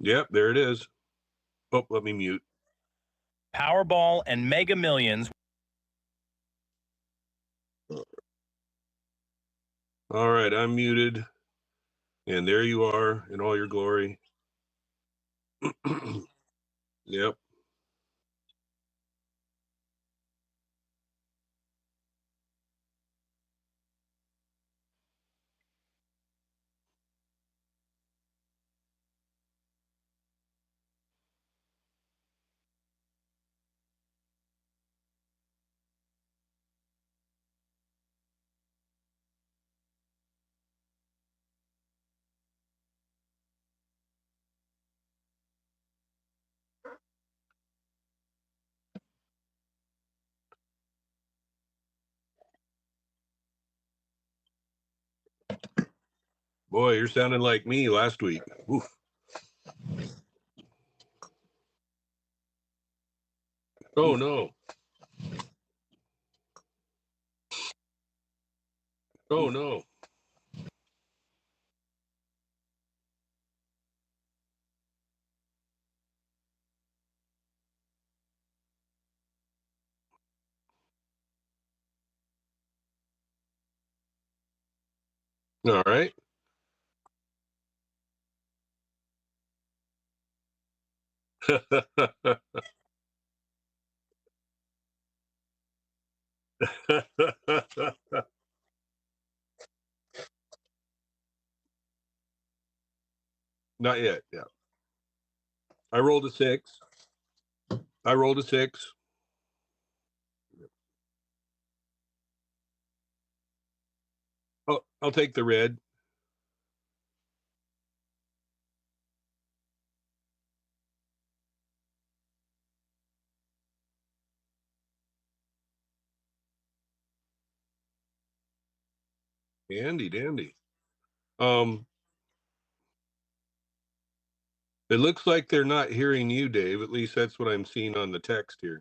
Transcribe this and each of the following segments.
Yep, there it is. Oh, let me mute. Powerball and Mega Millions. All right, I'm muted. And there you are in all your glory. Yep. Boy, you're sounding like me last week. Oof. Oh, no. Oh, no. All right. Not yet. Yeah. I rolled a 6. I rolled a 6. Oh, I'll take the red. Dandy, dandy. It looks like they're not hearing you, Dave. At least that's what I'm seeing on the text here.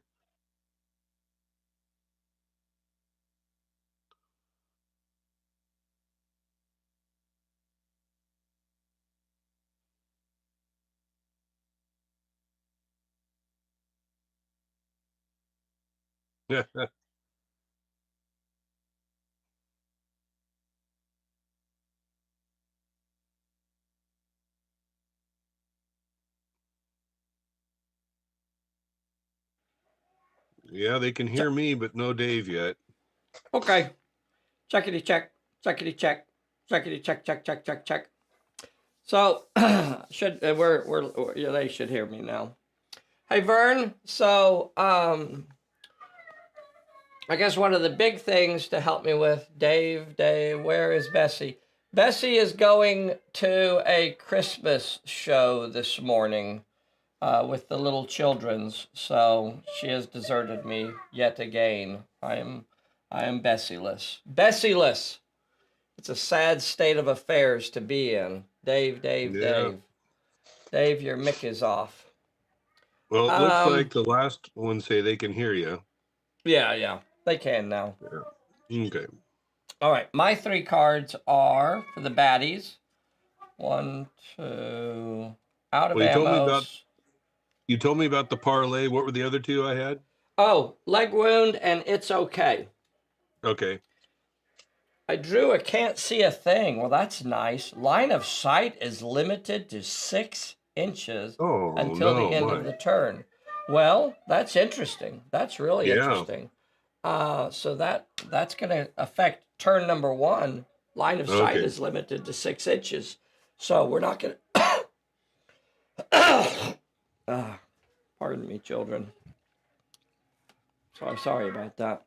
Yeah, they can hear me, but no Dave yet. Okay. Checkity check. Checkity check. Checkity check. Check. Check. Check. Check. So should we're yeah, they should hear me now. Hey Vern. So I guess one of the big things to help me with Dave, where is Bessie? Bessie is going to a Christmas show this morning with the little children's, so she has deserted me yet again. I am Bessieless. Bessieless. It's a sad state of affairs to be in. Dave, Yeah. Dave, your mic is off. Well, it looks like the last one say they can hear you. Yeah, they can now. Yeah. Okay. All right, my 3 cards are for the baddies. 1, 2, out of ammo. You told me about the parlay. What were the other 2 I had? Oh, leg wound and it's okay. Okay. I drew a can't see a thing. Well, that's nice. Line of sight is limited to 6 inches until the end of the turn. Well, that's interesting. That's really interesting. So that's going to affect turn number 1. Line of sight is limited to 6 inches. So we're not going to... pardon me, children. So I'm sorry about that.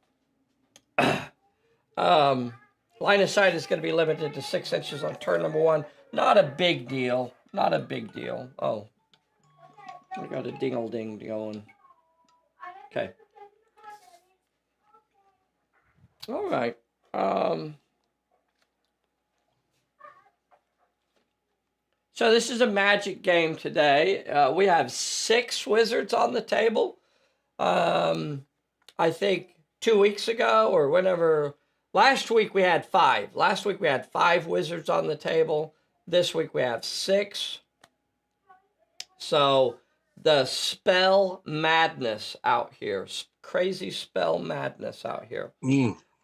Line of sight is going to be limited to 6 inches on turn number 1. Not a big deal. Not a big deal. Oh, I got a dingle-ding going. Okay. All right. So this is a magic game today. We have 6 wizards on the table. I think 2 weeks ago or whenever... Last week we had 5. Last week we had 5 wizards on the table. This week we have 6. So the spell madness out here, crazy spell madness out here.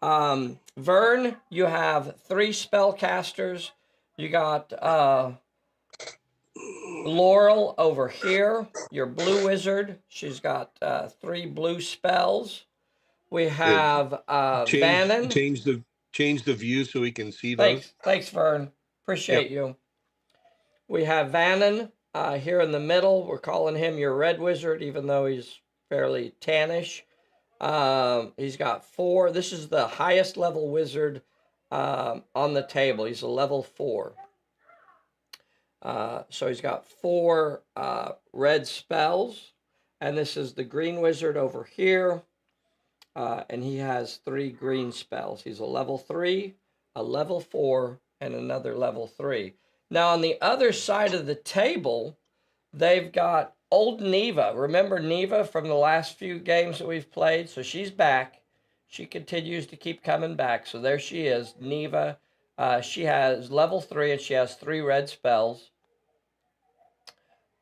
Vern, you have 3 spellcasters. You got Laurel over here, your blue wizard. She's got 3 blue spells. We have Vannon. Change the view so we can see those. Thanks, Vern. Appreciate you. We have Vannon here in the middle. We're calling him your red wizard, even though he's fairly tannish. He's got 4. This is the highest level wizard on the table. He's a level 4. So he's got 4 red spells. And this is the green wizard over here. And he has 3 green spells. He's a level 3, a level 4, and another level 3. Now, on the other side of the table, they've got old Neva. Remember Neva from the last few games that we've played? So she's back. She continues to keep coming back. So there she is, Neva. She has level 3, and she has 3 red spells.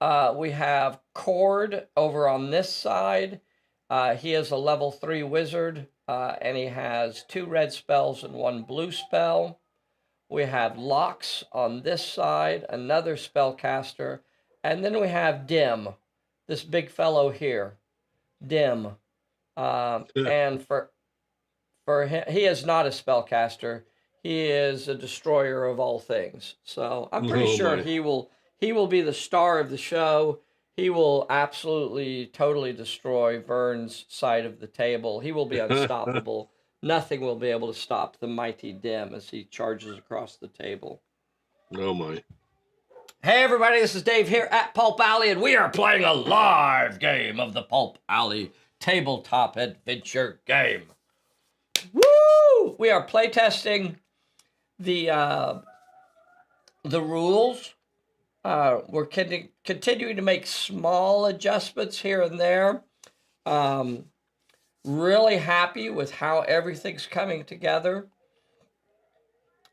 We have Cord over on this side. He is a level 3 wizard, and he has 2 red spells and 1 blue spell. We have Lox on this side, another spellcaster. And then we have Dim, this big fellow here, Dim. And for him, he is not a spellcaster. He is a destroyer of all things. So I'm pretty sure he will be the star of the show. He will absolutely, totally destroy Vern's side of the table. He will be unstoppable. Nothing will be able to stop the mighty Dim as he charges across the table. Oh, my. Hey, everybody, this is Dave here at Pulp Alley, and we are playing a live game of the Pulp Alley tabletop adventure game. Woo! We are playtesting the rules. We're continuing to make small adjustments here and there. Really happy with how everything's coming together.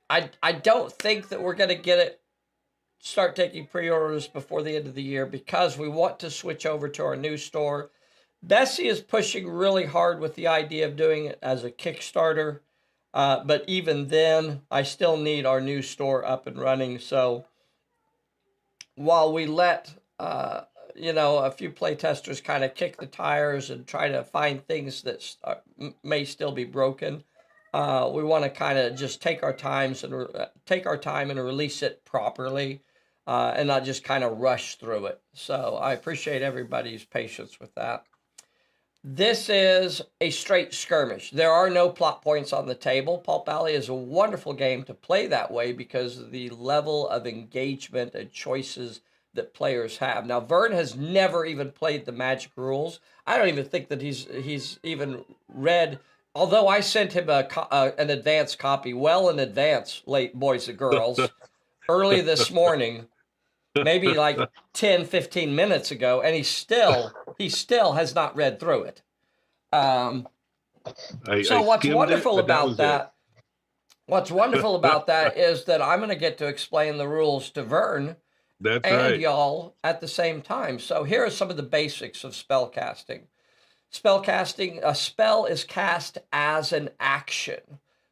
I don't think that we're going to start taking pre-orders before the end of the year because we want to switch over to our new store. Bessie is pushing really hard with the idea of doing it as a Kickstarter. But even then, I still need our new store up and running. So while we let a few playtesters kind of kick the tires and try to find things that may still be broken, we want to kind of just take our time and release it properly, and not just kind of rush through it. So I appreciate everybody's patience with that. This is a straight skirmish. There are no plot points on the table. Pulp Alley is a wonderful game to play that way because of the level of engagement and choices that players have. Now, Vern has never even played the Magic rules. I don't even think that he's even read, although I sent him an advance copy well in advance, late boys and girls, early this morning, maybe like 10, 15 minutes ago, and he still has not read through it. What's wonderful about that is that I'm going to get to explain the rules to Vern and y'all at the same time. So here are some of the basics of spellcasting. A spell is cast as an action.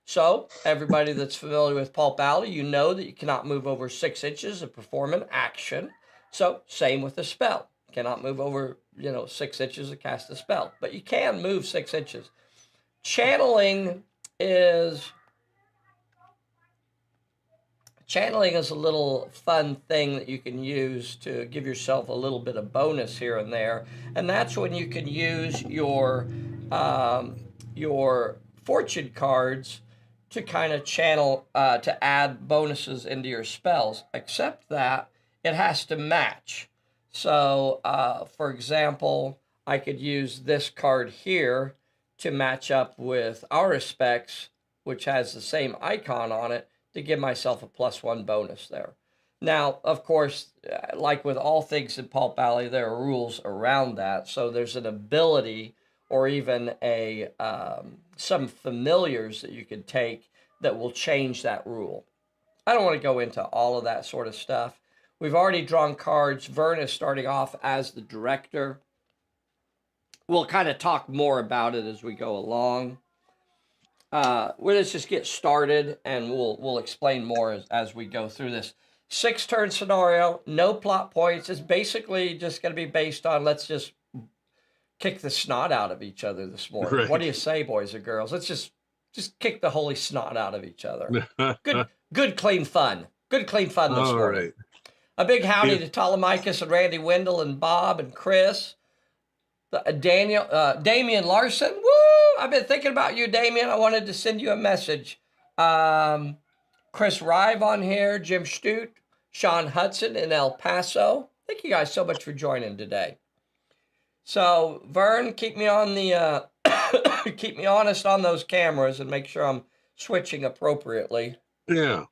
So everybody that's familiar with Pulp Alley, you know that you cannot move over 6 inches and perform an action. So same with a spell. You cannot move over 6 inches and cast a spell, but you can move 6 inches. Channeling is a little fun thing that you can use to give yourself a little bit of bonus here and there, and that's when you can use your fortune cards to kind of channel, to add bonuses into your spells, except that it has to match. So, for example, I could use this card here to match up with Aura Specs, which has the same icon on it, to give myself a +1 bonus there. Now, of course, like with all things in Pulp Alley, there are rules around that. So there's an ability or even some familiars that you could take that will change that rule. I don't want to go into all of that sort of stuff. We've already drawn cards. Vern is starting off as the director. We'll kind of talk more about it as we go along. Let's just get started, and we'll explain more as we go through this. 6-turn scenario, no plot points. It's basically just going to be based on let's just kick the snot out of each other this morning. Right. What do you say, boys and girls? Let's just kick the holy snot out of each other. Good, clean fun. Good, clean fun this morning. Right. A big howdy to Telemachus and Randy Wendell and Bob and Chris. Damian Larson. Woo! I've been thinking about you, Damian. I wanted to send you a message. Chris Rive on here, Jim Stute, Sean Hudson in El Paso. Thank you guys so much for joining today. So, Vern, keep me on the keep me honest on those cameras and make sure I'm switching appropriately. Yeah.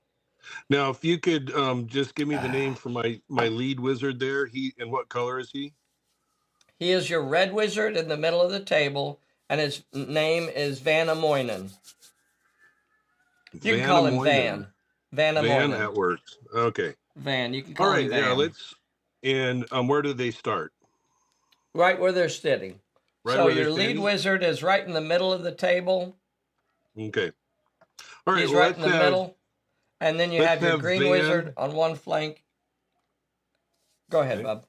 Now, if you could just give me the name for my lead wizard there. And what color is he? He is your red wizard in the middle of the table, and his name is Van Amoinen. You can call him Van. Van Amoinen. Van, that works. Okay. Van, you can call him Van. All right, yeah, and where do they start? Right where they're sitting. Right so where your they're lead standing? wizard is right in the middle of the table. Okay. All right, He's right in the middle. And then you have your green Van wizard on one flank. Go ahead, Okay. Bub.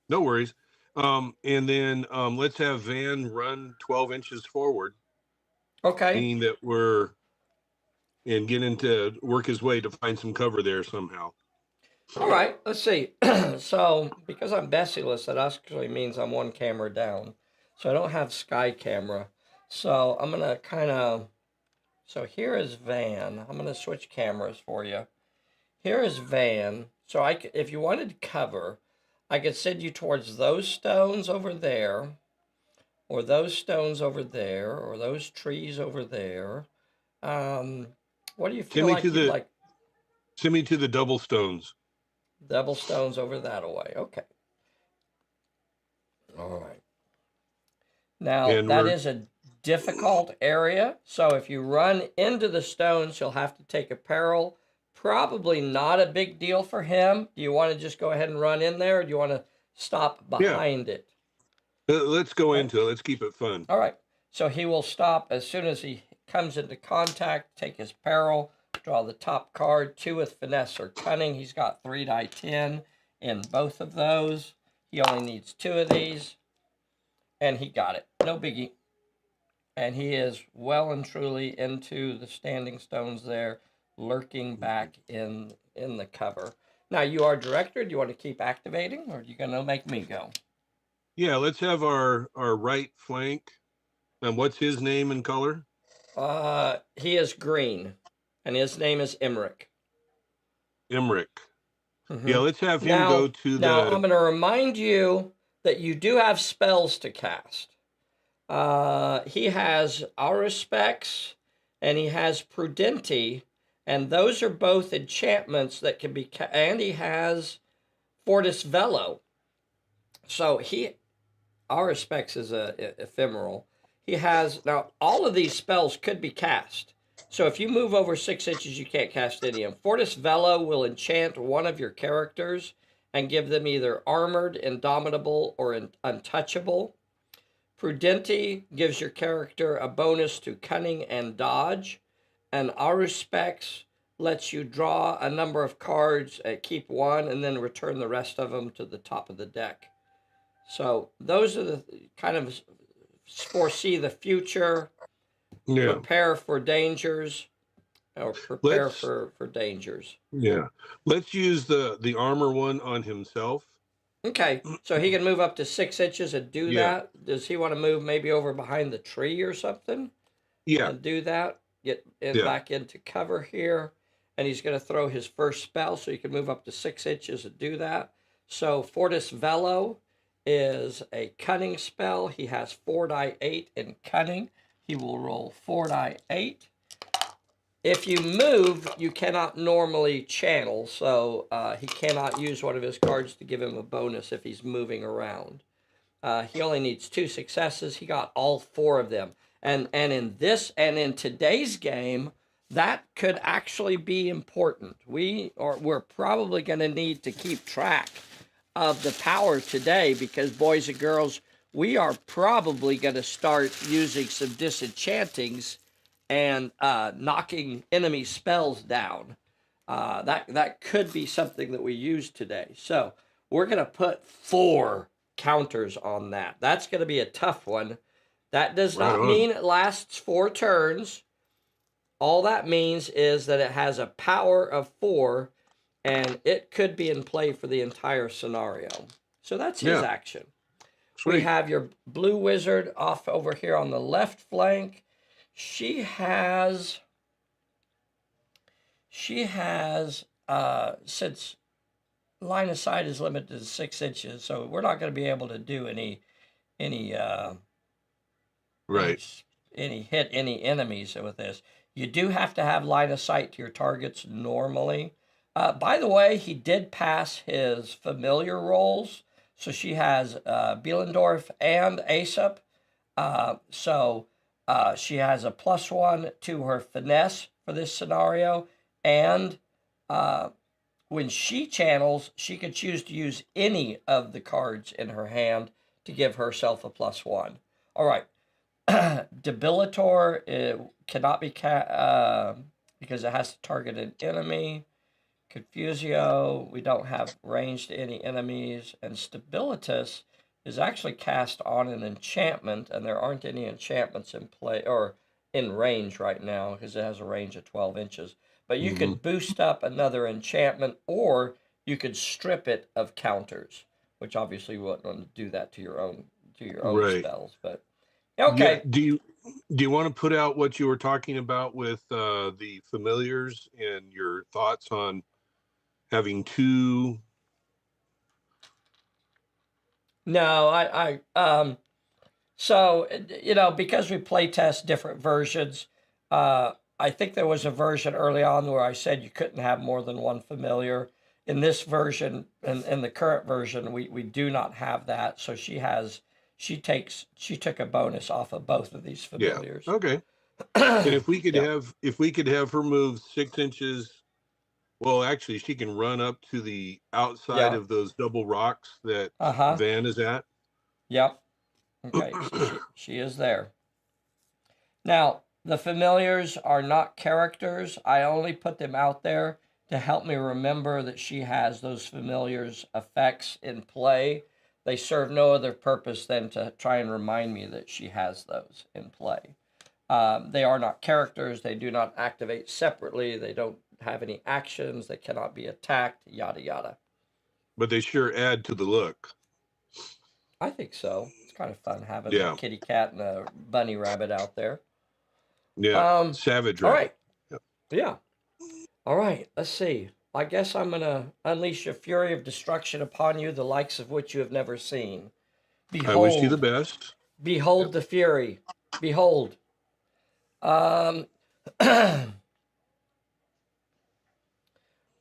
No worries. And then let's have Van run 12 inches forward, Okay. meaning that and get into work his way to find some cover there somehow. All right, let's see. So, because I'm Bessie-less, that actually means I'm one camera down. So I don't have sky camera. So I'm going to kind of... So here is Van. I'm going to switch cameras for you. Here is Van. So if you wanted to cover, I could send you towards those stones over there, or those stones over there, or those trees over there. What do you feel like you'd like? Send me to the double stones. Double stones over that away. Okay. All right. Now, that is a difficult area. So if you run into the stones, you'll have to take a peril. Probably not a big deal for him. Do you want to just go ahead and run in there, or do you want to stop behind it? Let's go into it. Let's keep it fun. All right. So he will stop as soon as he comes into contact, take his peril, draw the top card, 2 with finesse or cunning. He's got 3 die 10 in both of those. He only needs 2 of these, and he got it. No biggie. And he is well and truly into the standing stones there, lurking back in the cover. Now, you are director. Do you want to keep activating, or are you going to make me go? Yeah, let's have our right flank. And what's his name and color? He is green, and his name is Emmerich. Emmerich. Mm-hmm. Yeah, let's have him go to Now, I'm going to remind you that you do have spells to cast. He has Auruspex, and he has Prudenti, and those are both enchantments that can be... And he has Fortis Velo. So Auruspex is a ephemeral. He has... Now, all of these spells could be cast. So if you move over 6 inches, you can't cast any of them. Fortis Velo will enchant one of your characters and give them either armored, indomitable, or untouchable. Prudenti gives your character a bonus to cunning and dodge. And Auruspex lets you draw a number of cards, keep 1, and then return the rest of them to the top of the deck. So those are the kind of foresee the future, prepare for dangers, or prepare for dangers. Yeah. Let's use the armor one on himself. Okay, so he can move up to 6 inches and do that. Does he want to move maybe over behind the tree or something? Yeah. And do that. Get back into cover here. And he's going to throw his first spell, so you can move up to 6 inches and do that. So Fortis Velo is a cunning spell. He has 4 die 8 in cunning. He will roll 4 die 8. If you move, you cannot normally channel, so he cannot use one of his cards to give him a bonus if he's moving around. He only needs 2 successes. He got all 4 of them. And in today's game, that could actually be important. We're probably going to need to keep track of the power today because, boys and girls, we are probably going to start using some disenchantings and knocking enemy spells down. That could be something that we use today. So we're going to put 4 counters on that. That's going to be a tough one. That does not mean it lasts 4 turns. All that means is that it has a power of 4, and it could be in play for the entire scenario. So that's his action. Sweet. We have your blue wizard off over here on the left flank. She has since line of sight is limited to 6 inches, so we're not going to be able to do any hit any enemies with this. You do have to have line of sight to your targets normally. By the way, he did pass his familiar rolls, so she has Bielendorf and Aesop. So she has a +1 to her finesse for this scenario, and when she channels, she could choose to use any of the cards in her hand to give herself a +1. All right. Debilitor cannot be because it has to target an enemy. Confusio, we don't have range to any enemies. And Stabilitas is actually cast on an enchantment, and there aren't any enchantments in play or in range right now because it has a range of 12 inches. But you could boost up another enchantment, or you could strip it of counters, which obviously you wouldn't want to do that to your own spells. But okay. Yeah, do you want to put out what you were talking about with the familiars and your thoughts on having 2? No, so, because we play test different versions, I think there was a version early on where I said you couldn't have more than 1 familiar. In this version, in the current version, we do not have that. So she took a bonus off of both of these familiars. Yeah. Okay. And if we could have her move 6 inches, well, actually, she can run up to the outside of those double rocks that Van is at. Yep. Okay, so she is there. Now, the familiars are not characters. I only put them out there to help me remember that she has those familiars effects in play. They serve no other purpose than to try and remind me that she has those in play. They are not characters. They do not activate separately. They don't have any actions. They cannot be attacked, yada, yada. But they sure add to the look. I think so. It's kind of fun having a kitty cat and a bunny rabbit out there. Yeah, savage rabbit. All right. Yep. Yeah. All right, let's see. I guess I'm going to unleash a fury of destruction upon you, the likes of which you have never seen. Behold, I wish you the best. Behold the fury. Behold.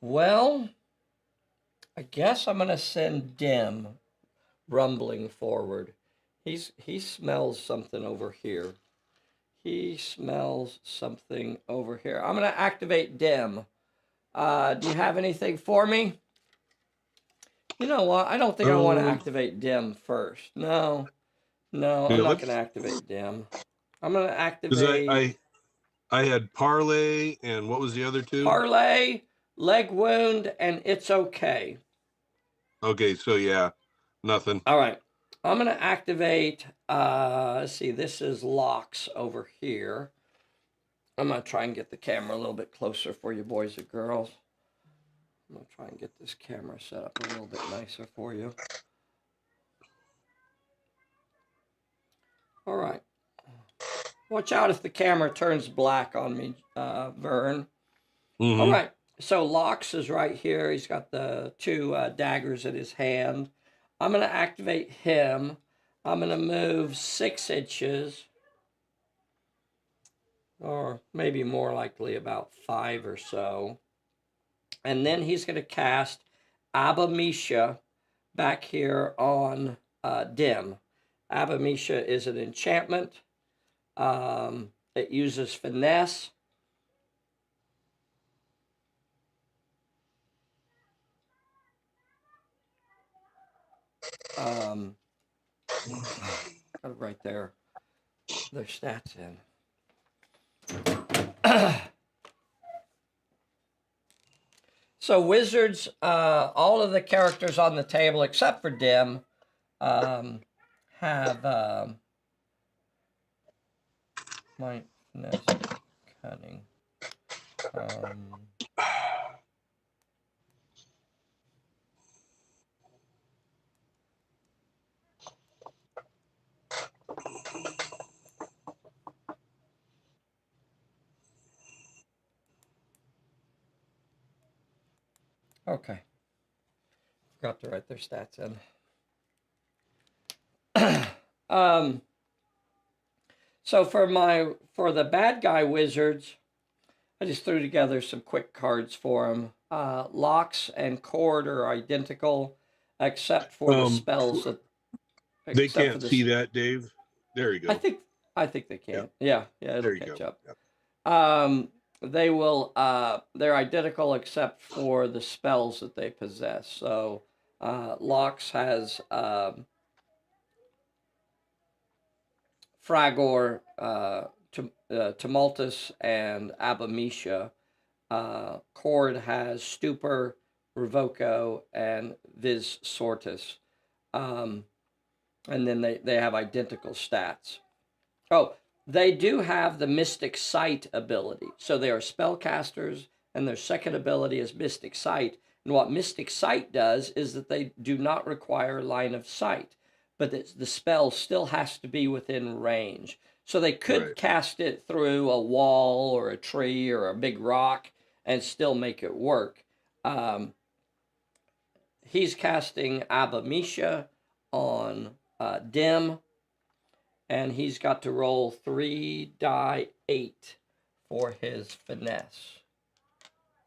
Well, I guess I'm going to send Dim rumbling forward. He smells something over here. He smells something over here. I'm going to activate Dim. Do you have anything for me? You know what? I don't think I want to activate Dim first. No, I'm not going to activate Dim. I'm going to activate... Because I had Parlay, and what was the other 2? Parlay, Leg Wound, and It's Okay. Okay, so yeah, nothing. All right. I'm going to activate, let's see, this is Locks over here. I'm going to try and get the camera a little bit closer for you boys and girls. I'm going to try and get this camera set up a little bit nicer for you. All right. Watch out if the camera turns black on me, Vern. All right. So Locks is right here. He's got the 2 daggers in his hand. I'm going to activate him. I'm going to move 6 inches. Or maybe more likely about 5 or so. And then he's going to cast Abamisha back here on Dim. Abamisha is an enchantment. It uses finesse. got it right there. Their stats in. So Wizards, all of the characters on the table except for Dim have might, finesse, cunning. Okay. Forgot to write their stats in. So for the bad guy wizards, I just threw together some quick cards for them. Locks and Cord are identical, except for the spells that they can't see that, Dave. There you go. I think they can. Yeah, it'll catch up. Yep. They will. They're identical except for the spells that they possess. So, Locks has Fragor, Tumultus, and Abamisha. Cord has Stupor, Revoco, and Vis Sortis. And then they have identical stats. Oh, they do have the Mystic Sight ability. So they are spellcasters, and their second ability is Mystic Sight. And what Mystic Sight does is that they do not require line of sight, but the spell still has to be within range. So they could cast it through a wall or a tree or a big rock and still make it work. He's casting Abamisha on Dim, and he's got to roll 3 die 8 for his finesse,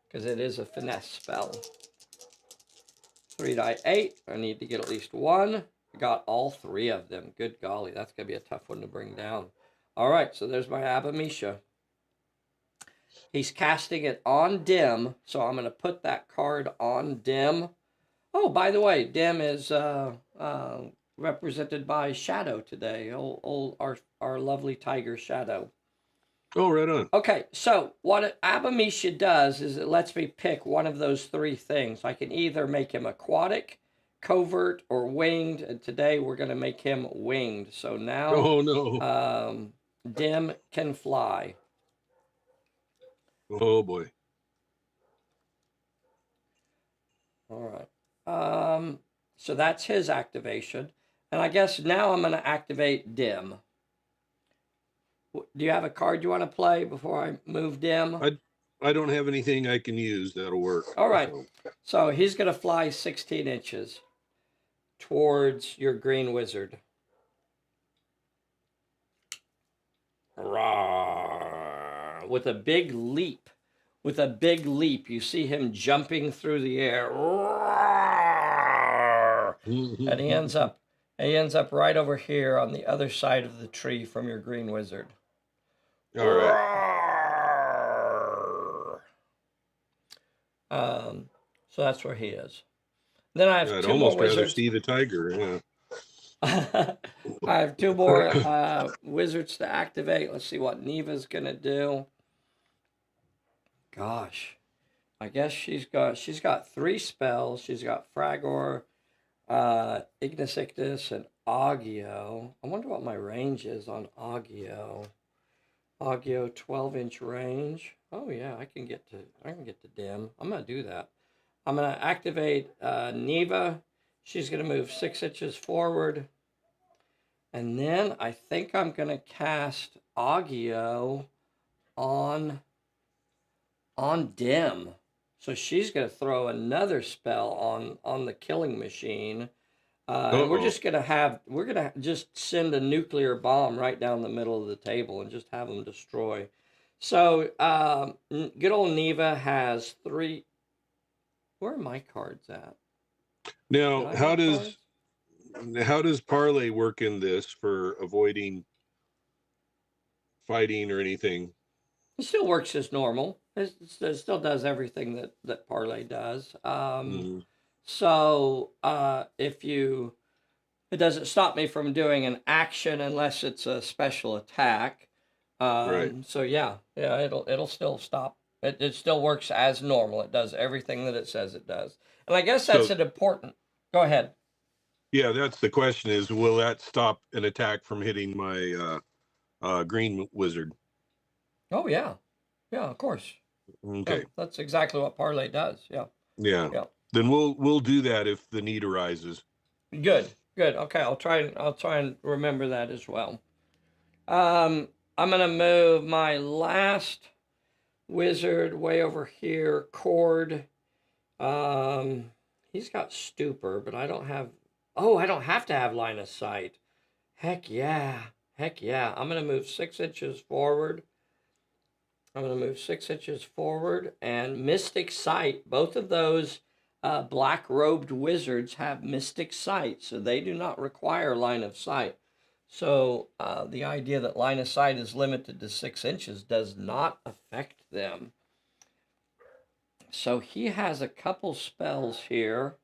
because it is a finesse spell. 3 die 8. I need to get at least 1. I got all 3 of them. Good golly, that's going to be a tough one to bring down. All right, so there's my Abamisha. He's casting it on Dim, so I'm going to put that card on Dim. Oh, by the way, Dim is represented by Shadow today. Our lovely tiger Shadow. Oh, right on. Okay, so what Abamisha does is it lets me pick one of those 3 things. I can either make him aquatic, covert, or winged, and today we're going to make him winged. So now Dim can fly. Oh, boy. All right. So that's his activation. And I guess now I'm going to activate Dim. Do you have a card you want to play before I move Dim? I don't have anything I can use that'll work. All right. So he's going to fly 16 inches towards your green wizard. With a big leap. You see him jumping through the air. And he ends up right over here on the other side of the tree from your green wizard. All right. So that's where he is. Then I have I'd 2 almost more wizards. rather see the tiger. Yeah. I have 2 more wizards to activate. Let's see what Neva's gonna do. Gosh, I guess she's got 3 spells. She's got Fragor, Ignis Ictus, and Agio. I wonder what my range is on Agio. Agio 12-inch range. Oh yeah, I can get to Dim. I'm gonna do that. I'm gonna activate Neva. She's gonna move 6 inches forward. And then I think I'm gonna cast Agio on Dim. So she's gonna throw another spell on the killing machine. And we're gonna just send a nuclear bomb right down the middle of the table and just have them destroy. So good old Neva has 3. Where are my cards at? Now, how does parlay work in this for avoiding fighting or anything? It still works as normal. It still does everything that parlay does. So if you It doesn't stop me from doing an action unless it's a special attack. Right. So yeah, it'll still stop. It still works as normal. It does everything that it says it does. And I guess that's an important. Go ahead. Yeah, that's the question: is will that stop an attack from hitting my green wizard? Oh yeah, yeah, of course. Okay. Yeah, that's exactly what parlay does. Yeah. Yeah. Yeah. Then we'll do that if the need arises. Good. Good. Okay, I'll try and remember that as well. I'm gonna move my last wizard way over here. Cord. He's got stupor, but I don't have. Oh, I don't have to have line of sight. Heck yeah. Heck yeah. I'm gonna move 6 inches forward. I'm going to move 6 inches forward, and Mystic Sight. Both of those black-robed wizards have Mystic Sight, so they do not require line of sight. So the idea that line of sight is limited to 6 inches does not affect them. So he has a couple spells here.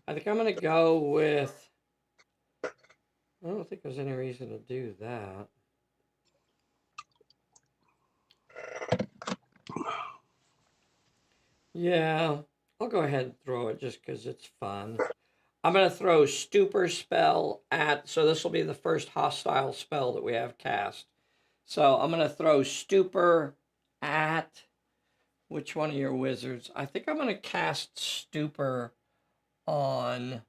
I think I'm going to go with... I don't think there's any reason to do that. Yeah, I'll go ahead and throw it just because it's fun. I'm going to throw Stupor Spell at... So this will be the first hostile spell that we have cast. So I'm going to throw Stupor at... Which one of your wizards? I think I'm going to cast Stupor on...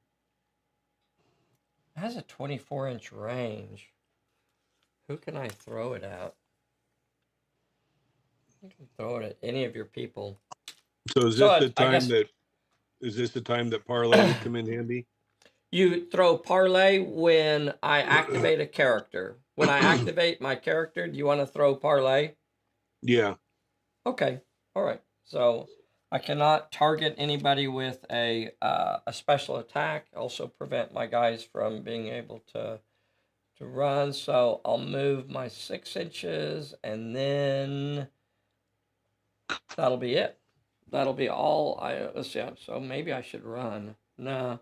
It has a 24-inch range. Who can I throw it at? I can throw it at any of your people. So is this the time that parlay would come in handy? You throw parlay when I activate a character. When I activate my character, do you want to throw parlay? Yeah. Okay. All right. So I cannot target anybody with a special attack. Also prevent my guys from being able to run. So I'll move my 6 inches, and then that'll be it. That'll be all. Let's see. So maybe I should run. No,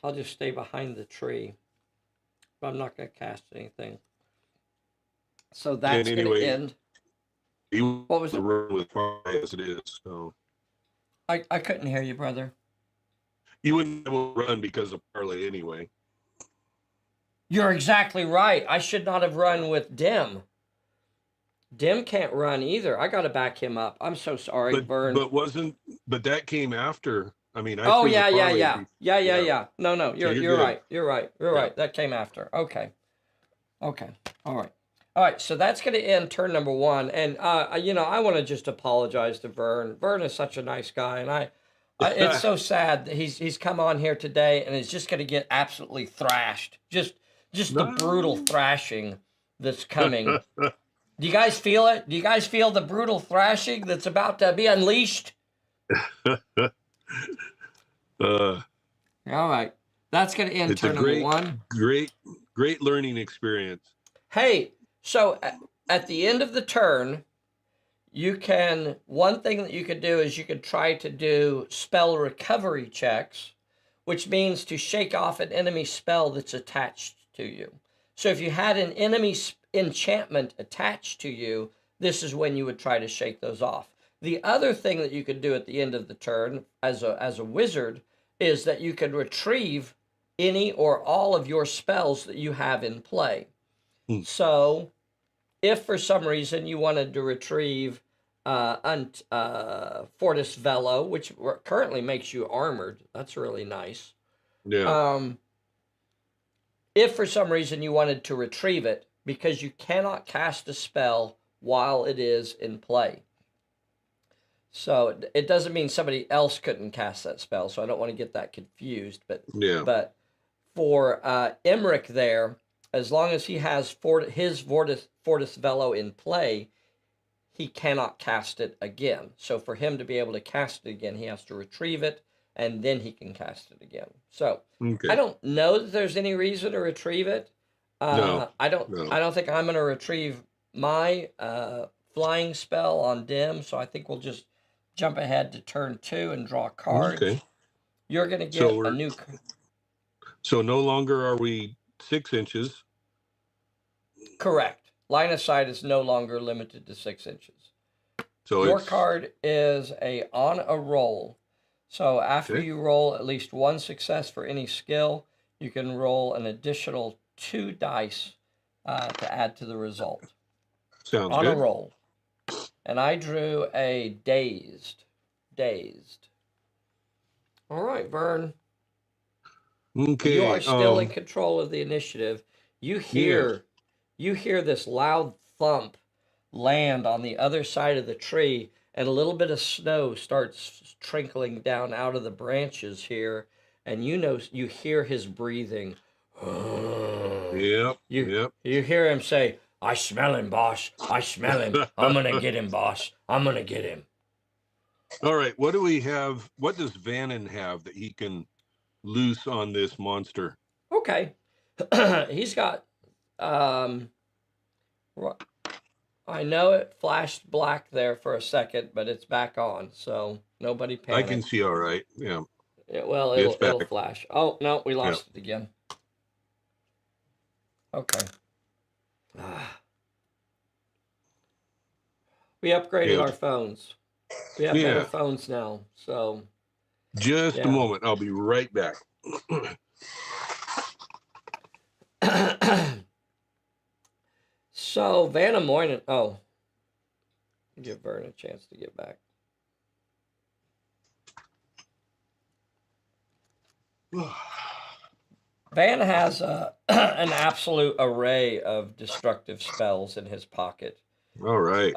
I'll just stay behind the tree. But I'm not going to cast anything. So that's going to end. What was the run with parlay as it is? So I couldn't hear you, brother. You wouldn't be able to run because of parlay anyway. You're exactly right. I should not have run with Dim. Dim can't run either. I got to back him up. I'm so sorry, Vern. But that came after. I mean, yeah. No. You're right. You're right. That came after. Okay. All right. So that's going to end turn number 1. And I want to just apologize to Vern. Vern is such a nice guy, and it's so sad that he's come on here today and is just going to get absolutely thrashed. Just the brutal thrashing that's coming. Do you guys feel it? Do you guys feel the brutal thrashing that's about to be unleashed? All right. That's going to end turn number 1. Great learning experience. Hey, so at the end of the turn, one thing that you could do is you could try to do spell recovery checks, which means to shake off an enemy spell that's attached to you. So if you had an enemy enchantment attached to you, this is when you would try to shake those off. The other thing that you could do at the end of the turn as a wizard is that you could retrieve any or all of your spells that you have in play. So if for some reason you wanted to retrieve Fortis Velo, which currently makes you armored, that's really nice. Yeah. If for some reason you wanted to retrieve it, because you cannot cast a spell while it is in play. So it doesn't mean somebody else couldn't cast that spell, so I don't want to get that confused. But for Emmerich there, as long as he has his Fortis Velo in play, he cannot cast it again. So for him to be able to cast it again, he has to retrieve it, and then he can cast it again. So I don't know that there's any reason to retrieve it. No, I don't no. I don't think I'm gonna retrieve my flying spell on Dim, so I think we'll just jump ahead to turn 2 and draw cards. Okay. You're gonna So get a new. so no longer are we 6 inches. Correct. Line of sight is no longer limited to 6 inches. So Your it's card is on a roll. So after okay. you roll at least one success for any skill, you can roll an additional 2 dice to add to the result. Sounds On a good. roll. And I drew a dazed. Dazed. All right, Vern. Okay. You are still in control of the initiative. You Yes. hear this loud thump land on the other side of the tree, and a little bit of snow starts trickling down out of the branches here, and you hear his breathing. Yep. You Yep. you hear him say, "I smell him, boss. I smell him. I'm gonna get him, boss. I'm gonna get him." All right. What do we have? What does Vannon have that he can loose on this monster? Okay. He's got I know it flashed black there for a second, but it's back on, so nobody I panic. can see all right. Yeah. Well, it'll flash. Oh no, we lost it again. Okay. We upgraded our phones. We have better phones now, so. Just a moment. I'll be right back. So Vanna Moynihan. Oh, give Vern a chance to get back. Van has an absolute array of destructive spells in his pocket. All right.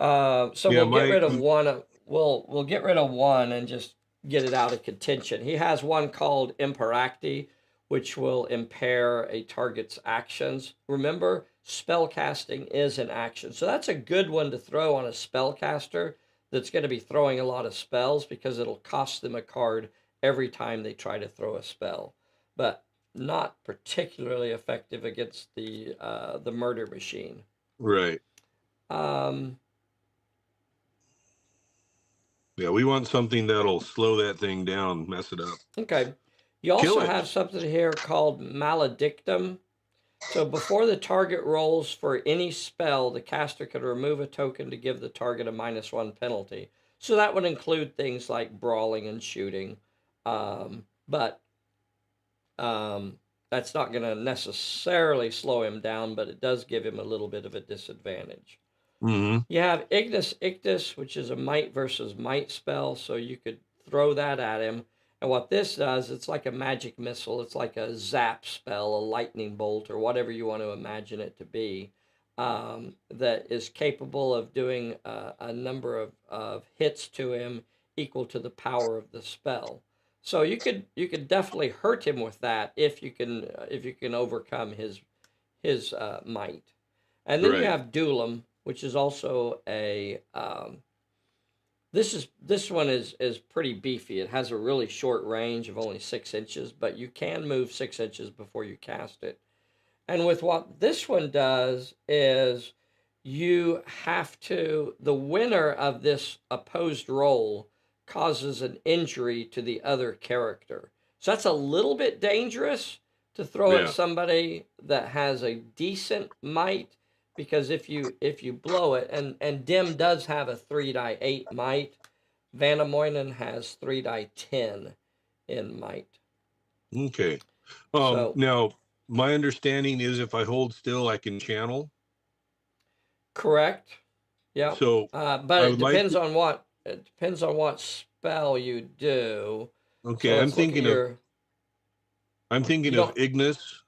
So we'll get rid of one. We'll get rid of one and just get it out of contention. He has one called Imperacti, which will impair a target's actions. Remember, spell casting is an action. So that's a good one to throw on a spellcaster that's going to be throwing a lot of spells, because it'll cost them a card every time they try to throw a spell. But not particularly effective against the murder machine. Right. Yeah, we want something that'll slow that thing down, mess it up. Okay. You also have something here called Maledictum. So before the target rolls for any spell, the caster can remove a token to give the target a -1 penalty. So that would include things like brawling and shooting. But that's not going to necessarily slow him down, but it does give him a little bit of a disadvantage. Mm-hmm. You have Ignis Ictus, which is a might versus might spell, so you could throw that at him. And what this does, it's like a magic missile. It's like a zap spell, a lightning bolt, or whatever you want to imagine it to be, that is capable of doing a number of hits to him equal to the power of the spell. So you could definitely hurt him with that if you can overcome his might. And then you have Duel, which is also a this one is pretty beefy. It has a really short range of only 6 inches, but you can move 6 inches before you cast it. And with what this one does is you have to, the winner of this opposed roll causes an injury to the other character. So that's a little bit dangerous to throw at somebody that has a decent might, because if you blow it, and Dim does have a 3-die-8 might, Vanna Moynihan has 3-die-10 in might. Okay. Now, my understanding is if I hold still, I can channel. Correct. Yeah. So, but it depends on what spell you do. Okay, so I'm thinking of Ignis.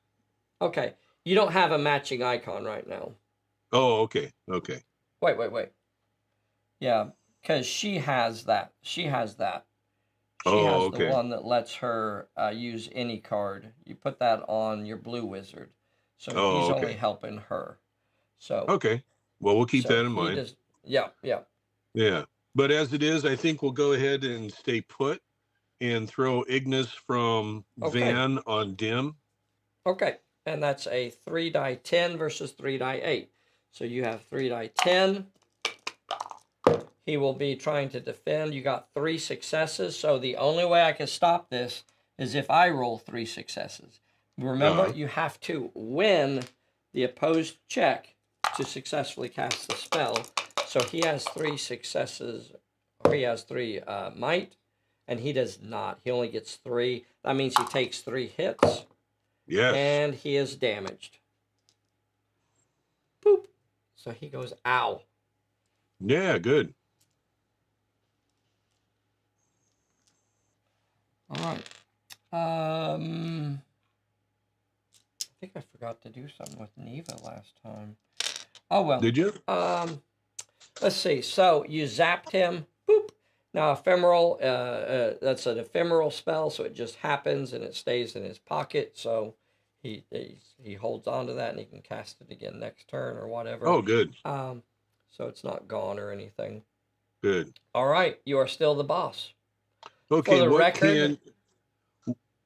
Okay, you don't have a matching icon right now. Oh, okay. Okay. Wait. Yeah, because she has that. She has the one that lets her use any card. You put that on your blue wizard, so he's only helping her. So okay, well, we'll keep that in mind. Yeah. But as it is, I think we'll go ahead and stay put and throw Ignis from Van on Dim. Okay. and that's a 3 die 10 versus 3 die 8. So you have 3 die 10. He will be trying to defend. You got 3 successes, so the only way I can stop this is if I roll 3 successes. Remember, you have to win the opposed check to successfully cast the spell. So he has 3 successes, or he has 3 might, and he does not. He only gets 3. That means he takes 3 hits. Yes. And he is damaged. Boop. So he goes, ow. Yeah, good. All right. I think I forgot to do something with Neva last time. Oh, well. Did you? Let's see. So you zapped him. Boop. Now, ephemeral, that's an ephemeral spell, so it just happens and it stays in his pocket. So he holds on to that and he can cast it again next turn or whatever. Oh, good. So it's not gone or anything. Good. All right. You are still the boss. Okay, For the record,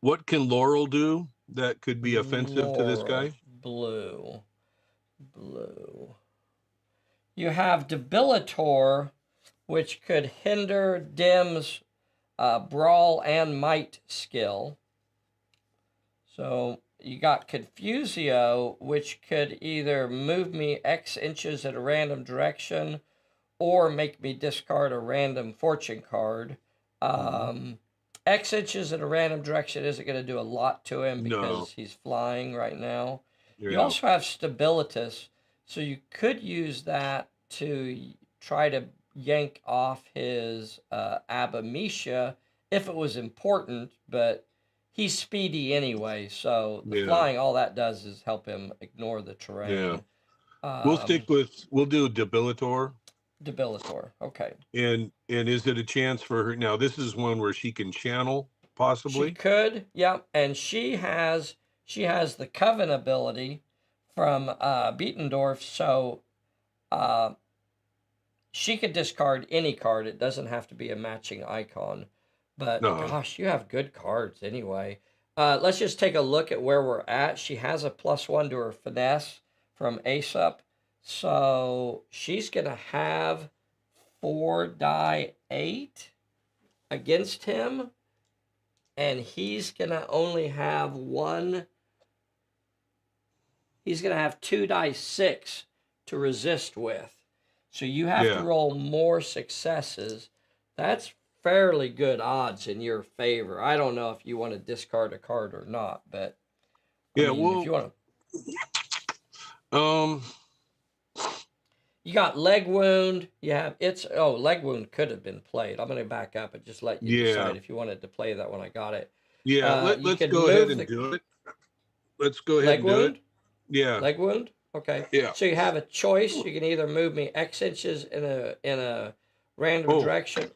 what can Laurel do that could be offensive to this guy? Blue. You have Debilitor, which could hinder Dim's brawl and might skill. So you got Confusio, which could either move me X inches in a random direction or make me discard a random fortune card. X inches in a random direction isn't going to do a lot to him because he's flying right now. Yeah. You also have Stabilitas, so you could use that to try to yank off his Abamisha if it was important, but he's speedy anyway, so the flying, all that does is help him ignore the terrain. Yeah. We'll do Debilitor. Debilitor, okay. And is it a chance for her? Now, this is one where she can channel, possibly? She could, yeah. And she has the Coven ability from Beetendorf, so she could discard any card. It doesn't have to be a matching icon. But, gosh, you have good cards anyway. Let's just take a look at where we're at. She has a +1 to her finesse from Aesop. So she's going to have 4 die 8 against him. And he's going to only have 1. He's going to have 2 die 6 to resist with. So you have to roll more successes. That's fairly good odds in your favor. I don't know if you want to discard a card or not, but I mean, if you want to, you got leg wound. You have leg wound could have been played. I'm going to back up and just let you decide if you wanted to play that when I got it. Yeah, let's go ahead and do it. Let's go ahead and do it. Yeah, leg wound. Okay. Yeah. So you have a choice. You can either move me X inches in a random direction,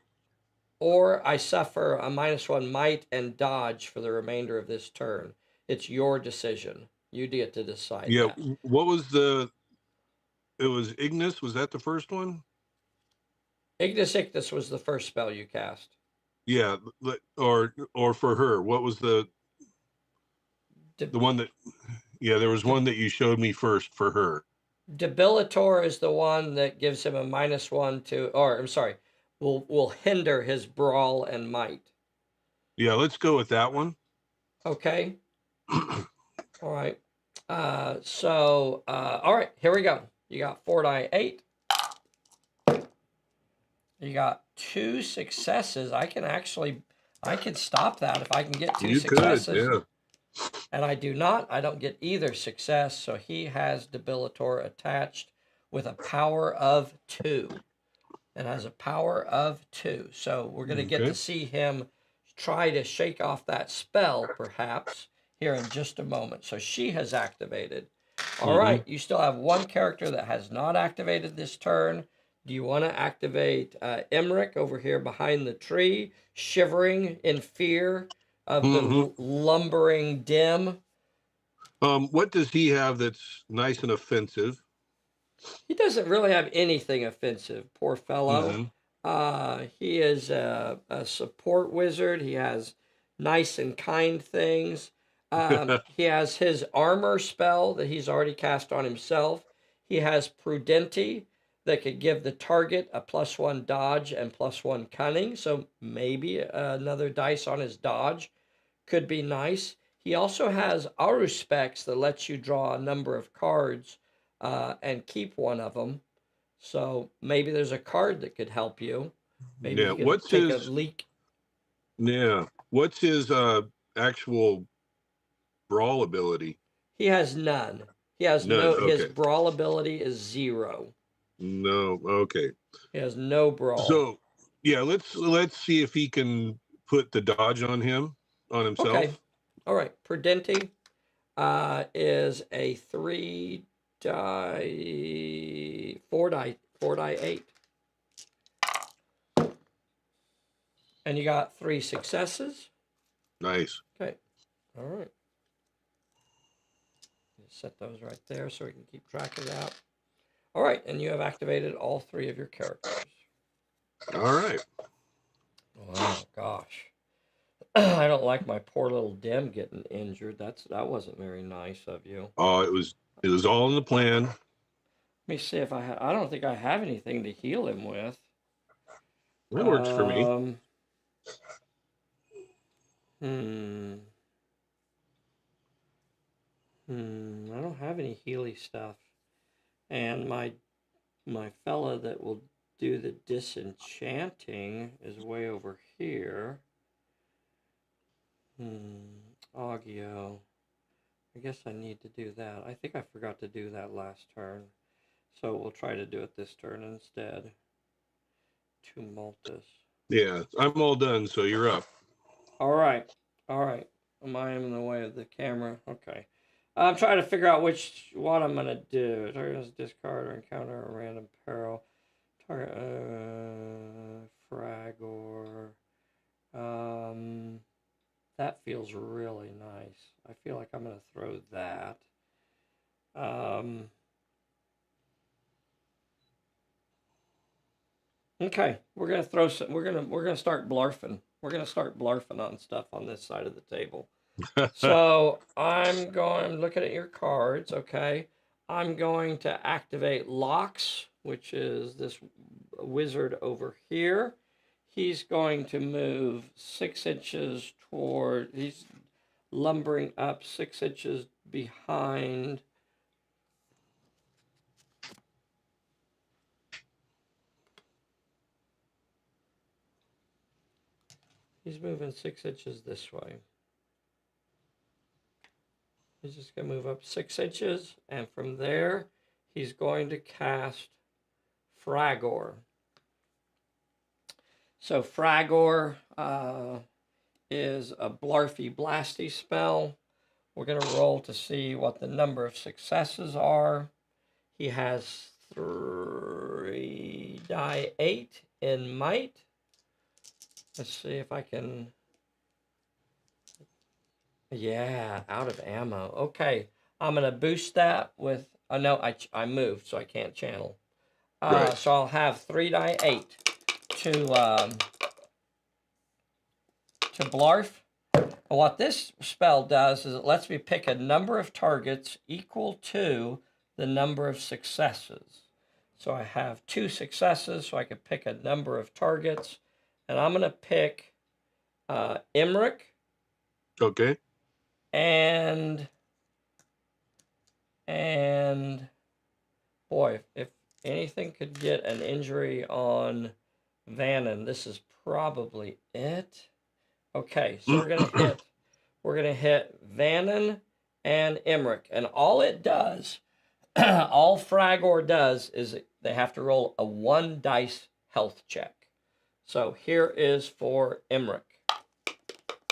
or I suffer a -1 might and dodge for the remainder of this turn. It's your decision. You get to decide. Yeah. That. What was it was Ignis? Was that the first one? Ignis Ictus was the first spell you cast. Yeah. Or for her, what was the one that... Yeah, there was one that you showed me first for her. Debilitor is the one that gives him a -1 to, or I'm sorry, will hinder his brawl and might. Yeah, let's go with that one. Okay. All right. All right, here we go. You got 4 die 8. You got 2 successes. I can stop that if I can get 2 successes. Could, yeah. And I do not. I don't get either success. So he has Debilitor attached with a power of 2. It has a power of 2. So we're going to get to see him try to shake off that spell, perhaps, here in just a moment. So she has activated. All right. You still have 1 character that has not activated this turn. Do you want to activate Emmerich over here behind the tree, shivering in fear of the lumbering Dim? What does he have that's nice and offensive? He doesn't really have anything offensive, poor fellow. He is a support wizard. He has nice and kind things. He has his armor spell that he's already cast on himself. He has Prudenti that could give the target a +1 dodge and +1 cunning. So maybe another dice on his dodge could be nice. He also has Auruspex that lets you draw a number of cards and keep one of them. So maybe there's a card that could help you. Maybe Yeah. you could take a leak. Yeah. What's his actual brawl ability? He has none. He has None. no. Okay. His brawl ability is 0. No. Okay. He has no brawl. So, yeah, let's see if he can put the dodge on himself. Okay. All right. Prudenti is a 4 die 8. And you got 3 successes. Nice. Okay. All right. Set those right there so we can keep track of that. All right, and you have activated all 3 of your characters. All right. Oh gosh. I don't like my poor little Dim getting injured. That wasn't very nice of you. Oh, it was all in the plan. Let me see if I don't think I have anything to heal him with. That works for me. I don't have any Healy stuff. And my fella that will do the disenchanting is way over here. Augio. I guess I need to do that. I think I forgot to do that last turn. So we'll try to do it this turn instead. Tumultus. Yeah, I'm all done, so you're up. All right. I am in the way of the camera. Okay. I'm trying to figure out what I'm going to do. Target discard or encounter a random peril. Target Fragor. That feels really nice. I feel like I'm going to throw that. Okay, we're going to throw some, we're going to start blarfing. We're going to start blarfing on stuff on this side of the table. So I'm looking at your cards, okay? I'm going to activate Locks, which is this wizard over here. He's going to move 6 inches toward, he's lumbering up 6 inches behind. He's moving 6 inches this way. He's just going to move up 6 inches, and from there, he's going to cast Fragor. So Fragor is a Blarfy Blasty spell. We're going to roll to see what the number of successes are. He has 3 die 8 in might. Let's see if I can... Yeah, out of ammo. Okay, I'm going to boost that with... Oh, no, I moved, so I can't channel. Right. So I'll have 3 die 8 to Blarf. And what this spell does is it lets me pick a number of targets equal to the number of successes. So I have 2 successes, so I could pick a number of targets. And I'm going to pick Imric. Okay. And boy, if anything could get an injury on Vannon, this is probably it. Okay, so we're gonna hit Vannon and Imric, and all it does, all Fragor does is they have to roll a 1 dice health check. So here is for Imric,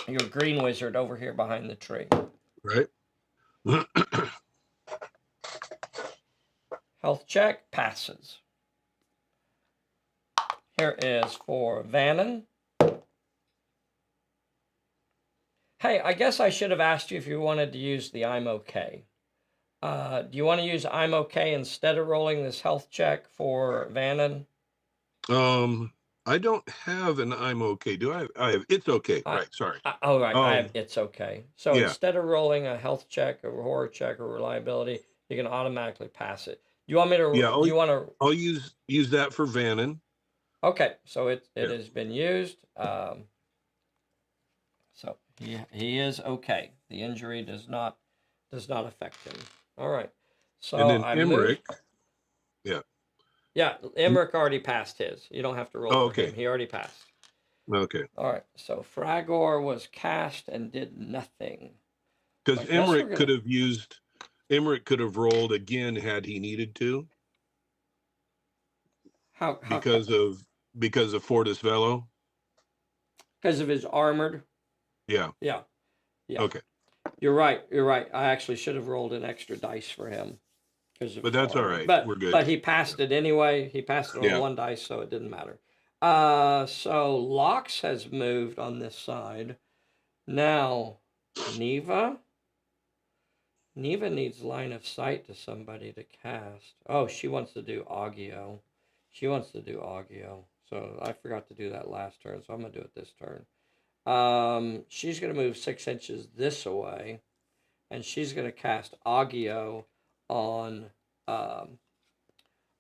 your green wizard over here behind the tree. Right. Health check passes. Here is for Vannon. Hey, I guess I should have asked you if you wanted to use the I'm okay. Do you want to use I'm okay instead of rolling this health check for Vannon? I don't have an I'm okay. Do I? I have it's okay. Right. Sorry. I have it's okay. So Yeah. instead of rolling a health check, a horror check, or reliability, you can automatically pass it. Do you want me to? Yeah. Do you want to? I'll use that for Vannon. Okay. So it has been used. So he is okay. The injury does not affect him. All right. So And then I Emmerich. moved. Yeah. Yeah, Emmerich already passed his. You don't have to roll for him. He already passed. Okay. All right. So Fragor was cast and did nothing. Because Emmerich could have rolled again had he needed to. How because of Fortis Velo? Because of his armored. Yeah. Yeah. Okay. You're right. I actually should have rolled an extra dice for him. But that's all right. We're good. But he passed it anyway. He passed it on one dice, so it didn't matter. So Lox has moved on this side. Now, Neva needs line of sight to somebody to cast. Oh, she wants to do Agio. So I forgot to do that last turn, so I'm going to do it this turn. She's going to move 6 inches this way, and she's going to cast Agio on...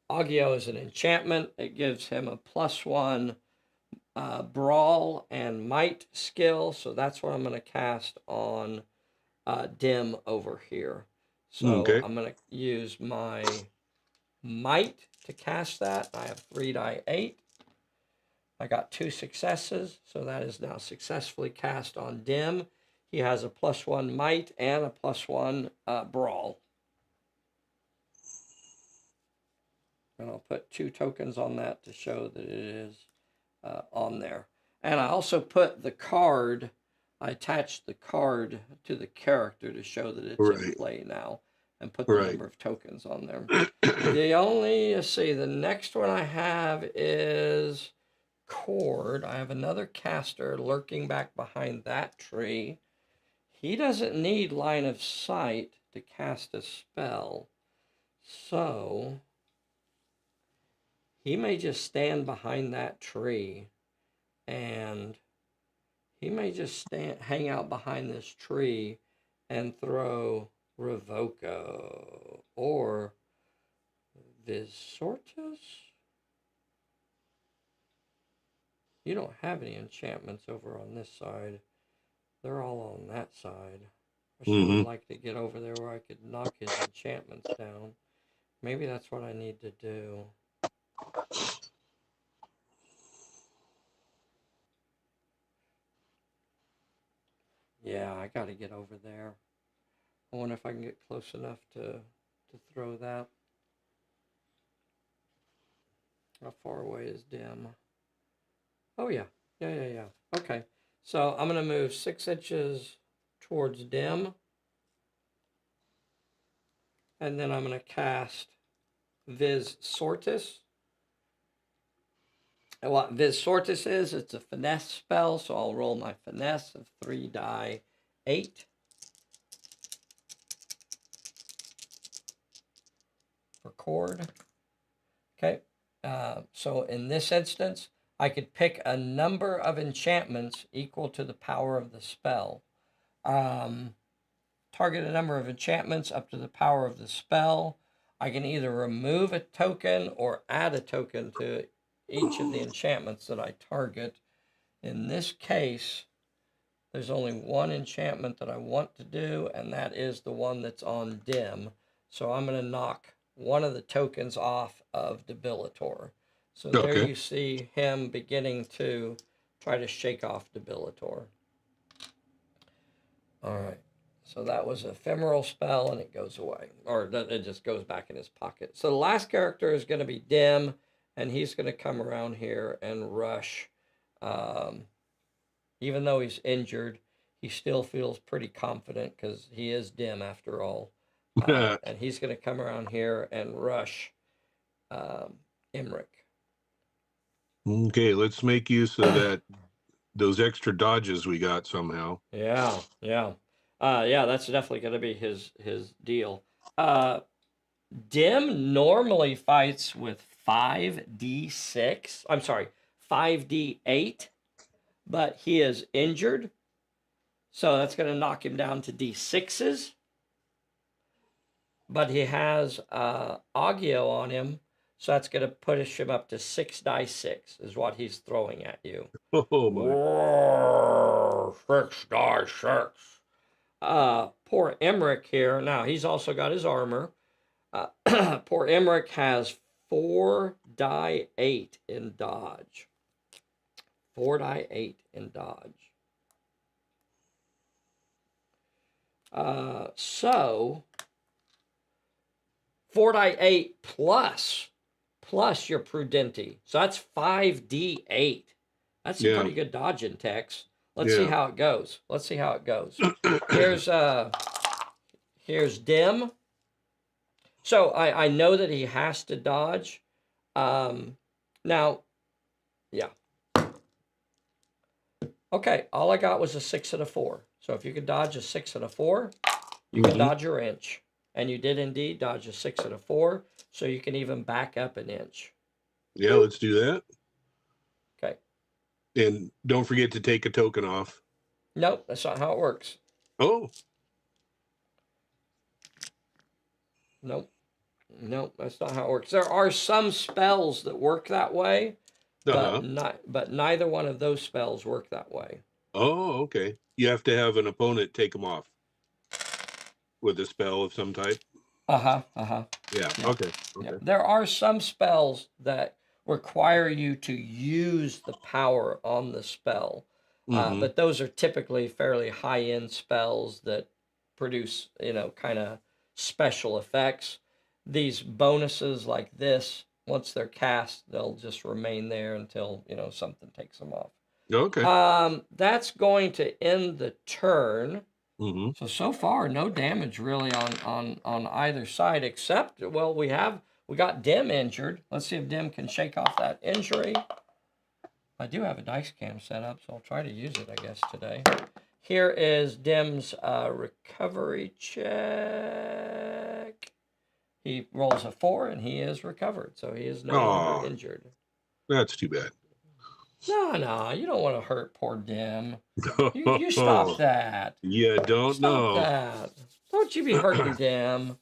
Agio is an enchantment. It gives him a +1 brawl and might skill, so that's what I'm going to cast on Dim over here. So I'm going to use my might to cast that. I have 3 die 8. I got 2 successes, so that is now successfully cast on Dim. He has a +1 might and a +1 brawl. And I'll put 2 tokens on that to show that it is on there. And I also put the card, I attached the card to the character to show that it's in play now, and put the number of tokens on there. Let's see, the next one I have is Cord. I have another caster lurking back behind that tree. He doesn't need line of sight to cast a spell. So he may just stand behind that tree, and he may just hang out behind this tree and throw Revoco or Visortus. You don't have any enchantments over on this side. They're all on that side. I sure would like to get over there where I could knock his enchantments down. Maybe that's what I need to do. Yeah, I got to get over there. I wonder if I can get close enough to throw that. How far away is Dim? Oh, yeah. Yeah. Okay. So I'm going to move 6 inches towards Dim. And then I'm going to cast Visortus. And what Visortus is, it's a finesse spell, so I'll roll my finesse of 3 die 8. For Cord. Okay, so in this instance, I could pick a number of enchantments equal to the power of the spell. Target a number of enchantments up to the power of the spell. I can either remove a token or add a token to each of the enchantments that I target. In this case, there's only one enchantment that I want to do, and that is the one that's on Dim. So I'm going to knock one of the tokens off of Debilitor. So there you see him beginning to try to shake off Debilitor. All right. So that was an ephemeral spell, and it goes away. Or it just goes back in his pocket. So the last character is going to be Dim, and he's going to come around here and rush. Even though he's injured, he still feels pretty confident because he is Dim after all. And he's going to come around here and rush Emmerich. Okay, let's make use of those extra dodges we got somehow. Yeah. That's definitely going to be his deal. Dim normally fights with 5d6. I'm sorry, 5d8, but he is injured. So that's going to knock him down to d6s. But he has Agio on him, so that's going to push him up to 6d6 is what he's throwing at you. Oh my! Whoa, 6d6. Poor Emmerich here. Now he's also got his armor. Poor Emmerich has 4d8 in dodge. 4d8 in dodge. So 4d8 plus your Prudenti. So that's 5d8. That's some pretty good dodging, Tex. Let's see how it goes. Let's see how it goes. Here's Dim. So I know that he has to dodge. Now, yeah. Okay, all I got was a 6 and a 4. So if you could dodge a 6 and a 4, you can dodge your inch. And you did indeed dodge a 6 and a 4, so you can even back up an inch. Yeah, let's do that. Okay. And don't forget to take a token off. Nope, that's not how it works. Oh. Nope. Nope, that's not how it works. There are some spells that work that way, but neither one of those spells work that way. Oh, okay. You have to have an opponent take them off with a spell of some type. Yeah. Okay. Yeah. There are some spells that require you to use the power on the spell, but those are typically fairly high-end spells that produce, kind of special effects. These bonuses like this, once they're cast, they'll just remain there until, something takes them off. Okay. That's going to end the turn. So far, no damage really on either side, except, well, we got Dim injured. Let's see if Dim can shake off that injury. I do have a dice cam set up, so I'll try to use it, I guess, today. Here is Dim's recovery check. He rolls a 4, and he is recovered, so he is no longer injured. That's too bad. No, you don't want to hurt poor Dim. You stop that. You don't know. Stop that. Don't you be hurting Dim.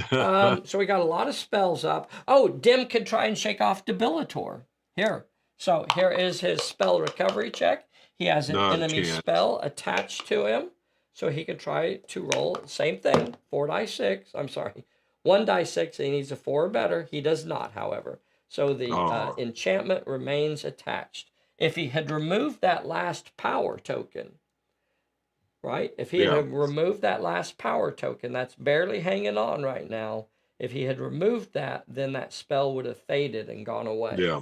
So we got a lot of spells up. Oh, Dim can try and shake off Debilitor. Here. So here is his spell recovery check. He has an enemy spell attached to him. So he can try to roll, same thing, 4d6. I'm sorry, 1d6, and he needs a 4 or better. He does not, however. So the enchantment remains attached. If he had removed that last power token, right? If he had removed that last power token, that's barely hanging on right now. If he had removed that, then that spell would have faded and gone away. Yeah.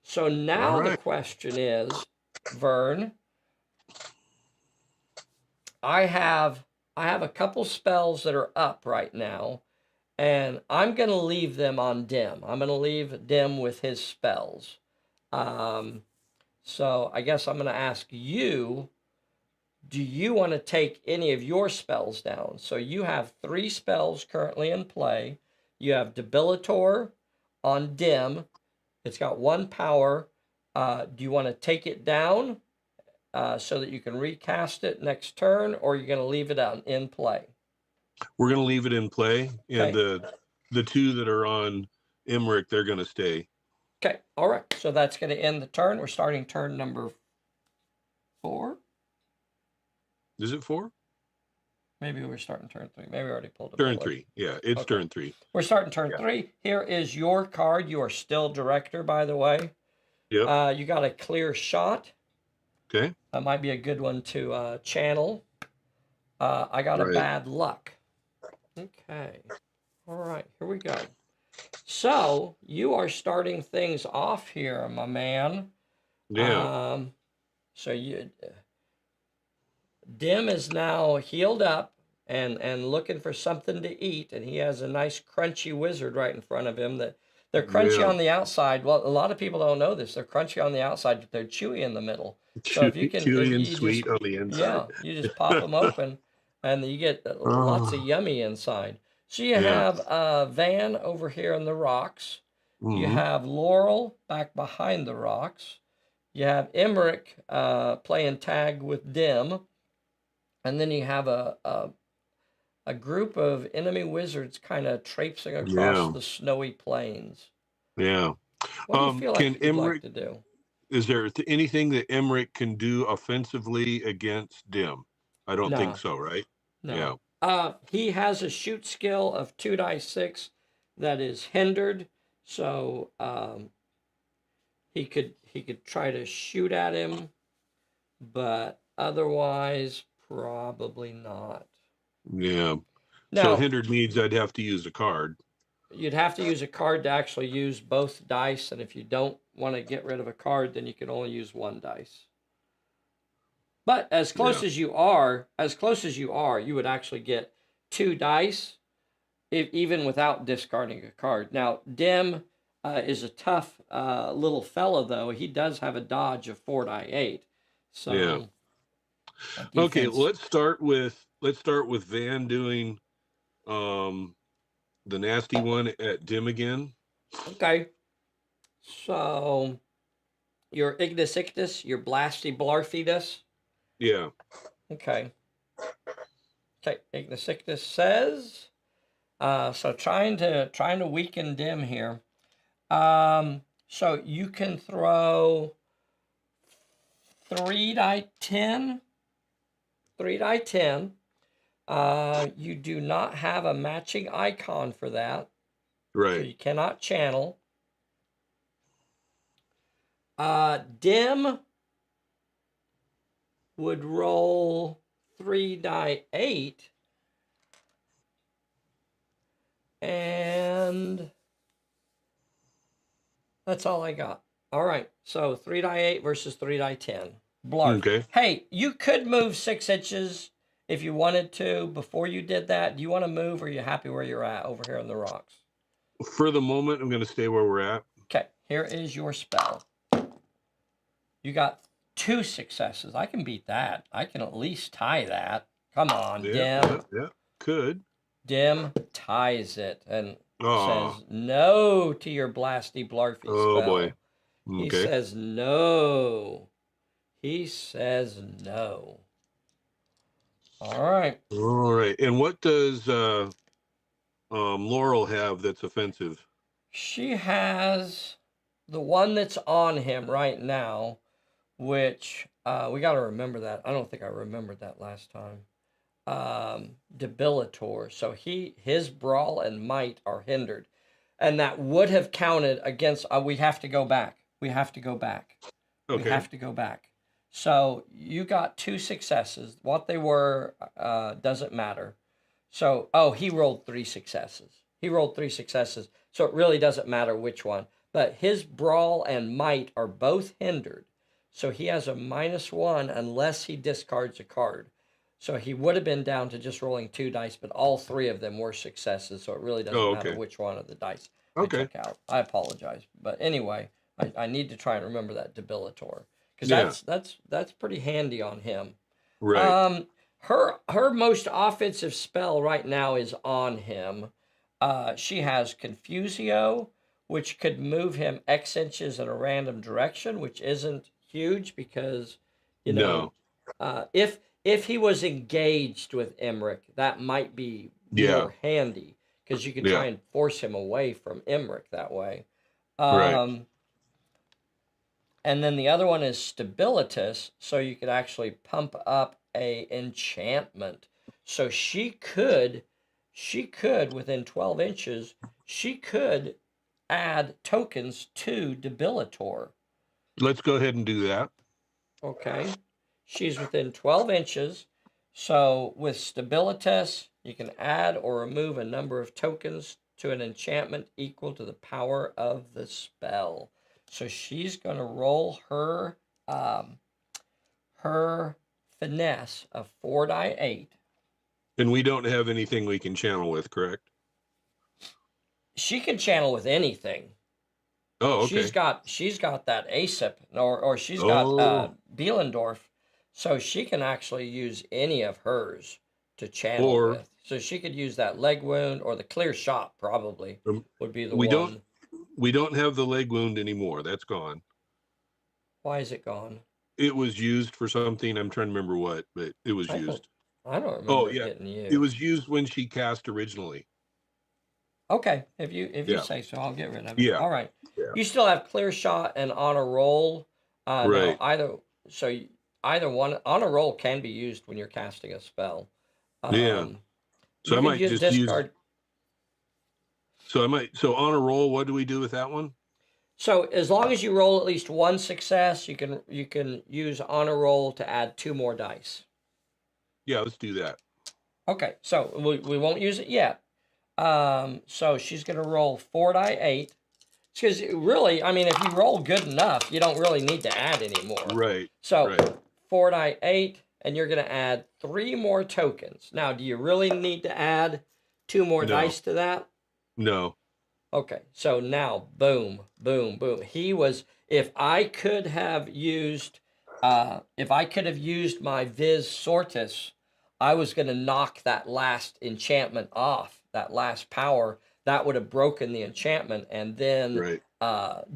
So now the question is, Vern, I have a couple spells that are up right now, and I'm going to leave them on Dim. I'm going to leave Dim with his spells. So I guess I'm going to ask you, do you want to take any of your spells down? So you have 3 spells currently in play. You have Debilitor on Dim. It's got 1 power. Do you want to take it down so that you can recast it next turn, or are you going to leave it out in play? We're going to leave it in play, and the 2 that are on Emmerich, they're going to stay. Okay, all right. So that's going to end the turn. We're starting turn number 4. Is it 4? Maybe we're starting turn 3. Maybe we already pulled it. Turn 3. Yeah, it's turn 3. We're starting turn 3. Here is your card. You are still director, by the way. Yep. You got a clear shot. Okay. That might be a good one to channel. I got a bad luck. Okay. All right, here we go. So you are starting things off here, my man. Yeah. So Dim is now healed up and looking for something to eat, and he has a nice crunchy wizard right in front of him. They're crunchy on the outside. Well, a lot of people don't know this. They're crunchy on the outside, but they're chewy in the middle. So if you can, chewy and sweet on the inside. Yeah, you just pop them open, and you get lots of yummy inside. So you have Van over here in the rocks. You have Laurel back behind the rocks. You have Emmerich playing tag with Dim, and then you have a group of enemy wizards kind of traipsing across the snowy plains. Yeah. What do you feel like you'd like to do? Is there anything that Emmerich can do offensively against Dim? I don't think so, right? No. Yeah. He has a shoot skill of 2d6 that is hindered, so he could try to shoot at him, but otherwise probably not. Yeah. Now, so hindered means I'd have to use a card. You'd have to use a card to actually use both dice, and if you don't want to get rid of a card, then you can only use one dice. But as close as you are, you would actually get 2 dice, even without discarding a card. Now, Dim is a tough little fellow, though. He does have a dodge of 4d8. So, yeah. Okay, let's start with Van doing the nasty one at Dim again. Okay. So, your Ignis Ictus, your Blasty Blarfidus. Yeah. Okay. Okay, Ignis Ictus says, so trying to weaken Dim here. So you can throw 3d10. 3d10. You do not have a matching icon for that. Right. So you cannot channel. Dim would roll 3d8. And that's all I got. All right, so 3d8 versus 3d10. Blarf. Okay. Hey, you could move 6 inches if you wanted to before you did that. Do you want to move, or are you happy where you're at over here on the rocks? For the moment, I'm going to stay where we're at. Okay, here is your spell. You got 2 successes. I can beat that. I can at least tie that. Come on, Dim. Yeah, could. Dim ties it and says no to your Blasty Blarfy spell. Oh, boy. Okay. He says no. He says no. All right. All right. And what does Laurel have that's offensive? She has the one that's on him right now, which we got to remember that. I don't think I remembered that last time. Debilitor. So his brawl and might are hindered. And that would have counted against, we have to go back. We have to go back. Okay. We have to go back. So you got 2 successes. What they were doesn't matter. So, he rolled 3 successes. He rolled 3 successes. So it really doesn't matter which one. But his brawl and might are both hindered. So he has a -1 unless he discards a card. So he would have been down to just rolling 2 dice, but all 3 of them were successes. So it really doesn't matter which one of the dice I took out. I apologize. But anyway, I need to try and remember that Debilitor. Because that's pretty handy on him. Right. Her most offensive spell right now is on him. She has Confusio, which could move him X inches in a random direction, which isn't huge because, if he was engaged with Emmerich, that might be more handy because you can try and force him away from Emmerich that way. Right. And then the other one is Stabilitas, so you could actually pump up a enchantment. So she could within 12 inches, she could add tokens to Debilitor. Let's go ahead and do that. Okay. She's within 12 inches. So with Stabilitas, you can add or remove a number of tokens to an enchantment equal to the power of the spell. So she's going to roll her finesse of 4d8. And we don't have anything we can channel with, correct? She can channel with anything. Oh, okay. She's got that ASIP, or she's got Bielendorf, so she can actually use any of hers to channel with. So she could use that leg wound or the clear shot probably would be the one. We don't have the leg wound anymore. That's gone. Why is it gone? It was used for something. I'm trying to remember what, but it was used. I don't Oh remember it yeah, getting used. it was used when she cast originally. Okay, if you say so, I'll get rid of it. Yeah. All right. Yeah. You still have clear shot and honor roll. Right. Now either one honor roll can be used when you're casting a spell. Yeah. So I might just discard. So on a roll, what do we do with that one? So as long as you roll at least one success, you can use honor roll to add 2 more dice. Yeah, let's do that. Okay, so we won't use it yet. So she's going to roll 4 die 8. Because really, I mean, if you roll good enough, you don't really need to add anymore. Right. So right. 4 die 8, and you're going to add 3 more tokens. Now, do you really need to add 2 more dice to that? No. Okay, so now, boom, boom, boom. If I could have used my Vis Sortis, I was going to knock that last enchantment off, that last power. That would have broken the enchantment, and then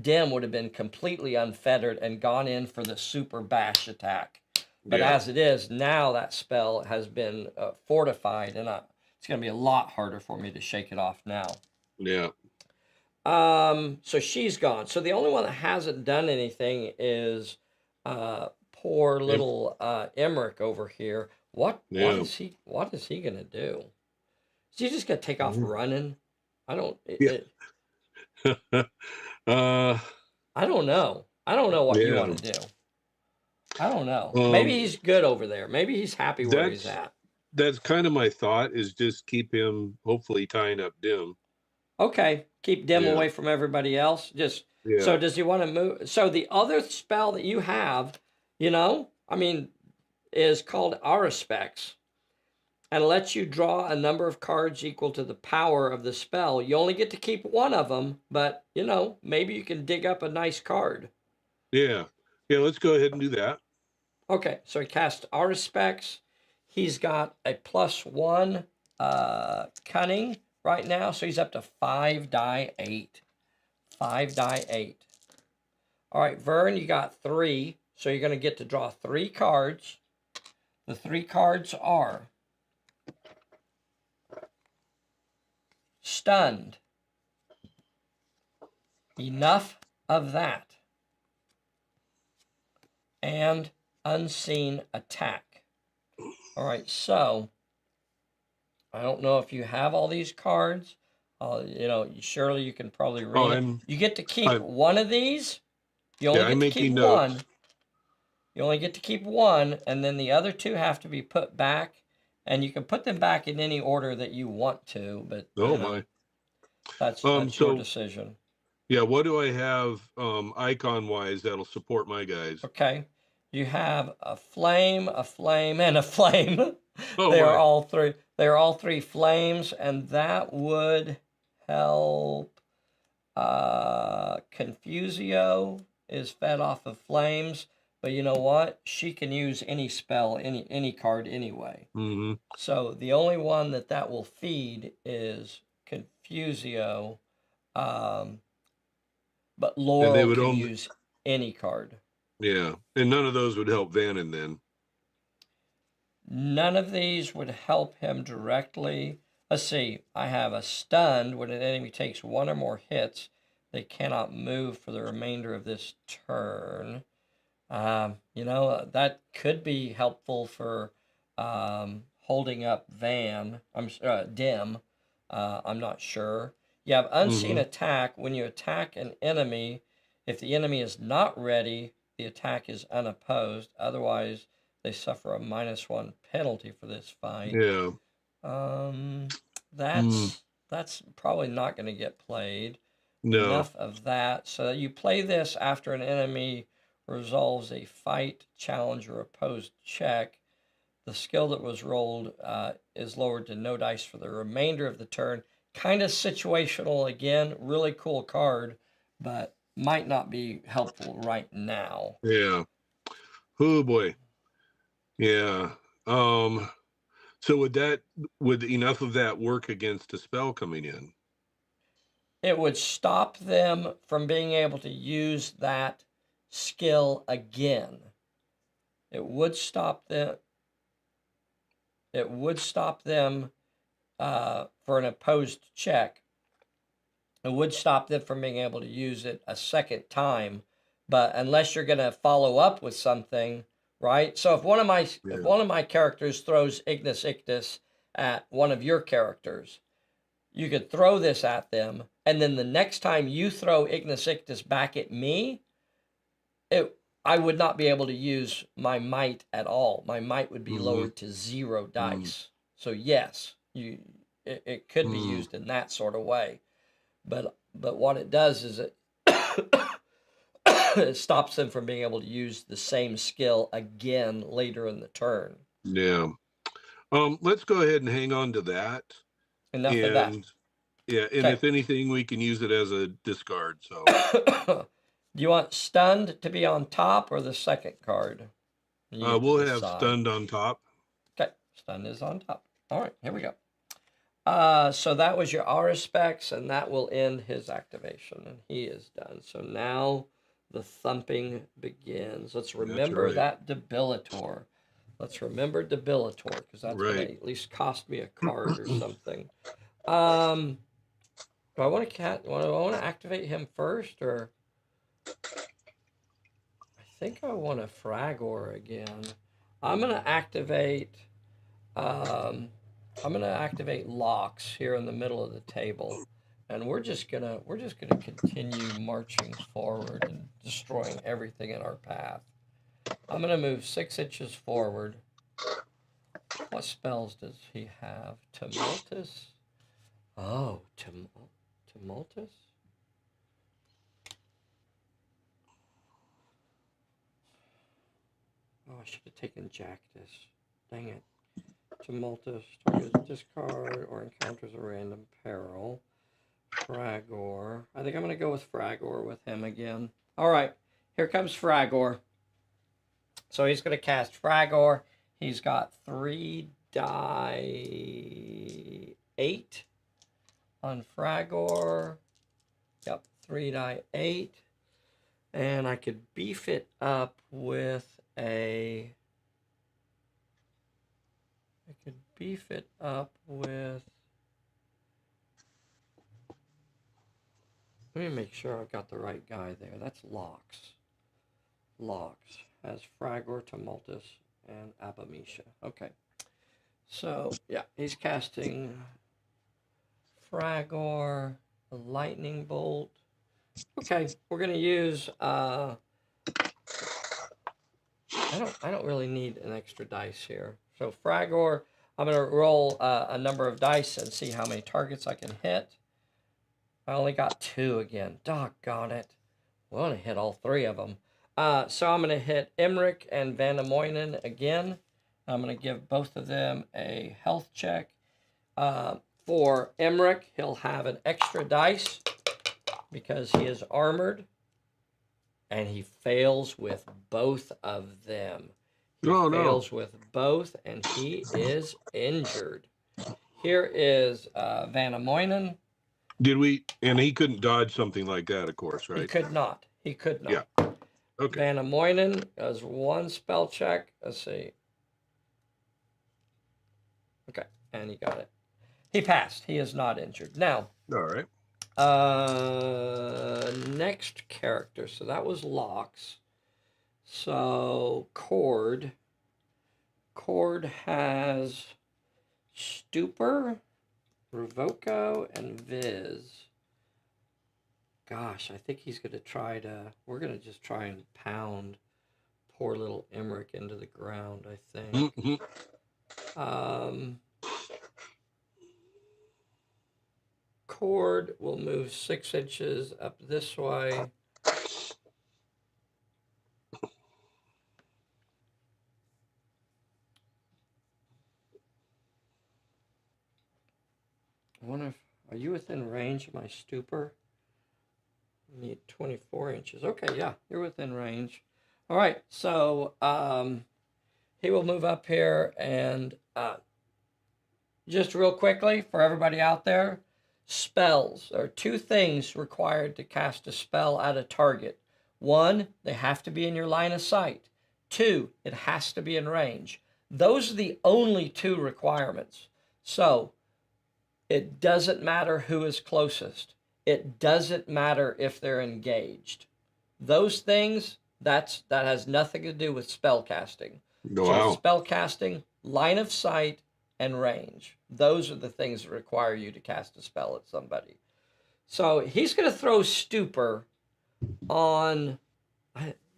Dim would have been completely unfettered and gone in for the super bash attack. But as it is, now that spell has been fortified, and it's going to be a lot harder for me to shake it off now. Yeah. So she's gone. So the only one that hasn't done anything is poor little Emmerich over here. What is he gonna do? Is he just gonna take off running? I don't know. I don't know what you want to do. I don't know. Maybe he's good over there. Maybe he's happy where he's at. That's kind of my thought, is just keep him hopefully tying up Dim. Okay, keep Dim away from everybody else. So does he want to move? So the other spell that you have, is called Aurospex, and lets you draw a number of cards equal to the power of the spell. You only get to keep one of them, but maybe you can dig up a nice card. Yeah, let's go ahead and do that. Okay, so he cast Aurospex. He's got a +1 cunning right now, so he's up to 5 die 8. 5 die 8. All right, Vern, you got 3, so you're going to get to draw 3 cards. The 3 cards are Stunned. Enough of that. And Unseen Attack. All right, so I don't know if you have all these cards. Surely you can probably read it. You get to keep one of these. You only get to keep one. You only get to keep one, and then the other 2 have to be put back. And you can put them back in any order that you want to, but that's your decision. Yeah, what do I have icon-wise that'll support my guys? Okay. You have a flame, and a flame. They are all 3 flames, and that would help. Confusio is fed off of flames, but you know what? She can use any spell, any card anyway. Mm-hmm. So the only one that will feed is Confusio, but Laurel can use any card. Yeah, and none of those would help Vannon then. None of these would help him directly. Let's see. I have a stunned. When an enemy takes 1 or more hits, they cannot move for the remainder of this turn. That could be helpful for holding up Dim. I'm not sure. You have Unseen Attack. When you attack an enemy, if the enemy is not ready, the attack is unopposed. Otherwise, they suffer a -1 penalty for this fight. Yeah. That's probably not going to get played. No. Enough of that. So you play this after an enemy resolves a fight, challenge, or opposed check. The skill that was rolled is lowered to no dice for the remainder of the turn. Kind of situational again. Really cool card, but might not be helpful right now. Yeah. Oh boy. Yeah. So would enough of that work against a spell coming in? It would stop them from being able to use that skill again. It would stop them. It would stop them for an opposed check. It would stop them from being able to use it a second time. But unless you're going to follow up with something, right? So if one of my characters throws Ignis Ictus at one of your characters, you could throw this at them, and then the next time you throw Ignis Ictus back at me, I would not be able to use my might at all. My might would be lowered to 0 dice. So yes, it could be used in that sort of way. But what it does is it stops them from being able to use the same skill again later in the turn. Yeah. Let's go ahead and hang on to that. Enough of that. Yeah, and if anything, we can use it as a discard. So, do you want stunned to be on top or the second card? We'll have stunned on top. Okay, stunned is on top. All right, here we go. So that was your aura specs, and that will end his activation, and he is done. So now the thumping begins. Let's remember that Debilitor. Let's remember Debilitor, because that's going to at least cost me a card or something. Do I want to activate him first, or I think I want to Fragor again. I'm going to activate locks here in the middle of the table, and we're just gonna continue marching forward and destroying everything in our path. I'm gonna move 6 inches forward. What spells does he have? Tumultus? Oh, Tumultus? Oh, I should have taken Jactus. Dang it. Tumultus, targets discard or encounters a random peril. Fragor. I think I'm going to go with Fragor with him again. All right, here comes Fragor. So he's going to cast Fragor. He's got 3 die 8 on Fragor. Yep, 3 die 8. And I could beef it up with a... Let me make sure I've got the right guy there. That's Lox. Lox has Fragor, Tumultus, and Abamisha. Okay. So, yeah, he's casting Fragor, a lightning bolt. Okay, we're going to use... I don't really need an extra dice here. So Fragor, I'm going to roll a number of dice and see how many targets I can hit. I only got 2 again. Doggone it. I want to hit all 3 of them. So I'm going to hit Emmerich and Vandemoinen again. I'm going to give both of them a health check. For Emmerich, he'll have an extra dice because he is armored. And he fails with both of them. He fails with both, and he is injured. Here is Vandemoinen. And he couldn't dodge something like that, of course, right? He could not. Yeah. Okay. Vandemoinen does 1 spell check. Let's see. Okay, and he got it. He passed. He is not injured. Now. All right. Next character. So that was Lox. So Cord. Cord has Stupor, Revoco, and Viz. Gosh, I think he's going to we're going to just try and pound poor little Emmerich into the ground, I think. Cord will move 6 inches up this way. I wonder if, are you within range of my Stupor? I need 24 inches. Okay, yeah, you're within range. All right, so he will move up here, and just real quickly for everybody out there, spells. There are 2 things required to cast a spell at a target. 1, they have to be in your line of sight. 2, it has to be in range. Those are the only 2 requirements. So it doesn't matter who is closest. It doesn't matter if they're engaged. Those things, that has nothing to do with spell casting. Wow. So spell casting, line of sight, and range. Those are the things that require you to cast a spell at somebody. So he's going to throw Stupor on...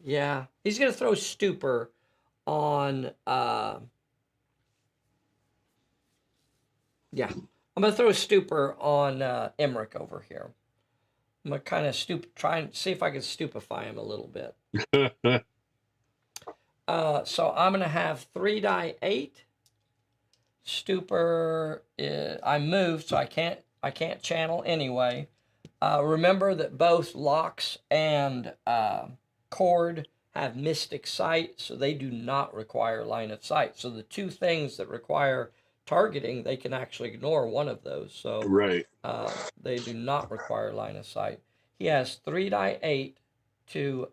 Yeah, he's going to throw Stupor on... Yeah, I'm going to throw Stupor on Emmerich over here. I'm going to kind of try and see if I can stupefy him a little bit. So I'm going to have 3 die 8. Stupor, I moved, so I can't channel anyway. Remember that both Locks and Cord have Mystic Sight, so they do not require line of sight. So the 2 things that require targeting, they can actually ignore one of those. So right. They do not require line of sight. He has 3 die 8 to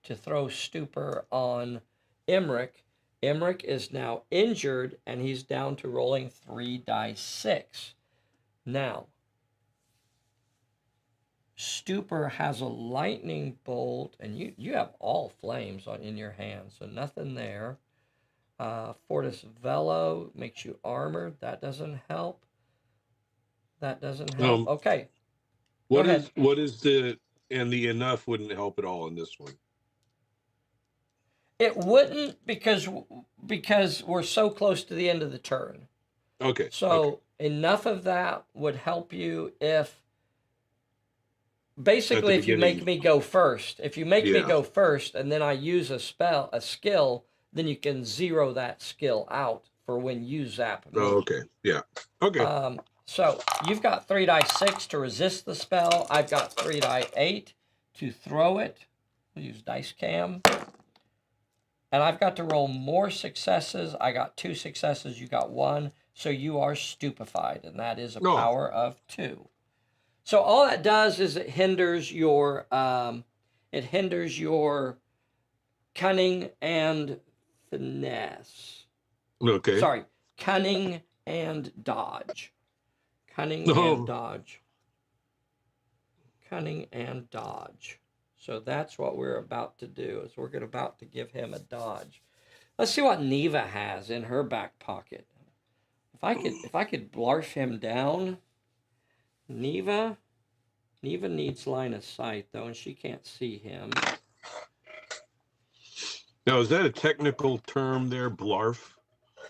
throw Stupor on Emmerich. Emmerich is now injured, and he's down to rolling 3 die 6. Now, Stupor has a lightning bolt, and you have all flames in your hand, so nothing there. Fortis Velo makes you armored. That doesn't help. That doesn't help. Okay. What is the enough wouldn't help at all in this one? It wouldn't because we're so close to the end of the turn. Okay. So enough of that would help you if basically if you make me go first. If you make me go first and then I use a skill, then you can zero that skill out for when you zap me. Oh, okay. Yeah. Okay. So you've got 3 die 6 to resist the spell. I've got 3 die 8 to throw it. We'll use Dice Cam. And I've got to roll more successes. I got 2 successes. You got 1. So you are stupefied, and that is a power of 2. So all that does is it hinders your cunning and finesse. Okay. Sorry, cunning and dodge. Cunning and dodge. Cunning and dodge. So that's what we're about to do, is we're about to give him a dodge. Let's see what Neva has in her back pocket. If I could blarf him down. Neva needs line of sight though, and she can't see him. Now, is that a technical term there, blarf?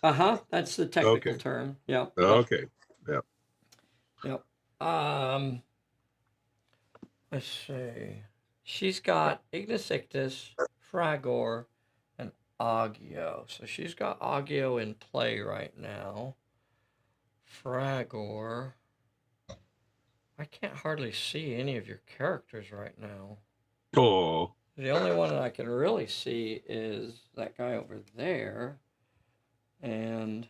That's the technical term. Yeah. Okay. Yeah. Yep. Let's see. She's got Ignis Ictus, Fragor, and Agio. So she's got Agio in play right now. Fragor. I can't hardly see any of your characters right now. Oh. The only one that I can really see is that guy over there. And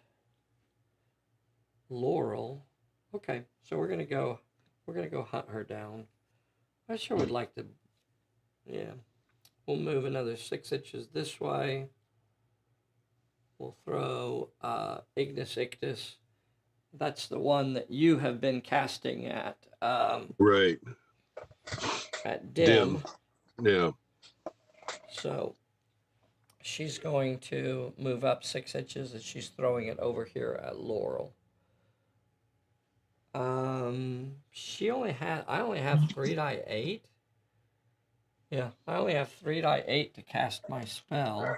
Laurel. Okay, so we're gonna go hunt her down. I sure would like to. Yeah, we'll move another 6 inches this way. We'll throw Ignis Ictus. That's the one that you have been casting at. Right. At Dim. Yeah. So she's going to move up 6 inches, and she's throwing it over here at Laurel. I only have 3 die 8. Yeah, I only have 3 die 8 to cast my spell.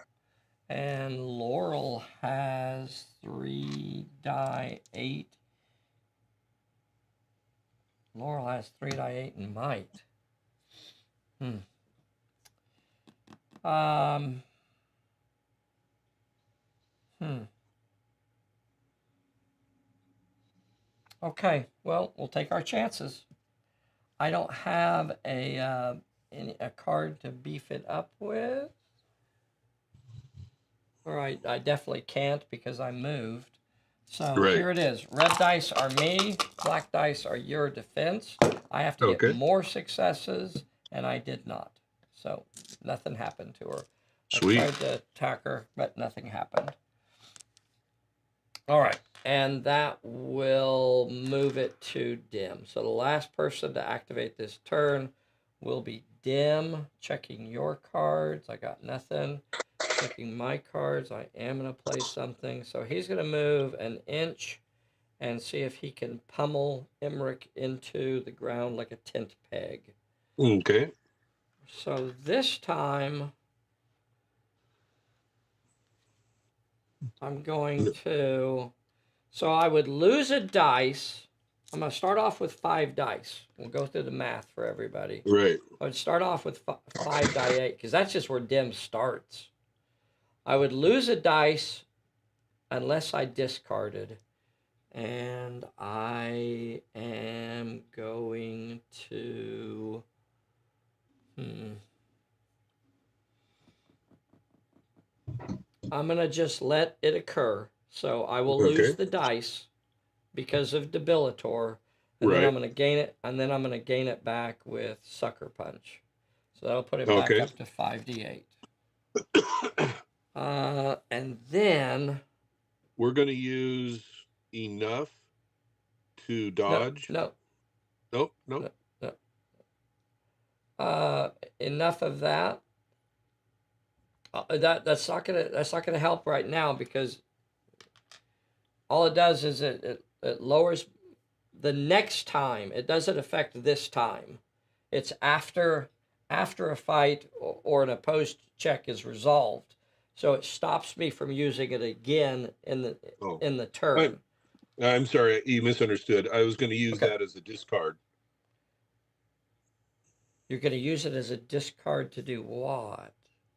And Laurel has 3 die 8. Laurel has 3 die 8 in might. Okay, well, we'll take our chances. I don't have a card to beef it up with. Or I definitely can't because I moved. So here it is. Red dice are me. Black dice are your defense. I have to get more successes, and I did not. So nothing happened to her. Sweet. I tried to attack her, but nothing happened. All right, and that will move it to Dim. So the last person to activate this turn will be Dim. Checking your cards. I got nothing. Checking my cards. I am going to play something. So he's going to move an inch and see if he can pummel Emmerich into the ground like a tent peg. Okay. So this time, I'm going to... So I would lose a dice. I'm going to start off with 5 dice. We'll go through the math for everybody. Right. I would start off with 5 die 8, because that's just where Dim starts. I would lose a dice unless I discarded. And I am going to... I'm going to just let it occur. So I will lose the dice because of Debilitor. And then I'm going to gain it, and then I'm going to gain it back with Sucker Punch. So that'll put it back up to 5d8. And then... We're going to use enough to dodge. No. Nope. Enough of that. That's not gonna help right now, because all it does is it lowers the next time. It doesn't affect this time. It's after a fight or an opposed check is resolved. So it stops me from using it again in the turn. I'm sorry, you misunderstood. I was going to use that as a discard. You're going to use it as a discard to do what?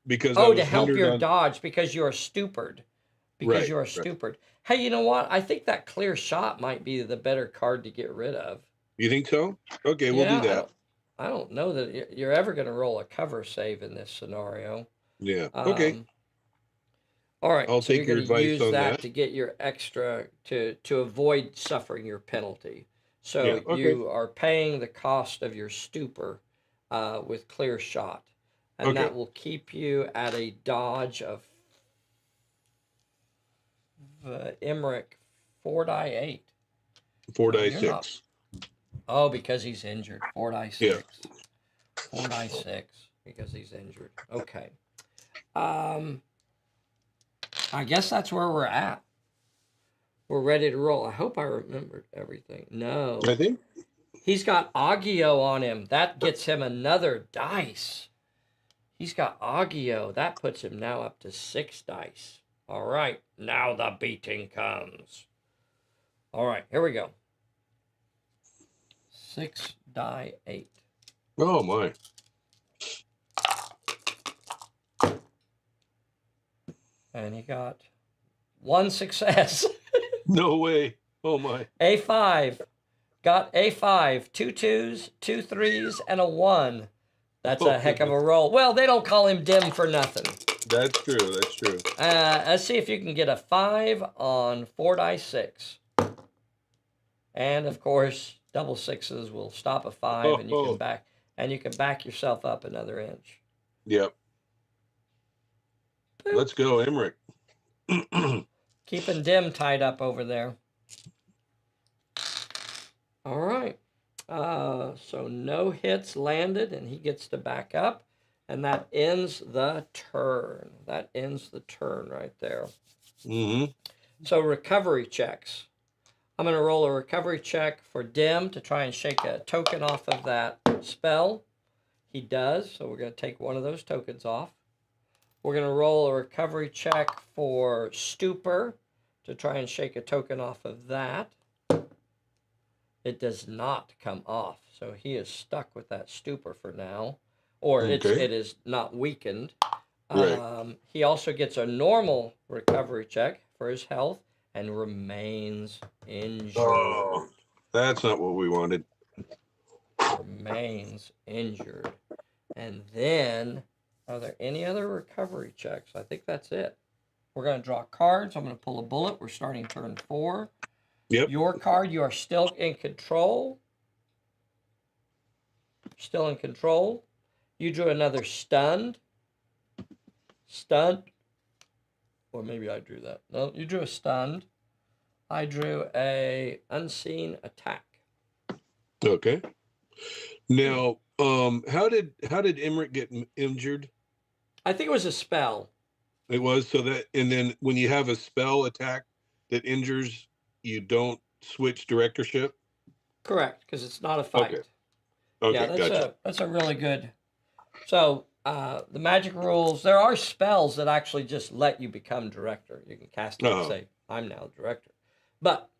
Because to help your dodge, because you're stupid. Because you're a stupid. Hey, you know what? I think that Clear Shot might be the better card to get rid of. You think so? Okay, we'll do that. I don't know that you're ever going to roll a cover save in this scenario. Yeah. Okay. All right. I'll take your advice on that to get your extra to avoid suffering your penalty. So you are paying the cost of your stupor with Clear Shot. And that will keep you at a dodge of Emmerich 4 die 8. 4 die 6. Oh, because he's injured. 4 die 6. Yeah. 4 die 6 because he's injured. Okay. I guess that's where we're at. We're ready to roll. I hope I remembered everything. No. I think he's got Agio on him. That gets him another dice. He's got Agio. That puts him now up to 6 dice. All right. Now the beating comes. All right. Here we go. 6 die 8. Oh, my. And he got 1 success. No way. Oh, my. A5. Got A5. 2 2s, 2 3s, and a 1. That's a heck of a roll. Well, they don't call him Dim for nothing. That's true. That's true. Let's see if you can get a 5 on 4 die 6. And of course, double 6s will stop a 5, and you can back yourself up another inch. Yep. Boop. Let's go, Emmerich. Keeping Dim tied up over there. All right. So no hits landed, and he gets to back up, and that ends the turn. That ends the turn right there. Mm-hmm. So recovery checks. I'm going to roll a recovery check for Dim to try and shake a token off of that spell. He does, so we're going to take one of those tokens off. We're going to roll a recovery check for Stupor to try and shake a token off of that. It does not come off, so he is stuck with that Stupor for now, or it is not weakened. Right. He also gets a normal recovery check for his health and remains injured. Oh, that's not what we wanted. Remains injured. And then, are there any other recovery checks? I think that's it. We're going to draw cards. I'm going to pull a bullet. We're starting turn 4. Yep. Your card, you are still in control. Still in control. You drew another stunned. Stunned. Or maybe I drew that. No, you drew a stunned. I drew a unseen attack. Okay. Now, how did Emmerich get injured? I think it was a spell. It was so that, and then when you have a spell attack that injures, you don't switch directorship. Correct, because it's not a fight. Okay. Okay, yeah, gotcha. That's a really good. So the magic rules. There are spells that actually just let you become director. You can cast it and say, "I'm now director," but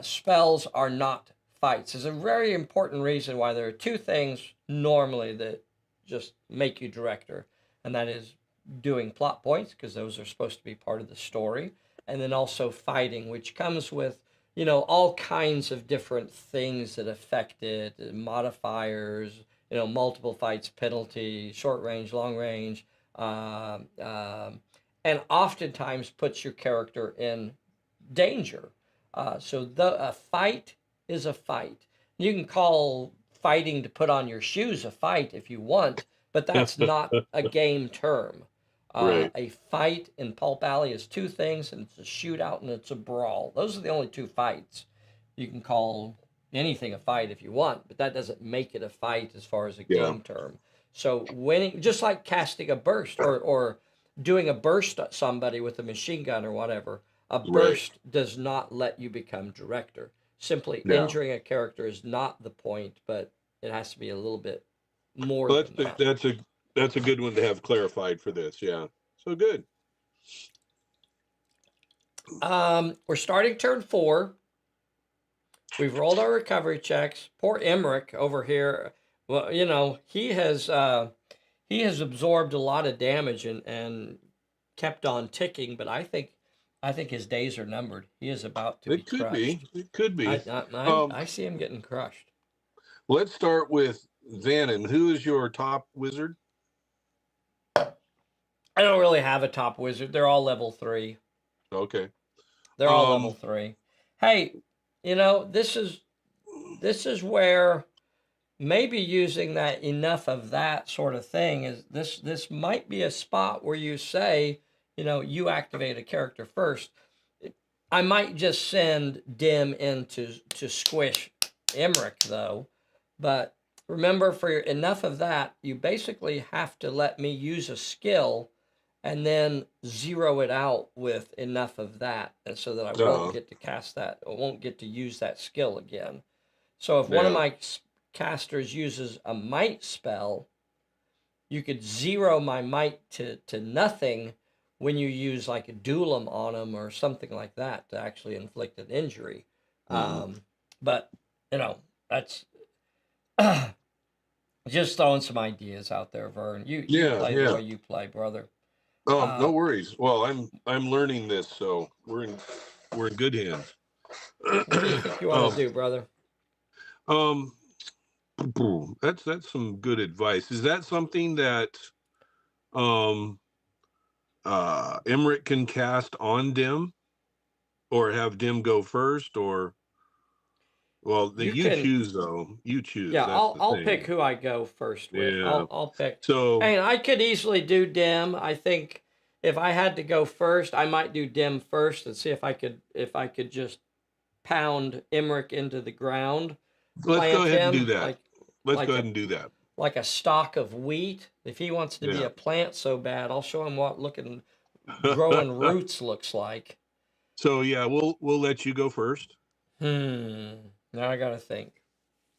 spells are not fights. There's a very important reason why there are two things normally that just make you director, and that is doing plot points, because those are supposed to be part of the story, and then also fighting, which comes with, you know, all kinds of different things that affect it, modifiers, you know, multiple fights, penalty, short range, long range, and oftentimes puts your character in danger. So a fight is a fight. You can call fighting to put on your shoes a fight if you want, but that's not a game term. Right. A fight in Pulp Alley is two things, and it's a shootout and it's a brawl. Those are the only two fights. You can call anything a fight if you want, but that doesn't make it a fight as far as a game term. So winning, just like casting a burst or doing a burst at somebody with a machine gun or whatever, a burst does not let you become director. Simply injuring a character is not the point, but it has to be a little bit more than that. That's a good one to have clarified for this. Yeah. So good. We're starting turn 4. We've rolled our recovery checks. Poor Emmerich over here. Well, you know, he has absorbed a lot of damage and kept on ticking, but I think his days are numbered. He is about to be crushed. It could be. I see him getting crushed. Let's start with Vannon. Who is your top wizard? I don't really have a top wizard. They're all level 3. Okay. They're all level 3. Hey, you know, this is where maybe using that enough of that sort of thing is this might be a spot where you say, you know, you activate a character first. I might just send Dim in to squish Emmerich though, but remember, for enough of that, you basically have to let me use a skill and then zero it out with enough of that, and so that I won't get to cast that, or won't get to use that skill again. So if one of my casters uses a might spell, you could zero my might to nothing when you use like a Duel on them or something like that to actually inflict an injury. But, you know, that's just throwing some ideas out there, Vern. You play the way you play, brother. Oh, no worries. Well, I'm learning this, so we're in good hands. What do you think you want to do, brother? That's some good advice. Is that something that Emmerich can cast on Dim, or have Dim go first, or you choose though. You choose. Yeah, I'll pick who I go first with. Yeah. I'll pick. So, and I could easily do Dim. I think if I had to go first, I might do Dim first and see if I could just pound Emmerich into the ground. Let's go ahead and do that. Let's go ahead and do that. Like a stalk of wheat. If he wants to be a plant so bad, I'll show him what growing roots looks like. So yeah, we'll let you go first. Now I gotta think.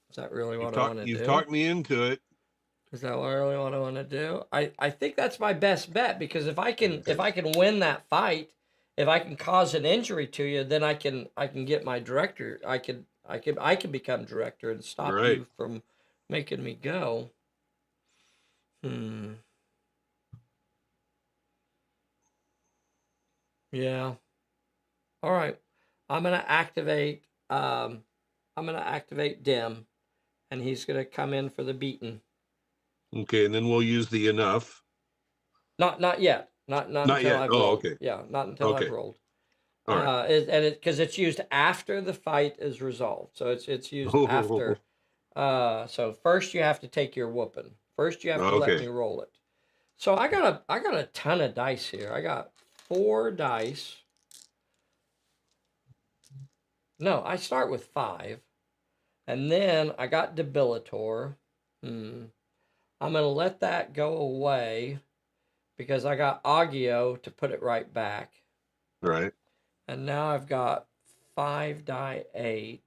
Is that really what I want to do? You've talked me into it. Is that really what I want to do? I think that's my best bet, because if I can win that fight, if I can cause an injury to you, then I can get my director. I can become director and stop you from making me go. Yeah. All right. I'm gonna activate Dim, and he's gonna come in for the beating. Okay, and then we'll use the enough. Not yet. Not until I've rolled. Okay. Yeah, not until I've rolled. All right. Because it's used after the fight is resolved, so it's used after. So first you have to take your whooping. First, you have to let me roll it. So I got a ton of dice here. I got 4 dice. No, I start with 5. And then I got Debilitor. I'm going to let that go away because I got Agio to put it right back. Right. And now I've got 5 die 8.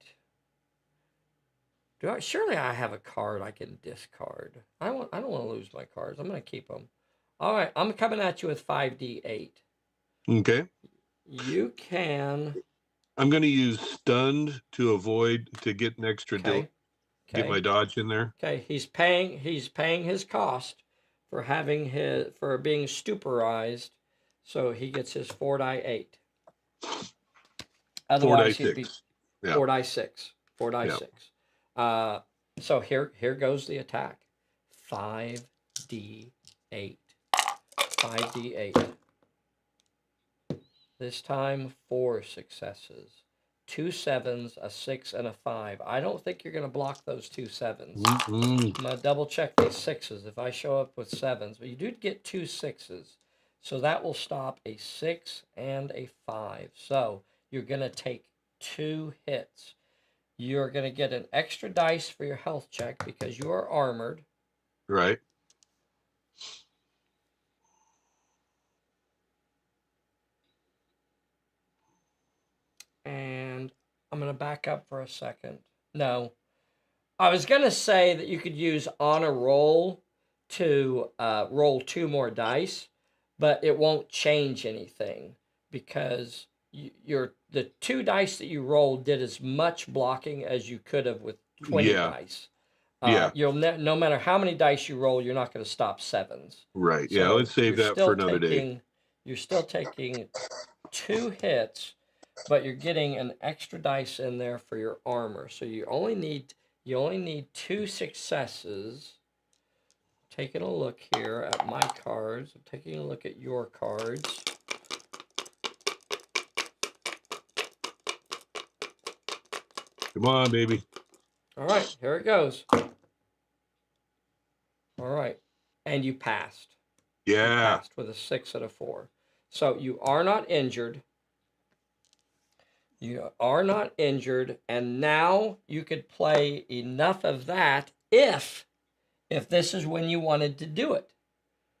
Surely I have a card I can discard. I don't want to lose my cards. I'm going to keep them. All right, I'm coming at you with 5d8. Okay. You can. I'm going to use stunned to get an extra Okay. Get my dodge in there. Okay, he's paying his cost for being stuperized, so he gets his 4 die 8. Otherwise, he'd be 4 die 6. 4 die 6. So here goes the attack. 5d8. 5d8. This time 4 successes. 2 7s, a 6, and a 5. I don't think you're going to block those 2 7s. I'm going to double check these 6s if I show up with 7s. But you do get 2 6s. So that will stop a 6 and a 5. So you're going to take 2 hits. You're going to get an extra dice for your health check because you are armored. Right. And I'm going to back up for a second. No. I was going to say that you could use on a roll to roll 2 more dice, but it won't change anything because the 2 dice that you rolled did as much blocking as you could have with 20 dice. You'll no matter how many dice you roll, you're not going to stop 7s. Right. So let's save that for another day. You're still taking 2 hits, but you're getting an extra dice in there for your armor. So you only need 2 successes. Taking a look here at my cards. I'm taking a look at your cards. Come on, baby. All right, here it goes. All right. And you passed. Yeah. You passed with a 6 and a 4. So you are not injured. You are not injured. And now you could play enough of that if this is when you wanted to do it.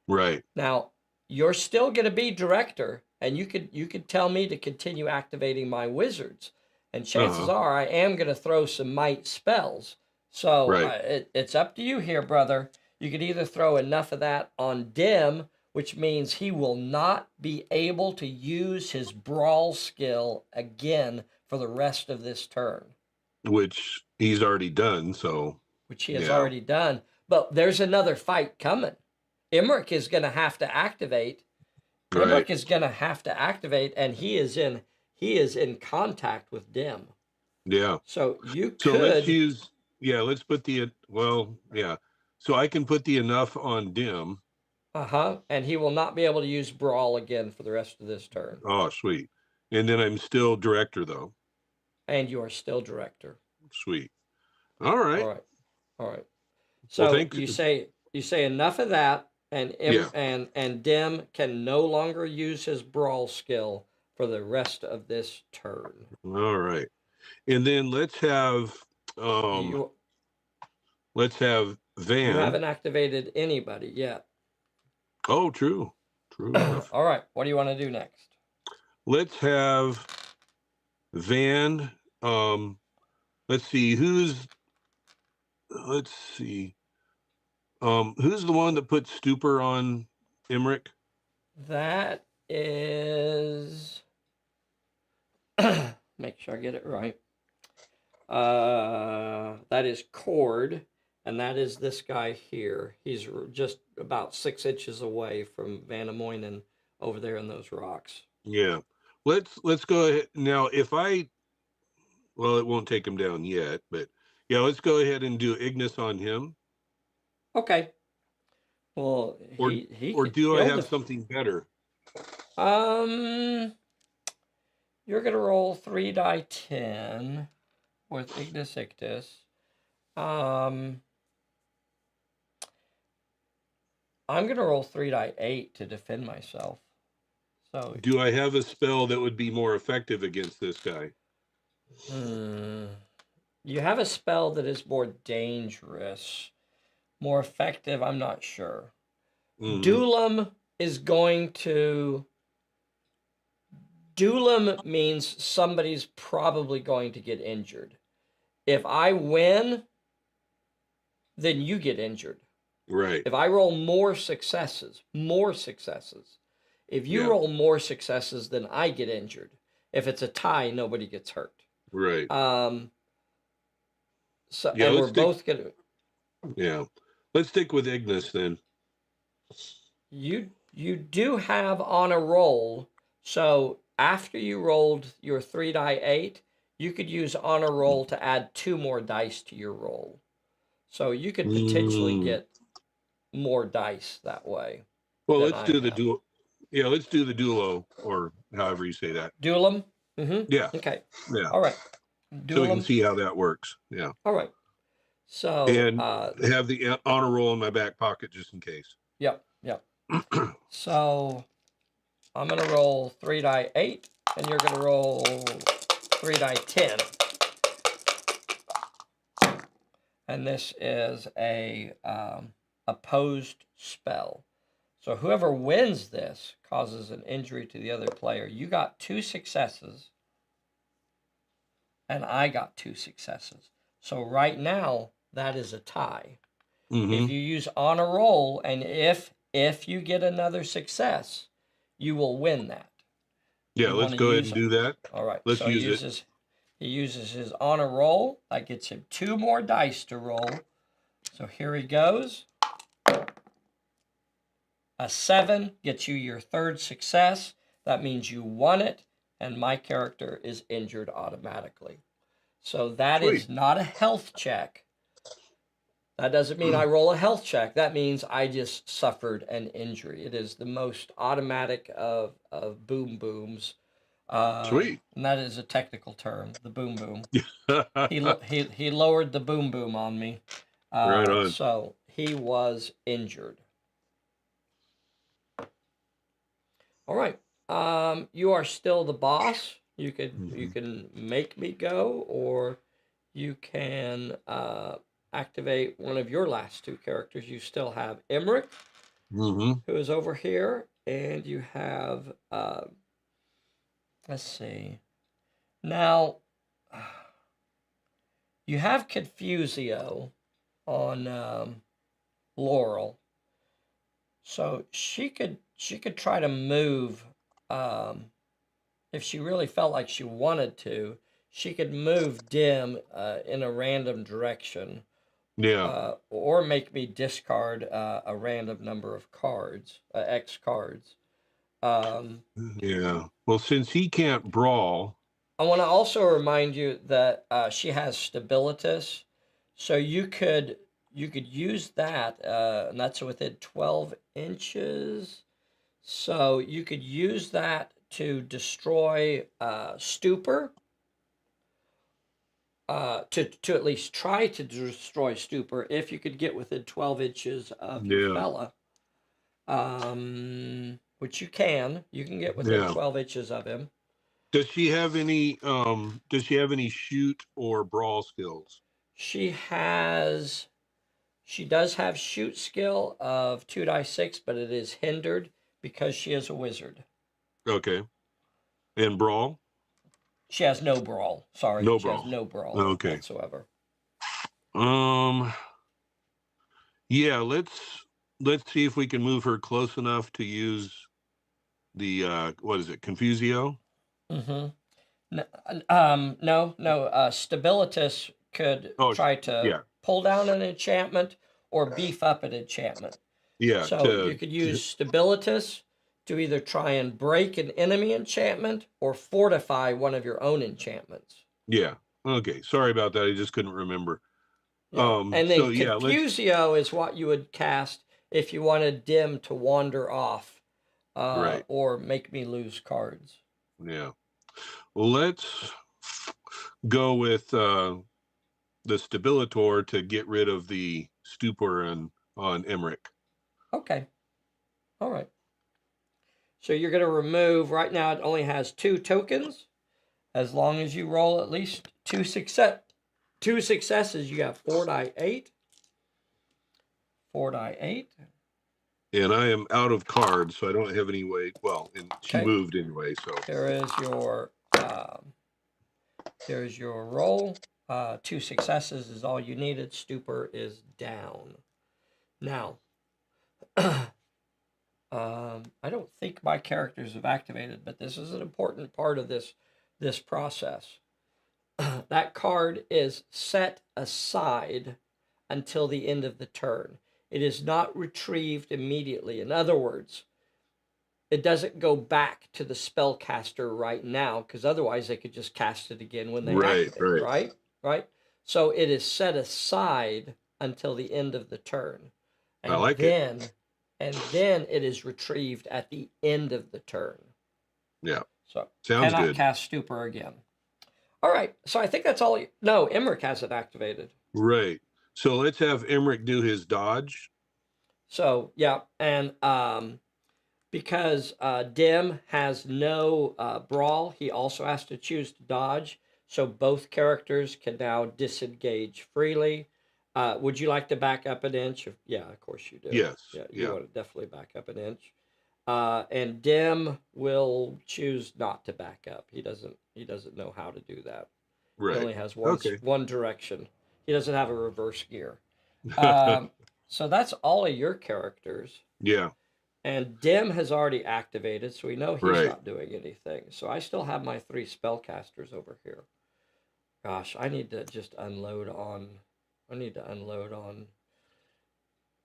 Right. Now, you're still going to be director, and you could tell me to continue activating my wizards. And chances are I am going to throw some might spells. So it's up to you here, brother. You could either throw enough of that on Dim, which means he will not be able to use his brawl skill again for the rest of this turn. Which he's already done, so. Which he has already done. But there's another fight coming. Emmerich is going to have to activate. Emmerich is going to have to activate, and he is in contact with Dim. Yeah. So could. Let's use. Yeah. Let's put the. Well. Yeah. So I can put the enough on Dim. And he will not be able to use Brawl again for the rest of this turn. Oh, sweet. And then I'm still director, though. And you are still director. Sweet. All right. All right. So well, you say enough of that, and and Dim can no longer use his Brawl skill for the rest of this turn. All right. And then let's have Van. You haven't activated anybody yet. Oh, true. True enough. All right. What do you want to do next? Let's have Van. Let's see. Who's the one that put Stupor on Emmerich? That is. Make sure I get it right. That is Cord, and that is this guy here. He's just about 6 inches away from Van Amoinen over there in those rocks. Yeah. Let's go ahead now. Well, it won't take him down yet, but yeah, let's go ahead and do Ignis on him. Okay. Well, do I have something better? You're gonna roll 3 die 10 with Ignis Ictus. I'm going to roll 3 die 8 to defend myself. So do I have a spell that would be more effective against this guy? You have a spell that is more dangerous. More effective, I'm not sure. Duel is going to... Duel means somebody's probably going to get injured. If I win, then you get injured. Right. If I roll more successes, if you roll more successes, then I get injured. If it's a tie, nobody gets hurt. Right. So and we're both gonna. Yeah. Let's stick with Ignis then. You do have on a roll, so after you rolled your 3 die 8, you could use on a roll to add 2 more dice to your roll. So you could potentially get more dice that way. Well, let's do the duel. Yeah, let's do the duo, or however you say that. Duel 'em? Yeah. Okay. Yeah. All right. So we can see how that works. Yeah. All right. So and have the honor roll in my back pocket just in case. Yep. So I'm gonna roll 3 die 8, and you're gonna roll 3 die 10. And this is a opposed spell. So whoever wins this causes an injury to the other player. You got 2 successes, and I got 2 successes. So right now, that is a tie. If you use on a roll, and if you get another success, you will win that. Yeah, let's go ahead and do that. All right. Let's so use it. He uses his on a roll. That gets him 2 more dice to roll. So here he goes. A 7 gets you your 3rd success. That means you won it, and my character is injured automatically. So that is not a health check. That doesn't mean I roll a health check. That means I just suffered an injury. It is the most automatic of boom booms. Sweet. And that is a technical term, the boom boom. He lowered the boom boom on me. Right on. So he was injured. All right. You are still the boss. You can make me go, or you can activate one of your last 2 characters. You still have Emmerich, who is over here, and you have let's see. Now you have Confusio on Laurel, so she could try to move. If she really felt like she wanted to, she could move Dim in a random direction. Yeah. Or make me discard a random number of cards, X cards. Yeah. Well, since he can't brawl, I want to also remind you that she has Stabilitas, so you could use that, and that's within 12 inches. So you could use that to destroy Stupor. To at least try to destroy Stupor if you could get within 12 inches of your fella. Which you can. You can get within 12 inches of him. Does she have any shoot or brawl skills? She does have shoot skill of 2 die 6, but it is hindered because she is a wizard. Okay. And brawl? She has no brawl. Sorry. No brawl. She has no brawl whatsoever. Yeah, let's see if we can move her close enough to use the what is it, Confusio? No. Stabilitas could try to pull down an enchantment or beef up an enchantment. Yeah. So you could use Stabilitas to either try and break an enemy enchantment or fortify one of your own enchantments. Yeah. Okay. Sorry about that. I just couldn't remember. Yeah. And then Confusio is what you would cast if you wanted Dim to wander off or make me lose cards. Yeah. Well, let's go with the Stabilitor to get rid of the Stupor on Emmerich. Okay. All right. So you're going to remove, right now it only has 2 tokens. As long as you roll at least 2 successes, you got 4 die 8. 4 die 8. And I am out of cards, so I don't have any way. Well, and she moved anyway, so. Here's your roll. 2 successes is all you needed. Stupor is down. Now, I don't think my characters have activated, but this is an important part of this process. That card is set aside until the end of the turn. It is not retrieved immediately. In other words, it doesn't go back to the spellcaster right now, because otherwise they could just cast it again when they activate, right? So it is set aside until the end of the turn. And I like it. And then it is retrieved at the end of the turn. Yeah. So sounds cannot good. cast Stupor again. All right. So I think that's all. No, Emmerich has it activated. Right. So let's have Emmerich do his dodge. So, yeah. And because Dim has no brawl, he also has to choose to dodge. So both characters can now disengage freely. Would you like to back up an inch? Yeah, of course you do. Yes. Yeah, you want to definitely back up an inch. And Dim will choose not to back up. He doesn't know how to do that. Right. He only has one direction. He doesn't have a reverse gear. So that's all of your characters. Yeah. And Dim has already activated, so we know he's not doing anything. So I still have my 3 spellcasters over here. Gosh, I need to just unload on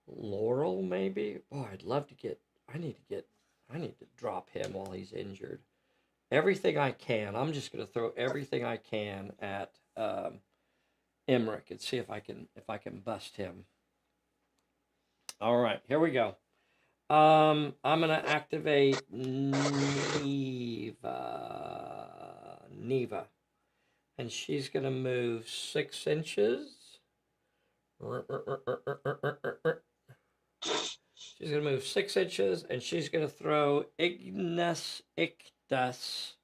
Laurel, maybe. Boy, I'd love to get. I need to drop him while he's injured. Everything I can. I'm just going to throw everything I can at Emmerich and see if I can bust him. All right, here we go. I'm going to activate Neva. And she's going to move 6 inches. She's going to move 6 inches, and she's going to throw Ignis Ictus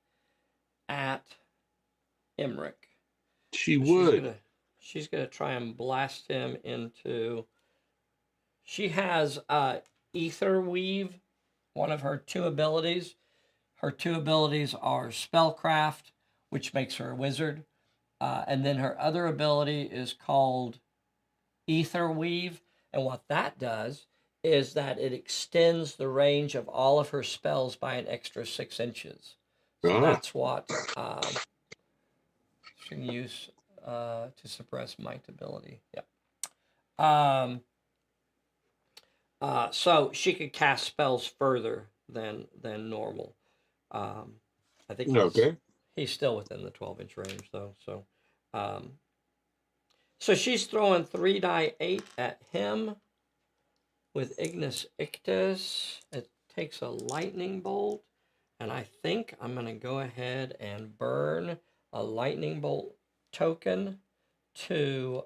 at Emmerich. She's going to try and blast him into... She has Ether Weave, one of her 2 abilities. Her 2 abilities are Spellcraft, which makes her a wizard. And then her other ability is called Ether Weave. And what that does is that it extends the range of all of her spells by an extra 6 inches. So that's what she can use to suppress might ability. Yeah. So she could cast spells further than normal. I think he's still within the 12-inch range, though. So she's throwing 3 die 8 at him with Ignis Ictus. It takes a lightning bolt, and I think I'm going to go ahead and burn a lightning bolt token to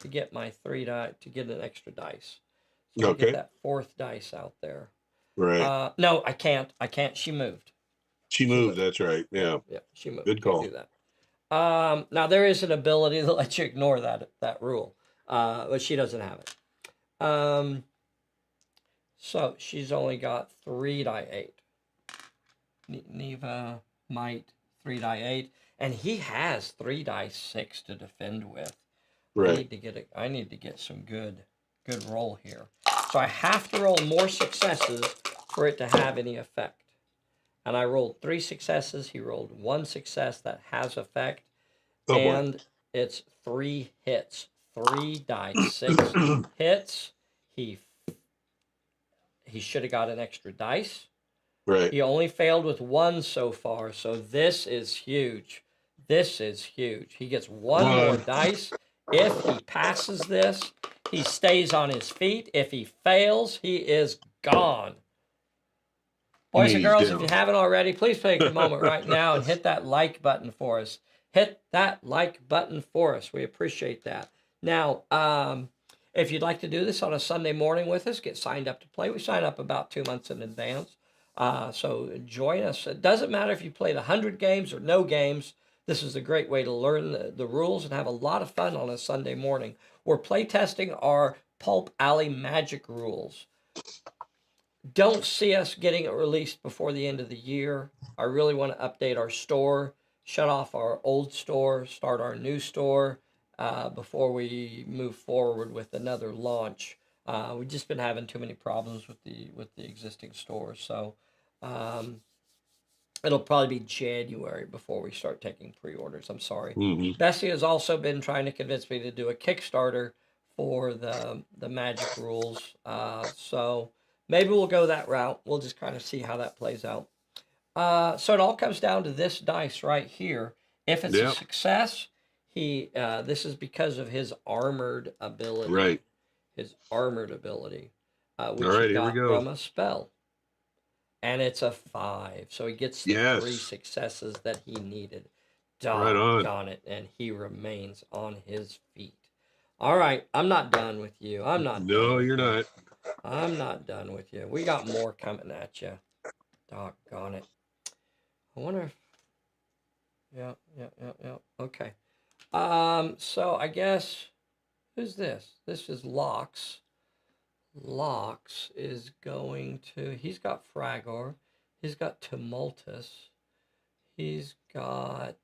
get my 3 die, to get an extra dice. So I'll get that 4th dice out there. Right. No, I can't. She moved. She moved. That's right. Yeah. Yeah, she moved. Good call. Do that. Now there is an ability that lets you ignore that rule, but she doesn't have it. So she's only got 3 die 8. Neva might 3 die 8, and he has 3 die 6 to defend with. Right. I need to get some good roll here. So I have to roll more successes for it to have any effect. And I rolled 3 successes. He rolled 1 success that has effect. And it's 3 hits. 3 die 6 hits. He should have got an extra dice. Right. He only failed with 1 so far. So this is huge. This is huge. He gets 1 more dice. If he passes this, he stays on his feet. If he fails, he is gone. Boys and girls, if you haven't already, please take a moment right now and hit that like button for us. Hit that like button for us. We appreciate that. Now, If you'd like to do this on a Sunday morning with us, get signed up to play. We sign up about 2 months in advance. So join us. It doesn't matter if you played 100 games or no games. This is a great way to learn the rules and have a lot of fun on a Sunday morning. We're playtesting our Pulp Alley Magic rules. Don't see us getting it released before the end of the year. I really want to update our store, shut off our old store, start our new store before we move forward with another launch. We've just been having too many problems with the existing store, so it'll probably be January before we start taking pre-orders. I'm sorry. Bessie has also been trying to convince me to do a Kickstarter for the Magic rules, so maybe we'll go that route. We'll just kind of see how that plays out. So it all comes down to this dice right here. If it's a success, this is because of his armored ability. Right. His armored ability, which all right, he got here we go. from a spell. And it's a 5. So he gets the 3 successes that he needed. Doggone it. And he remains on his feet. All right. I'm not done with you. I'm not No, you're not. I'm not done with you. We got more coming at you. Doggone it. I wonder if... Yeah. Okay. So I guess... Who's this? This is Lox. Lox is going to... He's got Fragor. He's got Tumultus. He's got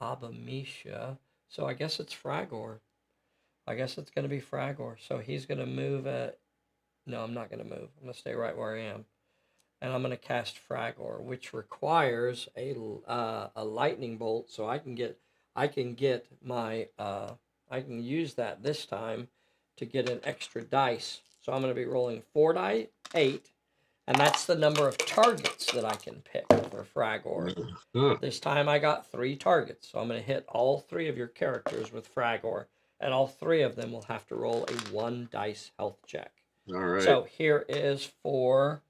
Abamisha. So I guess it's Fragor. I guess it's going to be Fragor. So he's going to move at... No, I'm not going to move. I'm going to stay right where I am. And I'm going to cast Fragor, which requires a lightning bolt. So I can get my... I can use that this time to get an extra dice. So I'm going to be rolling 4 die 8, and that's the number of targets that I can pick for Fragor. This time I got 3 targets, so I'm going to hit all 3 of your characters with Fragor, and all 3 of them will have to roll a 1 dice health check. All right. So here is for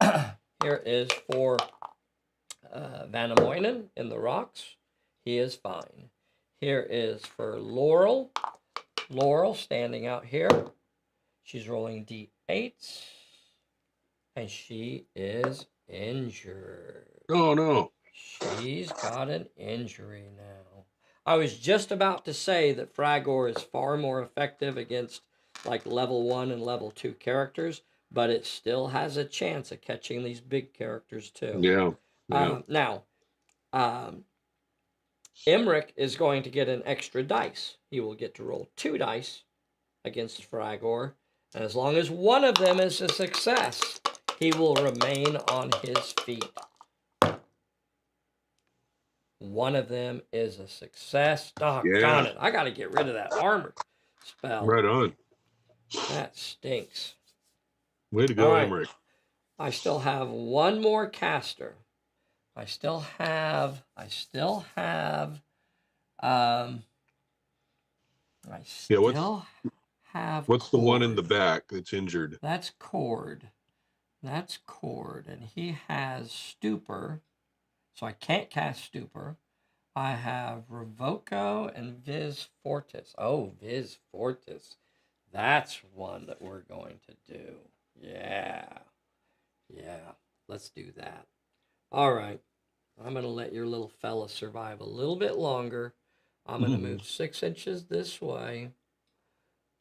Vanamoinen in the rocks. He is fine. Here is for Laurel. Laurel standing out here. She's rolling d8s. And she is injured. Oh, no. She's got an injury now. I was just about to say that Fragor is far more effective against like level 1 and level 2 characters, but it still has a chance of catching these big characters too. Yeah. Now, Emmerich is going to get an extra dice. He will get to roll 2 dice against Fragor, and as long as one of them is a success, he will remain on his feet. One of them is a success. Doggone it. I got to get rid of that armor spell. Right on. That stinks. Way to go, Emmerich. I still have one more caster. I still have what's the one in the back that's injured? That's Cord. And he has Stupor, so I can't cast Stupor. I have Revoco and Vis Fortis. Oh, Vis Fortis. That's one that we're going to do. Yeah. Let's do that. All right. I'm going to let your little fella survive a little bit longer. I'm going to move 6 inches this way.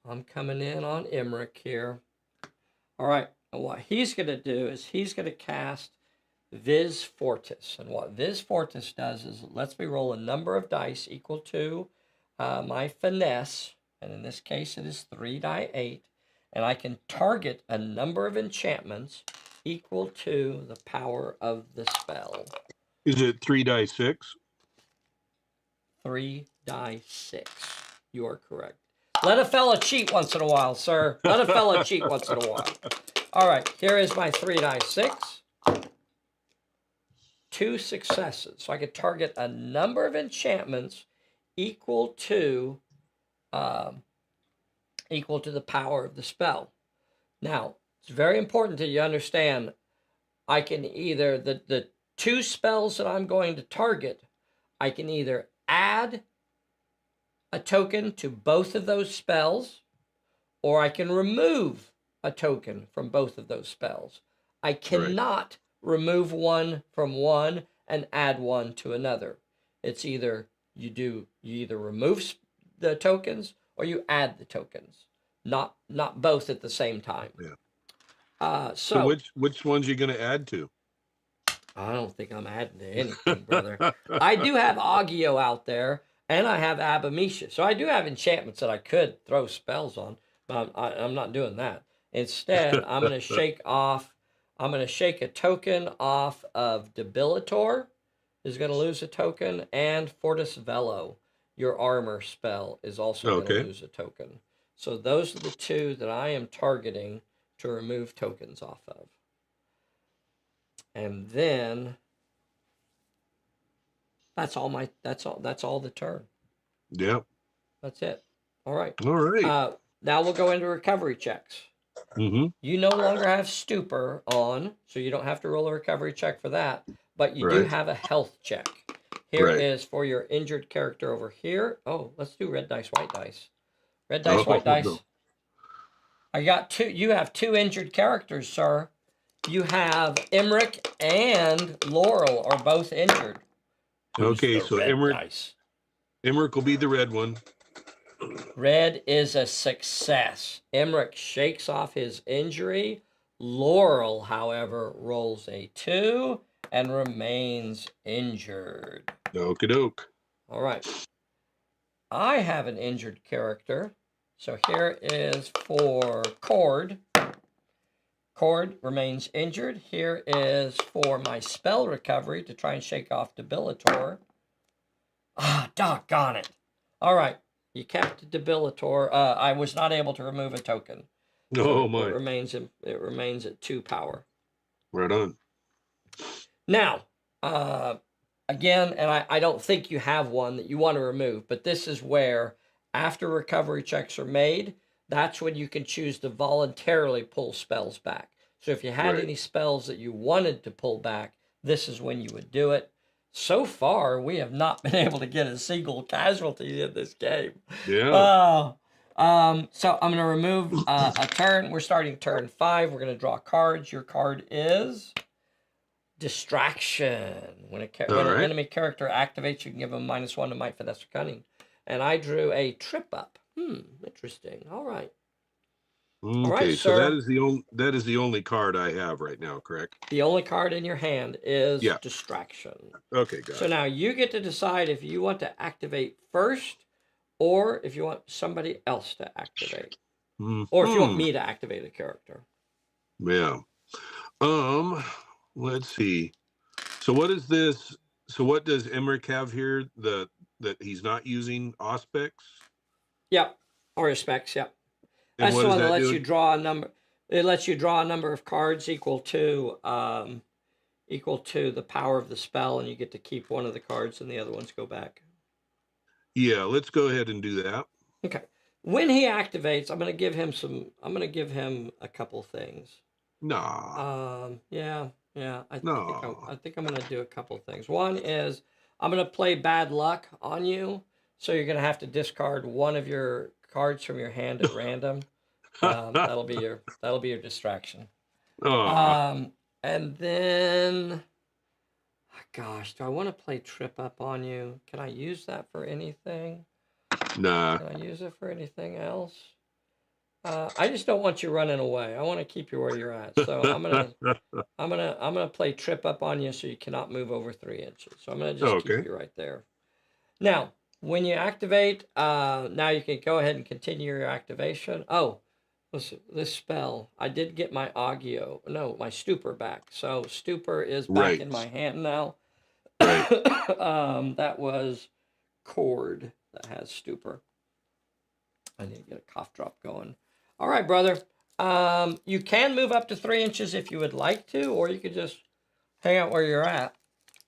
I'm coming in on Emmerich here. All right. And what he's going to do is he's going to cast Vis Fortis. And what Vis Fortis does is lets me roll a number of dice equal to my finesse. And in this case, it is 3 die 8. And I can target a number of enchantments equal to the power of the spell. Is it 3 die 6? 3 die 6. You are correct. Let a fella cheat once in a while, sir. Let a fella cheat once in a while. All right, here is my 3 die 6. 2 successes. So I can target a number of enchantments equal to the power of the spell. Now, it's very important that you understand I can either, the 2 spells that I'm going to target, I can either add a token to both of those spells, or I can remove a token from both of those spells. I cannot remove one from one and add one to another. It's either you either remove the tokens or you add the tokens, not both at the same time. Yeah. So which ones are you going to add to? I don't think I'm adding to anything, brother. I do have Agio out there, and I have Abamisha. So I do have enchantments that I could throw spells on, but I'm not doing that. Instead, I'm going to shake a token off of Debilitor, is going to lose a token, and Fortis Velo, your armor spell, is also going to lose a token. So those are the two that I am targeting to remove tokens off of. And then that's all the turn. Yep. That's it. All right. All right. Now we'll go into recovery checks. Mm-hmm. You no longer have stupor on, so you don't have to roll a recovery check for that, but you do have a health check. Here is for your injured character over here. Oh, let's do red dice, white dice. Red dice, white dice. No. I got two. You have two injured characters, sir. You have Emmerich and Laurel are both injured. Okay, so Emmerich will be the red one. Red is a success. Emmerich shakes off his injury. Laurel, however, rolls a 2 and remains injured. Okie doke. All right. I have an injured character. So here is for Cord. Cord remains injured. Here is for my spell recovery to try and shake off Debilitor. Ah, doggone it. All right. You kept Debilitor. I was not able to remove a token. Oh, my. It remains at 2 power. Right on. Now, again, and I don't think you have one that you want to remove, but this is where, after recovery checks are made, that's when you can choose to voluntarily pull spells back. So if you had any spells that you wanted to pull back, this is when you would do it. So far, we have not been able to get a single casualty in this game. Yeah. So I'm going to remove a turn. We're starting turn 5. We're going to draw cards. Your card is Distraction. When an enemy character activates, you can give them -1 to Might, Finesse, or Cunning. And I drew a Trip Up. Interesting. All right. Okay, all right, so that is the only card I have right now, correct? The only card in your hand is Distraction. Okay, got it. So now you get to decide if you want to activate first, or if you want somebody else to activate, or if you want me to activate a character. Yeah. Let's see. So what is this? So what does Emmerich have here that he's not using? Auspex? Yep. Or Auspex, yep. That's the one that lets you draw a number. It lets you draw a number of cards equal to the power of the spell, and you get to keep one of the cards and the other ones go back. Yeah, let's go ahead and do that. Okay. When he activates, I'm going to give him a couple things. Nah. Yeah. I think I'm going to do a couple things. One is I'm going to play Bad Luck on you, so you're going to have to discard one of your cards from your hand at random. That'll be your distraction. And then, gosh, do I want to play Trip Up on you? Can I use that for anything? Nah. Can I use it for anything else? I just don't want you running away. I want to keep you where you're at. So I'm gonna play Trip Up on you, so you cannot move over 3 inches. So I'm gonna just keep you right there. Now, when you activate, now you can go ahead and continue your activation. Oh, listen, this spell, I did get my my Stupor back. So Stupor is back in my hand now. That was Cord that has Stupor. I need to get a cough drop going. All right, brother. You can move up to 3 inches if you would like to, or you could just hang out where you're at.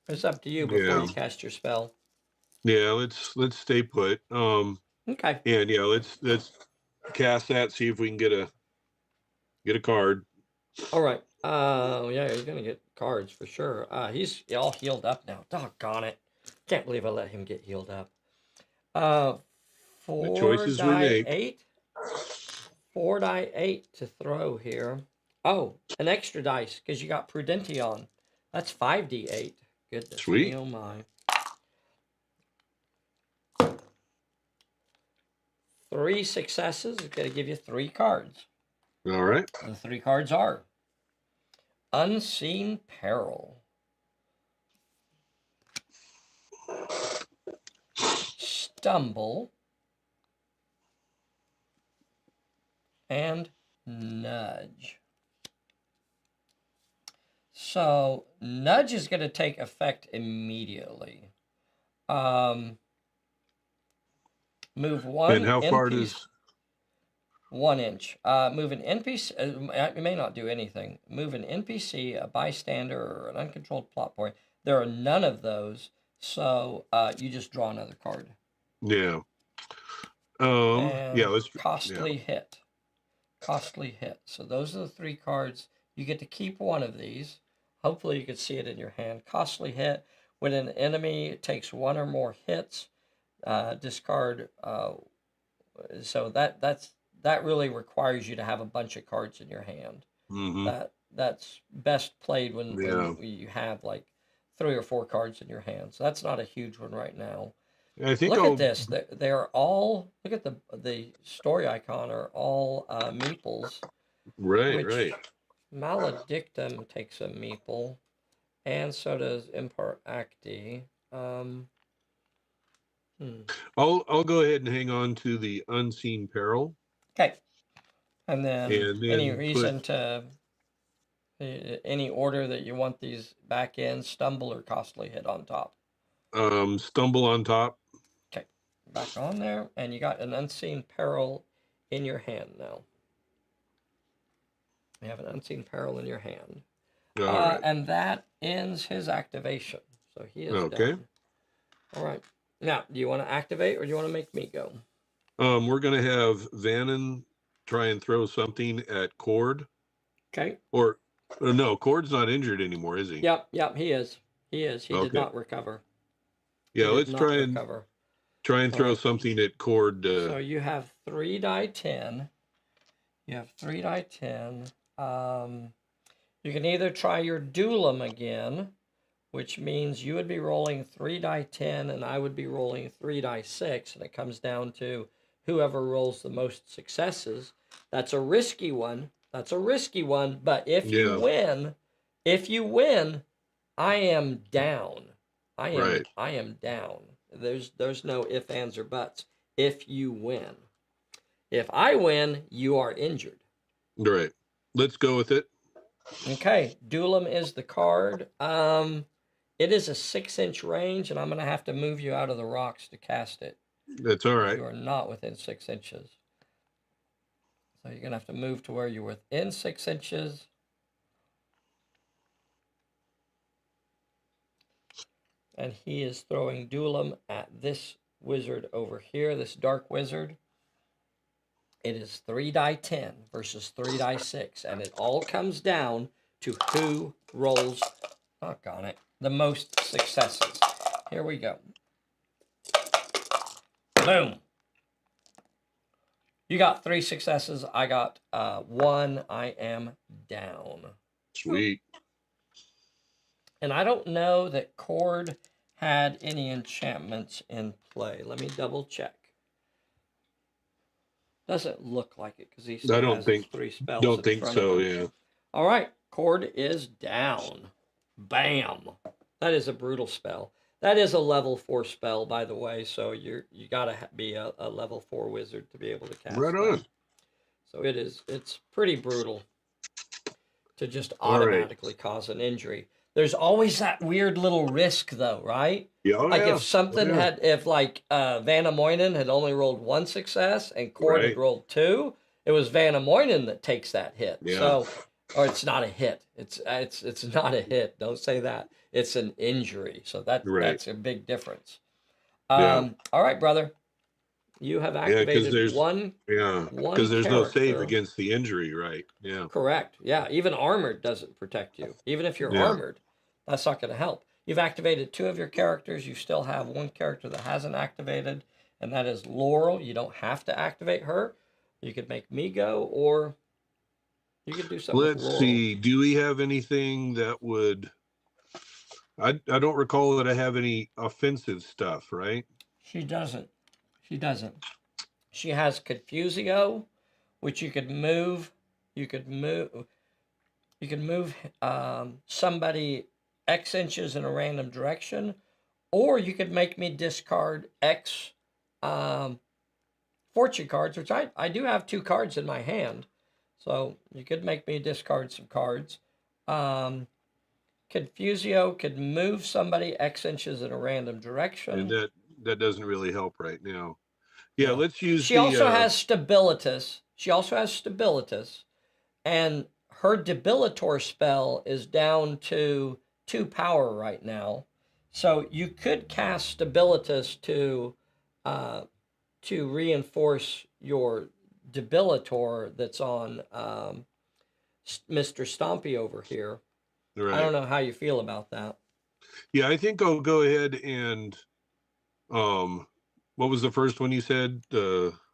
It's up to you before you cast your spell. Yeah, let's stay put. Okay. And yeah, let's cast that. See if we can get a card. All right. Yeah, he's gonna get cards for sure. He's all healed up now. Doggone it! Can't believe I let him get healed up. 4 the choices we make. 8. 4-die-8 to throw here. Oh, an extra dice because you got Prudenti on. That's 5d8. Goodness Sweet. me, oh my. 3 successes is going to give you 3 cards. All right. The 3 cards are Unseen Peril, Stumble, and Nudge. So Nudge is going to take effect immediately. Move 1 And how far NPC, does 1 inch. Move an NPC. It may not do anything. Move an NPC, a bystander, or an uncontrolled plot point. There are none of those, so you just draw another card. Yeah. And yeah, let's costly hit. Costly hit. So those are the 3 cards. You get to keep one of these. Hopefully you can see it in your hand. Costly hit. When an enemy takes 1 or more hits, discard. So that really requires you to have a bunch of cards in your hand. That's best played when you have like 3 or 4 cards in your hand. So that's not a huge one right now. I think look at this. They're all, look at the story icon are all meeples. Right. Maledictum takes a meeple, and so does Impar Acti. I'll go ahead and hang on to the Unseen Peril. Okay. And then any reason to, any order that you want these back in, Stumble or Costly Hit on top? Stumble on top. Okay. Back on there, and you got an Unseen Peril in your hand now. You have an Unseen Peril in your hand. Right. And that ends his activation. So he is done. All right. Now, do you want to activate or do you want to make me go? We're going to have Vannon try and throw something at Cord. Okay. Or no, Cord's not injured anymore, is he? Yep, he is. He is. He did not recover. Yeah, let's try and throw something at Cord. So you have 3 die 10. You have 3 die 10. You can either try your Duel again, which means you would be rolling 3 die 10 and I would be rolling 3 die 6, and it comes down to whoever rolls the most successes. That's a risky one. But if you win, I am down. I am down. There's no ifs, ands, or buts. If you win. If I win, you are injured. Right. Let's go with it. Okay. Duelim is the card. It is a 6-inch range, and I'm going to have to move you out of the rocks to cast it. That's all right. You are not within 6 inches. So you're going to have to move to where you're within 6 inches. And he is throwing Duelim at this wizard over here, this dark wizard. It is 3 die 10 versus 3 die 6, and it all comes down to who rolls, doggone it, the most successes. Here we go. Boom. You got 3 successes. I got 1. I am down. Sweet. And I don't know that Cord had any enchantments in play. Let me double check. Doesn't look like it because he still has 3 spells. Don't think so, yeah. All right, Cord is down. Bam. That is a brutal spell. That is a level 4 spell, by the way, so you got to be a level 4 wizard to be able to cast right on. that. So it's pretty brutal to just automatically cause an injury. There's always that weird little risk, though, right? Yeah, if something if Vanna Moynihan had only rolled 1 success and Cord had rolled 2, it was Vanna Moynihan that takes that hit. Yeah. So, or it's not a hit. It's not a hit. Don't say that. It's an injury. So that's a big difference. All right, brother. You have activated one. Yeah, because there's no save against the injury, right? Yeah. Correct. Yeah, even armored doesn't protect you. Even if you're armored, that's not going to help. You've activated 2 of your characters. You still have 1 character that hasn't activated, and that is Laurel. You don't have to activate her. You could make me go, or you could do something with Let's Laurel. see. Do we have anything that would... I don't recall that I have any offensive stuff, right? She doesn't. She doesn't. She has Confusio, which you could move. You could move. You can move somebody X inches in a random direction, or you could make me discard X fortune cards, which I do have 2 cards in my hand. So you could make me discard some cards. Confusio could move somebody X inches in a random direction. And that doesn't really help right now. Yeah, let's use She also has Stabilitas. She also has Stabilitas. And her Debilitor spell is down to 2 power right now. So you could cast Stabilitas to reinforce your Debilitor that's on Mr. Stompy over here. Right. I don't know how you feel about that. Yeah, I think I'll go ahead and what was the first one you said?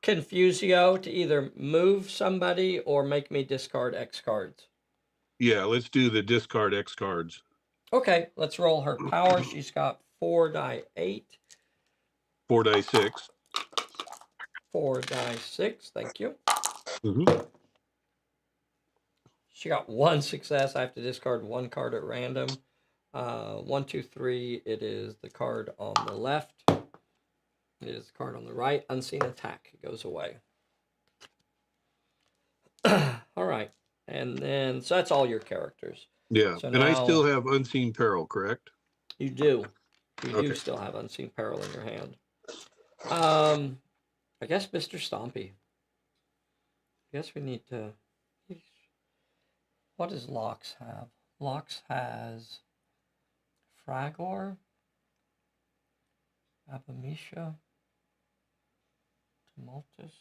Confusio, to either move somebody or make me discard X cards. Yeah, let's do the discard X cards. Okay, let's roll her power. She's got 4 die 8. 4 die 6. 4 die 6, thank you. Mm-hmm. She got 1 success. I have to discard 1 card at random. 1, 2, 3. It is the card on the left. It is the card on the right. Unseen attack. It goes away. All right. And then, so that's all your characters. Yeah. So and now, I still have Unseen Peril, correct? You do. You do still have Unseen Peril in your hand. I guess Mr. Stompy. I guess we need to... What does Lox have? Lox has Fragor, Abamisha, Tumultus.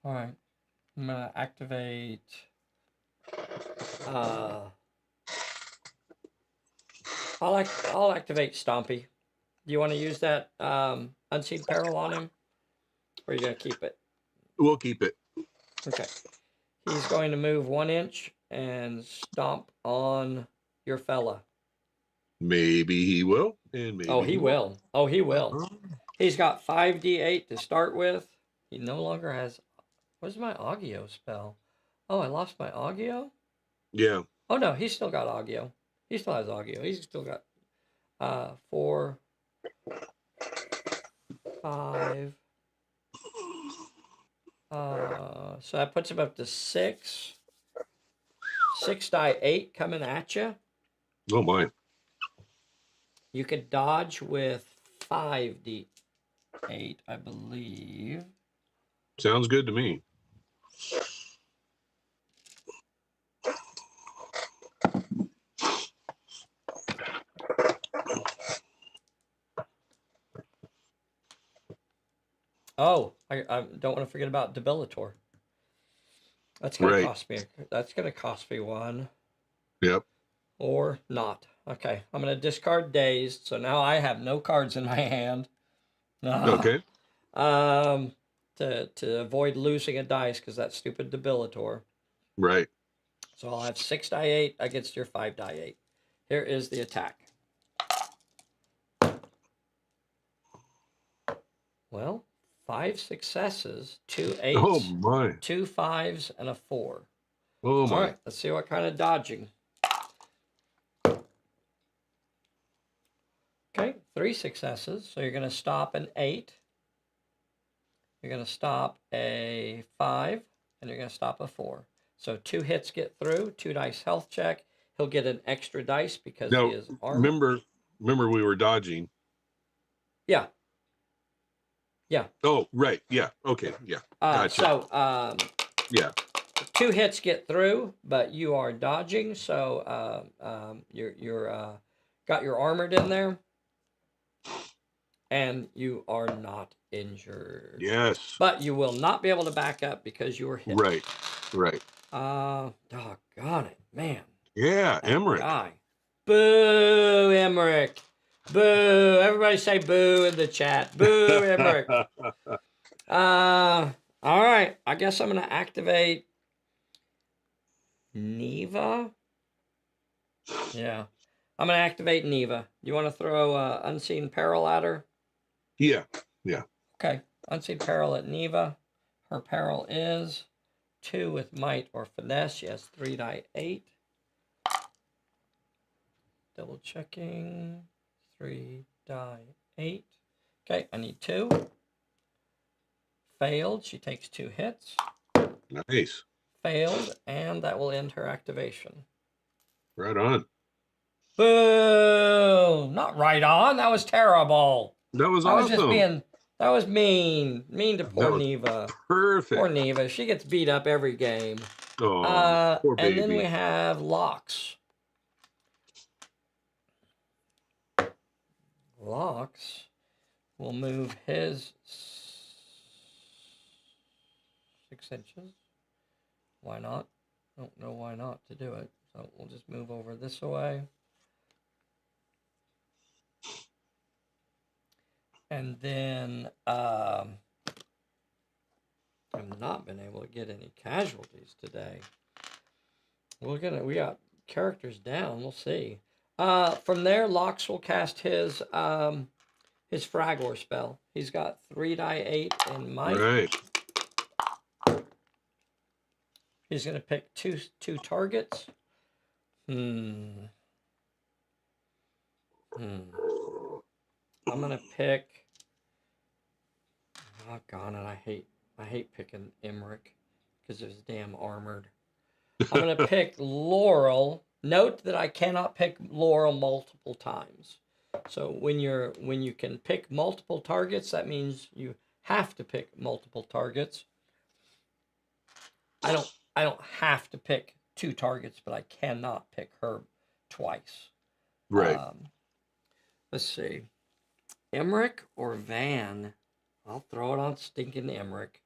All right, I'm gonna activate. I'll activate Stompy. Do you want to use that Unseen Peril on him? Or are you going to keep it? We'll keep it. Okay. He's going to move 1 inch and stomp on your fella. Maybe he will. And maybe he will. Oh, he will. He's got 5d8 to start with. He no longer has... Where's my Agio spell? Oh, I lost my Agio? Yeah. Oh, no, he's still got Agio. He still has Agio. He's still got 4, 5... so that puts him up to 6. 6 die 8 coming at you. Oh my. You could dodge with 5d8, I believe. Sounds good to me. Oh, I don't want to forget about Debilitor. That's gonna cost me. That's gonna cost me 1. Yep. Or not. Okay, I'm gonna discard Dazed. So now I have no cards in my hand. Okay. To avoid losing a dice because that stupid Debilitor. Right. So I'll have 6 die 8 against your 5 die 8. Here is the attack. Well, 5 successes, 2 8s, oh my. 2 5s, and a 4. Oh my. All right, let's see what kind of dodging. Okay, 3 successes. So you're going to stop an 8. You're going to stop a 5, and you're going to stop a 4. So 2 hits get through, 2 dice health check. He'll get an extra dice because he is armed. Remember we were dodging. Yeah. Yeah. Oh, right. Yeah. Okay. Yeah. Gotcha. So, yeah. 2 hits get through, but you are dodging. So, you're got your armored in there, and you are not injured. Yes. But you will not be able to back up because you were hit. Right. Right. Doggone it, man. Yeah, Emmerich. Guy. Boo, Emmerich. Boo! Everybody say boo in the chat. Boo, Emmerich. All right. I guess I'm gonna activate Neva. Yeah, I'm gonna activate Neva. You want to throw Unseen Peril at her? Yeah. Okay. Unseen Peril at Neva. Her peril is 2 with might or finesse. She has 3 die 8. Double checking. 3 die 8. Okay, I need 2. Failed. She takes 2 hits. Nice. Failed, and that will end her activation. Right on. Boo! Not right on. That was terrible. That was That awesome. was just being. That was mean. Mean to poor Neva. Perfect. Poor Neva. She gets beat up every game. Oh, poor baby. And then we have Locks. Locks will move his 6 inches. Why not? I don't know why not to do it. So we'll just move over this way. And then I've not been able to get any casualties today. We got characters down. We'll see. From there, Lox will cast his Fragor spell. He's got 3 die 8 in might. Right. He's gonna pick two targets. I'm gonna pick. Oh god, and I hate picking Emmerich because it's damn armored. I'm gonna pick Laurel. Note that I cannot pick Laurel multiple times. So when you can pick multiple targets, that means you have to pick multiple targets. I don't have to pick 2 targets, but I cannot pick her twice. Right. Let's see. Emmerich or Van? I'll throw it on stinking Emmerich.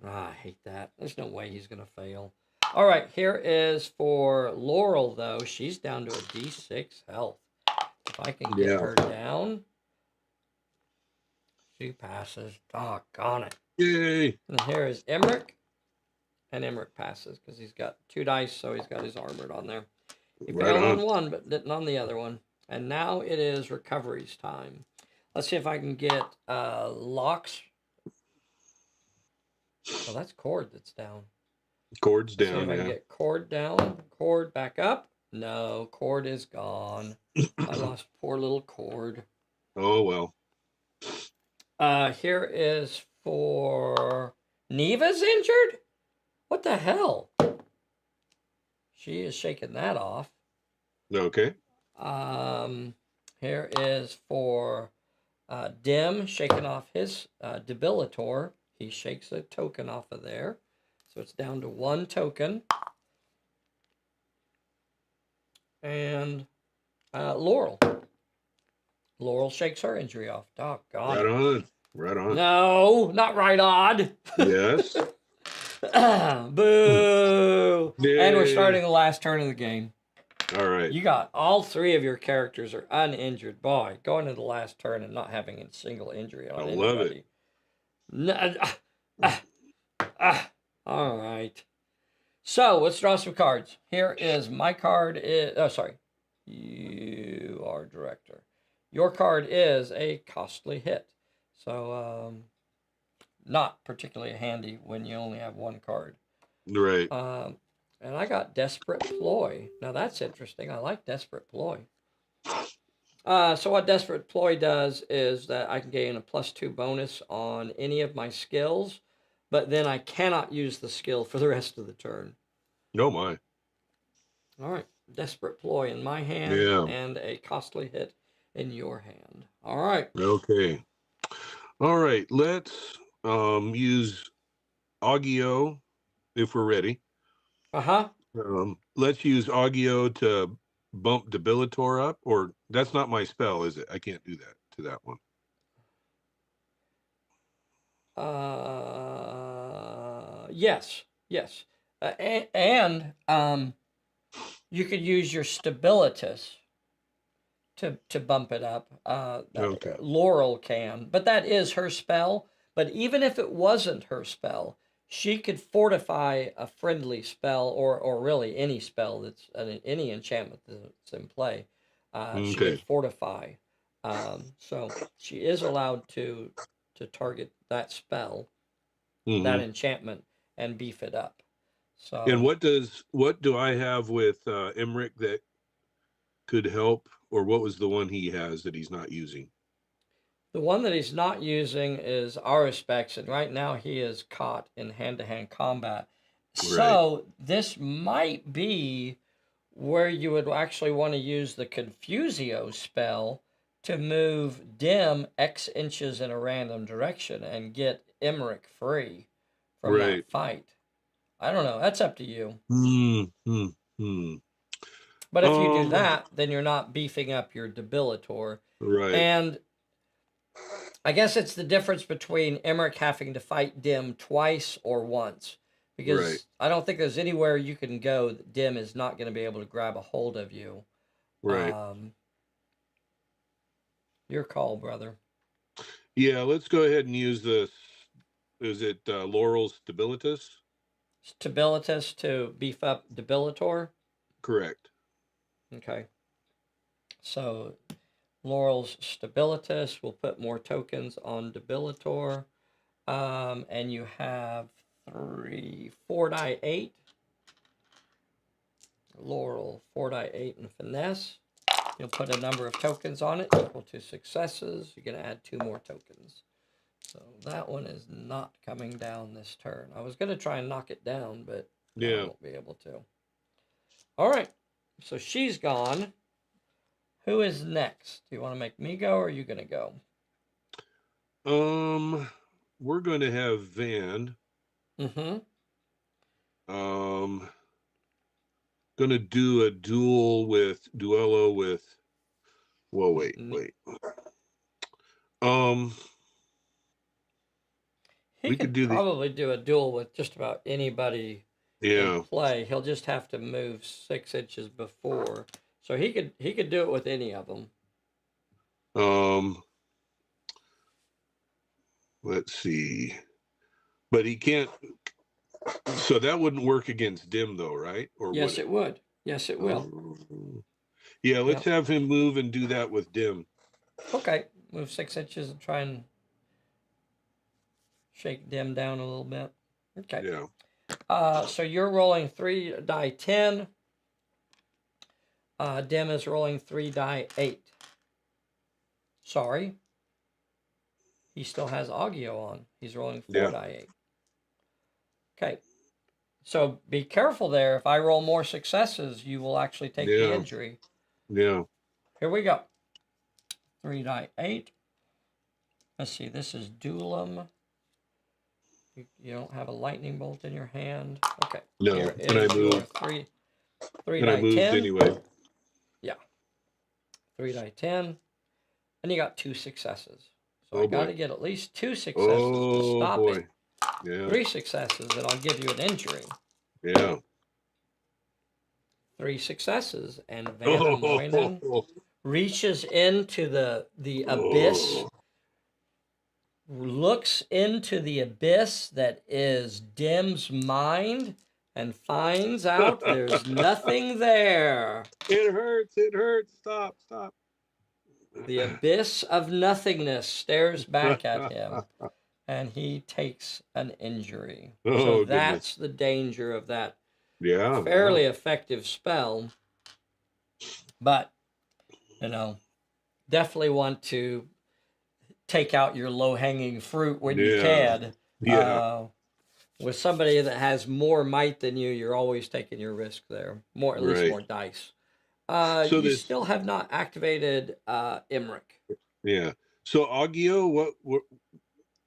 I hate that. There's no way he's going to fail. All right, here is for Laurel, though. She's down to a D6 health. If I can get her down, she passes. Doggone it. Yay. And here is Emmerich. And Emmerich passes because he's got 2 dice, so he's got his armored on there. He failed on one, but didn't on the other one. And now it is recoveries time. Let's see if I can get Locks. Oh, that's Cord that's down. Cord's down, see if I can get Cord down. Cord back up. No, Cord is gone. I lost poor little Cord. Oh, well. Here is for Neva's injured? What the hell? She is shaking that off. Okay. Here is for Dim shaking off his Debilitor. He shakes a token off of there. So it's down to 1 token. And Laurel. Laurel shakes her injury off. Doggone. Right on. Right on. No, not right on. Yes. Boo. Yay. And we're starting the last turn of the game. All right. You got all 3 of your characters are uninjured. Boy, going into the last turn and not having a single injury on anybody. Love it. No, all right. So let's draw some cards. Here is my card. You are director. Your card is a costly hit. So not particularly handy when you only have 1 card. Right. And I got Desperate Ploy. Now that's interesting. I like Desperate Ploy. So what Desperate Ploy does is that I can gain a +2 bonus on any of my skills, but then I cannot use the skill for the rest of the turn. No, my. All right. Desperate Ploy in my hand and a costly hit in your hand. All right. Okay. All right. Let's use Augio if we're ready. Let's use Augio to bump Debilitor up, or that's not my spell, is it? I can't do that to that one. Yes. And you could use your Stabilitas to bump it up. Okay. Laurel can, but that is her spell. But even if it wasn't her spell, she could fortify a friendly spell, or really any spell that's any enchantment that's in play. She could Okay. fortify. So she is allowed to target that spell, that enchantment, and beef it up. And So what do I have with Emmerich that could help, or what was the one he has that he's not using? the one that he's not using is Arispex, and right now he is caught in hand-to-hand combat. Right. So this might be where you would actually want to use the Confusio spell to move Dim X inches in a random direction and get Emmerich free from Right. that fight. I don't know. That's up to you. But if you do that, then you're not beefing up your Debilitor. Right. And I guess it's the difference between Emmerich having to fight Dim twice or once. Because I don't think there's anywhere you can go that Dim is not going to be able to grab a hold of you. Right. Your call, brother. Yeah, let's go ahead and use this. Is it Laurel's Debilitus? Stabilitus to beef up Debilitor? Correct. Okay. So Laurel's Stabilitus will put more tokens on Debilitor. And you have 4 die 8. Laurel 4 die 8 and finesse. You'll put a number of tokens on it equal to successes. You're going to add 2 more tokens. So that one is not coming down this turn. I was going to try and knock it down, but I won't be able to. All right. So she's gone. Who is next? Do you want to make me go, or are you going to go? We're going to have Van. Going to do a duello with. Well, wait. He could probably do a duel with just about anybody in play. He'll just have to move 6 inches before, so he could do it with any of them. Let's see, but he can't. So that wouldn't work against Dim, though, right? Or yes, it would. Yes, it will. Yeah, let's have him move and do that with Dim. Okay, move 6 inches and try and shake Dim down a little bit. Okay. Yeah. So you're rolling 3 die 10. Dim is rolling 3 die 8. Sorry. He still has Agio on. He's rolling 4 die 8. Okay. So be careful there. If I roll more successes, you will actually take the injury. Yeah. Here we go. 3 die 8. Let's see. This is Duelum. You don't have a lightning bolt in your hand. Okay. No. Can I move? 3 Can I move anyway? Yeah. 3 die 10. And you got 2 successes. So I got to get at least 2 successes to stop it. Yeah. 3 successes, and I'll give you an injury. Yeah. 3 successes, and Van Moinen reaches into the abyss, looks into the abyss that is Dim's mind, and finds out there's nothing there. It hurts. It hurts. Stop. Stop. The abyss of nothingness stares back at him, and he takes an injury. So that's the danger of that fairly effective spell. But, definitely want to take out your low-hanging fruit when you can. Yeah. With somebody that has more might than you, you're always taking your risk there. At least more dice. So you still have not activated Emmerich. Yeah. So Agio, what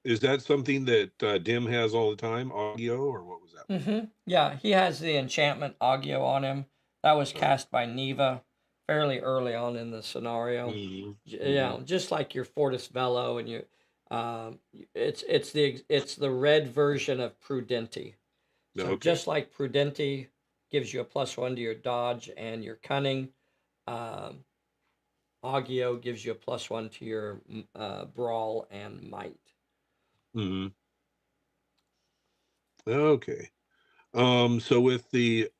is that something that Dim has all the time? Agio, or what was that? Yeah, he has the enchantment Agio on him. That was cast by Neva fairly early on in the scenario. Just like your Fortis Velo and your it's the red version of Prudenti. So just like Prudenti gives you a +1 to your dodge and your cunning, Agio gives you a +1 to your brawl and might. Mm-hmm. Okay. So with the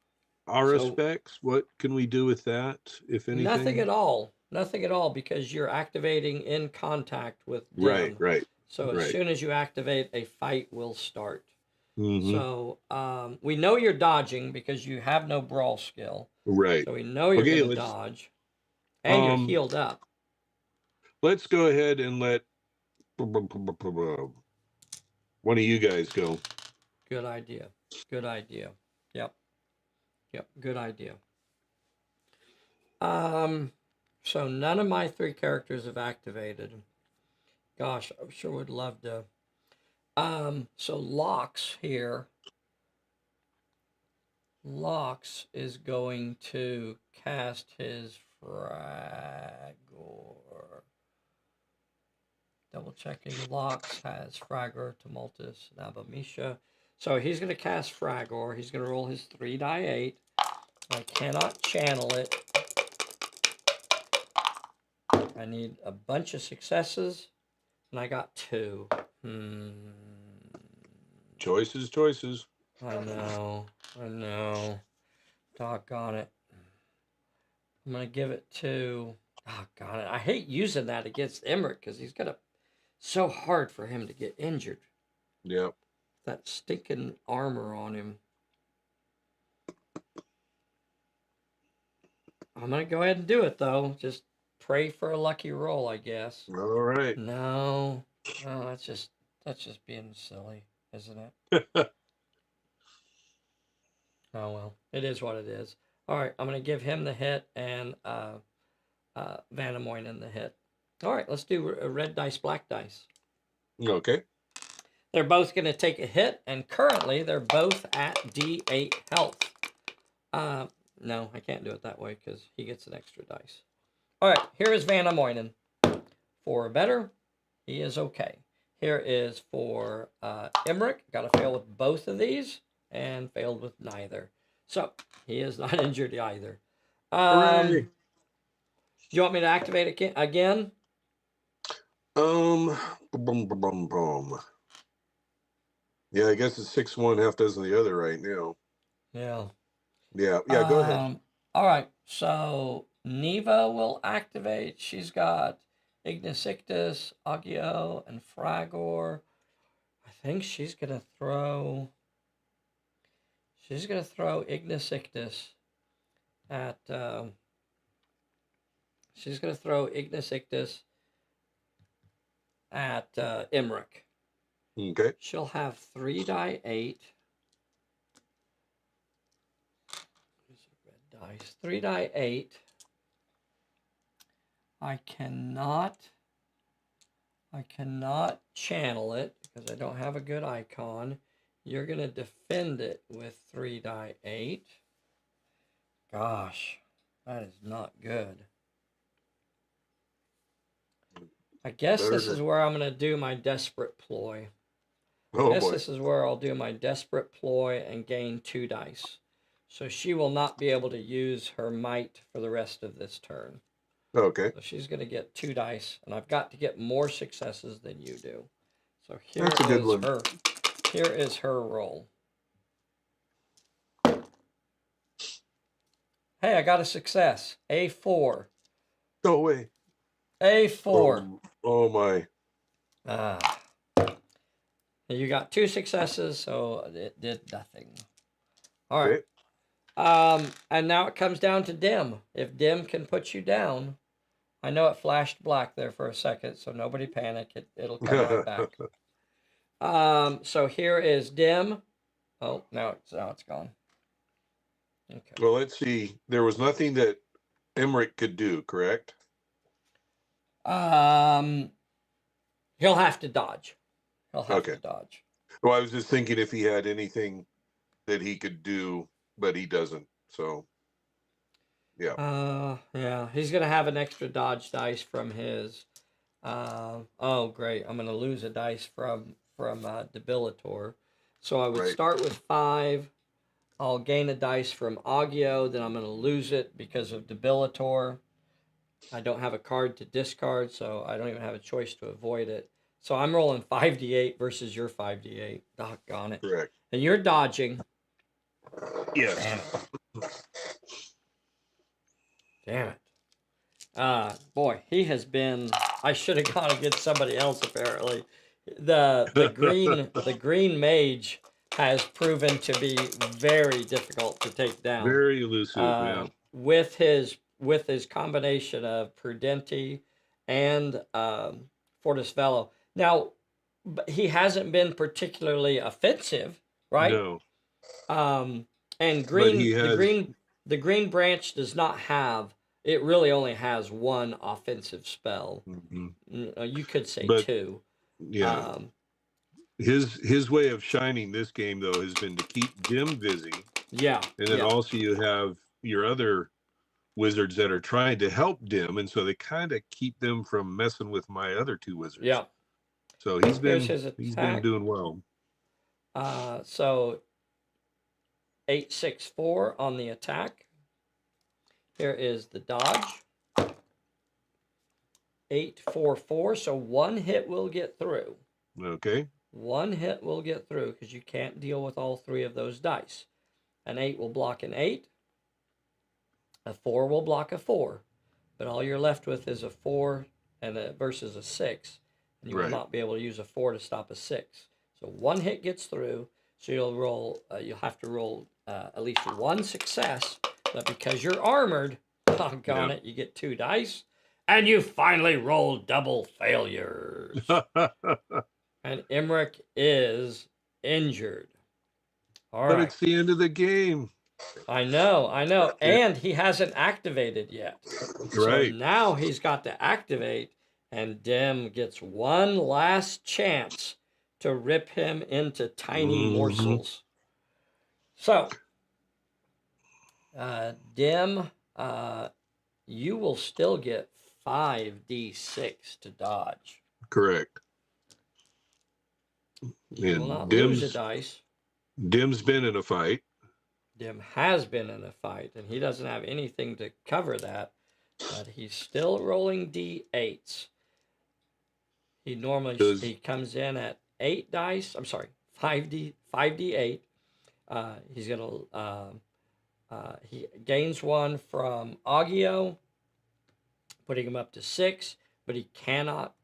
aura specs, what can we do with that, if anything? Nothing at all. Nothing at all, because you're activating in contact with Dim. Right. So as soon as you activate, a fight will start. Mm-hmm. So we know you're dodging because you have no brawl skill. Right. So we know you're going to dodge. And you're healed up. Let's go ahead and let one of you guys go. Good idea. Good idea. Yep. Good idea. So none of my 3 characters have activated. Gosh, I sure would love to. So Lox here. Lox is going to cast his Fragor. Double checking. Lox has Fragor, Tumultus, Nabamisha. So he's going to cast Fragor. He's going to roll his 3d8. I cannot channel it. I need a bunch of successes, and I got 2. Choices. I know. Doggone it. I'm going to give it to... Doggone it. I hate using that against Emmerich, because he's got so hard for him to get injured. Yep. That stinking armor on him. I'm going to go ahead and do it, though. Just pray for a lucky roll, I guess. All right. No, that's just being silly, isn't it? Oh, well, it is what it is. All right, I'm going to give him the hit and Vanamoinen the hit. All right, let's do a red dice, black dice. Okay. They're both going to take a hit, and currently they're both at D8 health. No, I can't do it that way because he gets an extra dice. All right, here is Vanamoinen. For better, he is okay. Here is for Emmerich. Got to fail with both of these, and failed with neither. So, he is not injured either. Do you want me to activate it again? Yeah, I guess it's 6-1, half dozen the other right now. Yeah. Yeah, go ahead. All right, so Neva will activate. She's got Ignis Ictus, Agio, and Fragor. I think she's gonna throw Ignis Ictus at Emmerich. Okay. She'll have 3d8. 3d8. I cannot channel it because I don't have a good icon. You're going to defend it with 3d8. Gosh, that is not good. I guess this is where I'm going to do my desperate ploy. This is where I'll do my desperate ploy and gain 2 dice. So she will not be able to use her might for the rest of this turn. Okay. So she's going to get 2 dice, and I've got to get more successes than you do. So here is her roll. Hey, I got a success. A4. Go away. A4. Oh my. You got 2 successes, so it did nothing. All right. Okay. And now it comes down to Dim. If Dim can put you down, I know it flashed black there for a second, so nobody panic. It'll come right back. So here is Dim. Oh, now it's gone. Okay. Well, let's see. There was nothing that Emmerich could do, correct? He'll have to dodge. He'll have to dodge. Well, I was just thinking if he had anything that he could do, but he doesn't. So, yeah. Yeah. He's gonna have an extra dodge dice from his. Oh, great! I'm gonna lose a dice from Debilitor. So I would start with 5. I'll gain a dice from Agio, then I'm gonna lose it because of Debilitor. I don't have a card to discard, so I don't even have a choice to avoid it. So I'm rolling 5d8 versus your 5d8. Doggone it. Correct. And you're dodging. Yes. Damn it. Damn it. Boy, he has been. I should have gone against somebody else. Apparently, the green mage has proven to be very difficult to take down. Very elusive. Yeah. With his combination of Prudenti and Fortis Velo. Now, he hasn't been particularly offensive, right? No. And the green branch does not have. It really only has one offensive spell. Mm-hmm. You could say two. Yeah. His way of shining this game though has been to keep Dim busy. Yeah. And then also you have your other wizards that are trying to help Dim, and so they kind of keep them from messing with my other two wizards. Yeah. So he's been doing well. So 8-6-4 on the attack. Here is the dodge. 8-4-4. So one hit will get through. Okay. One hit will get through because you can't deal with all three of those dice. An 8 will block an 8. A 4 will block a 4. But all you're left with is a 4 versus a 6. And you will not be able to use a 4 to stop a 6. So one hit gets through. So you'll have to roll at least one success. But because you're armored, doggone it, you get 2 dice. And you finally roll double failures. And Emmerich is injured. All right. But it's the end of the game. I know. And he hasn't activated yet. Right. So now he's got to activate, and Dim gets one last chance to rip him into tiny morsels. So, Dim, you will still get 5d6 to dodge. Correct. You will not lose a dice. Dim's been in a fight. Dim has been in a fight, and he doesn't have anything to cover that, but he's still rolling d8s. He comes in at 8 dice. I'm sorry, 5d8. He's gonna he gains 1 from Agio, putting him up to 6, but he cannot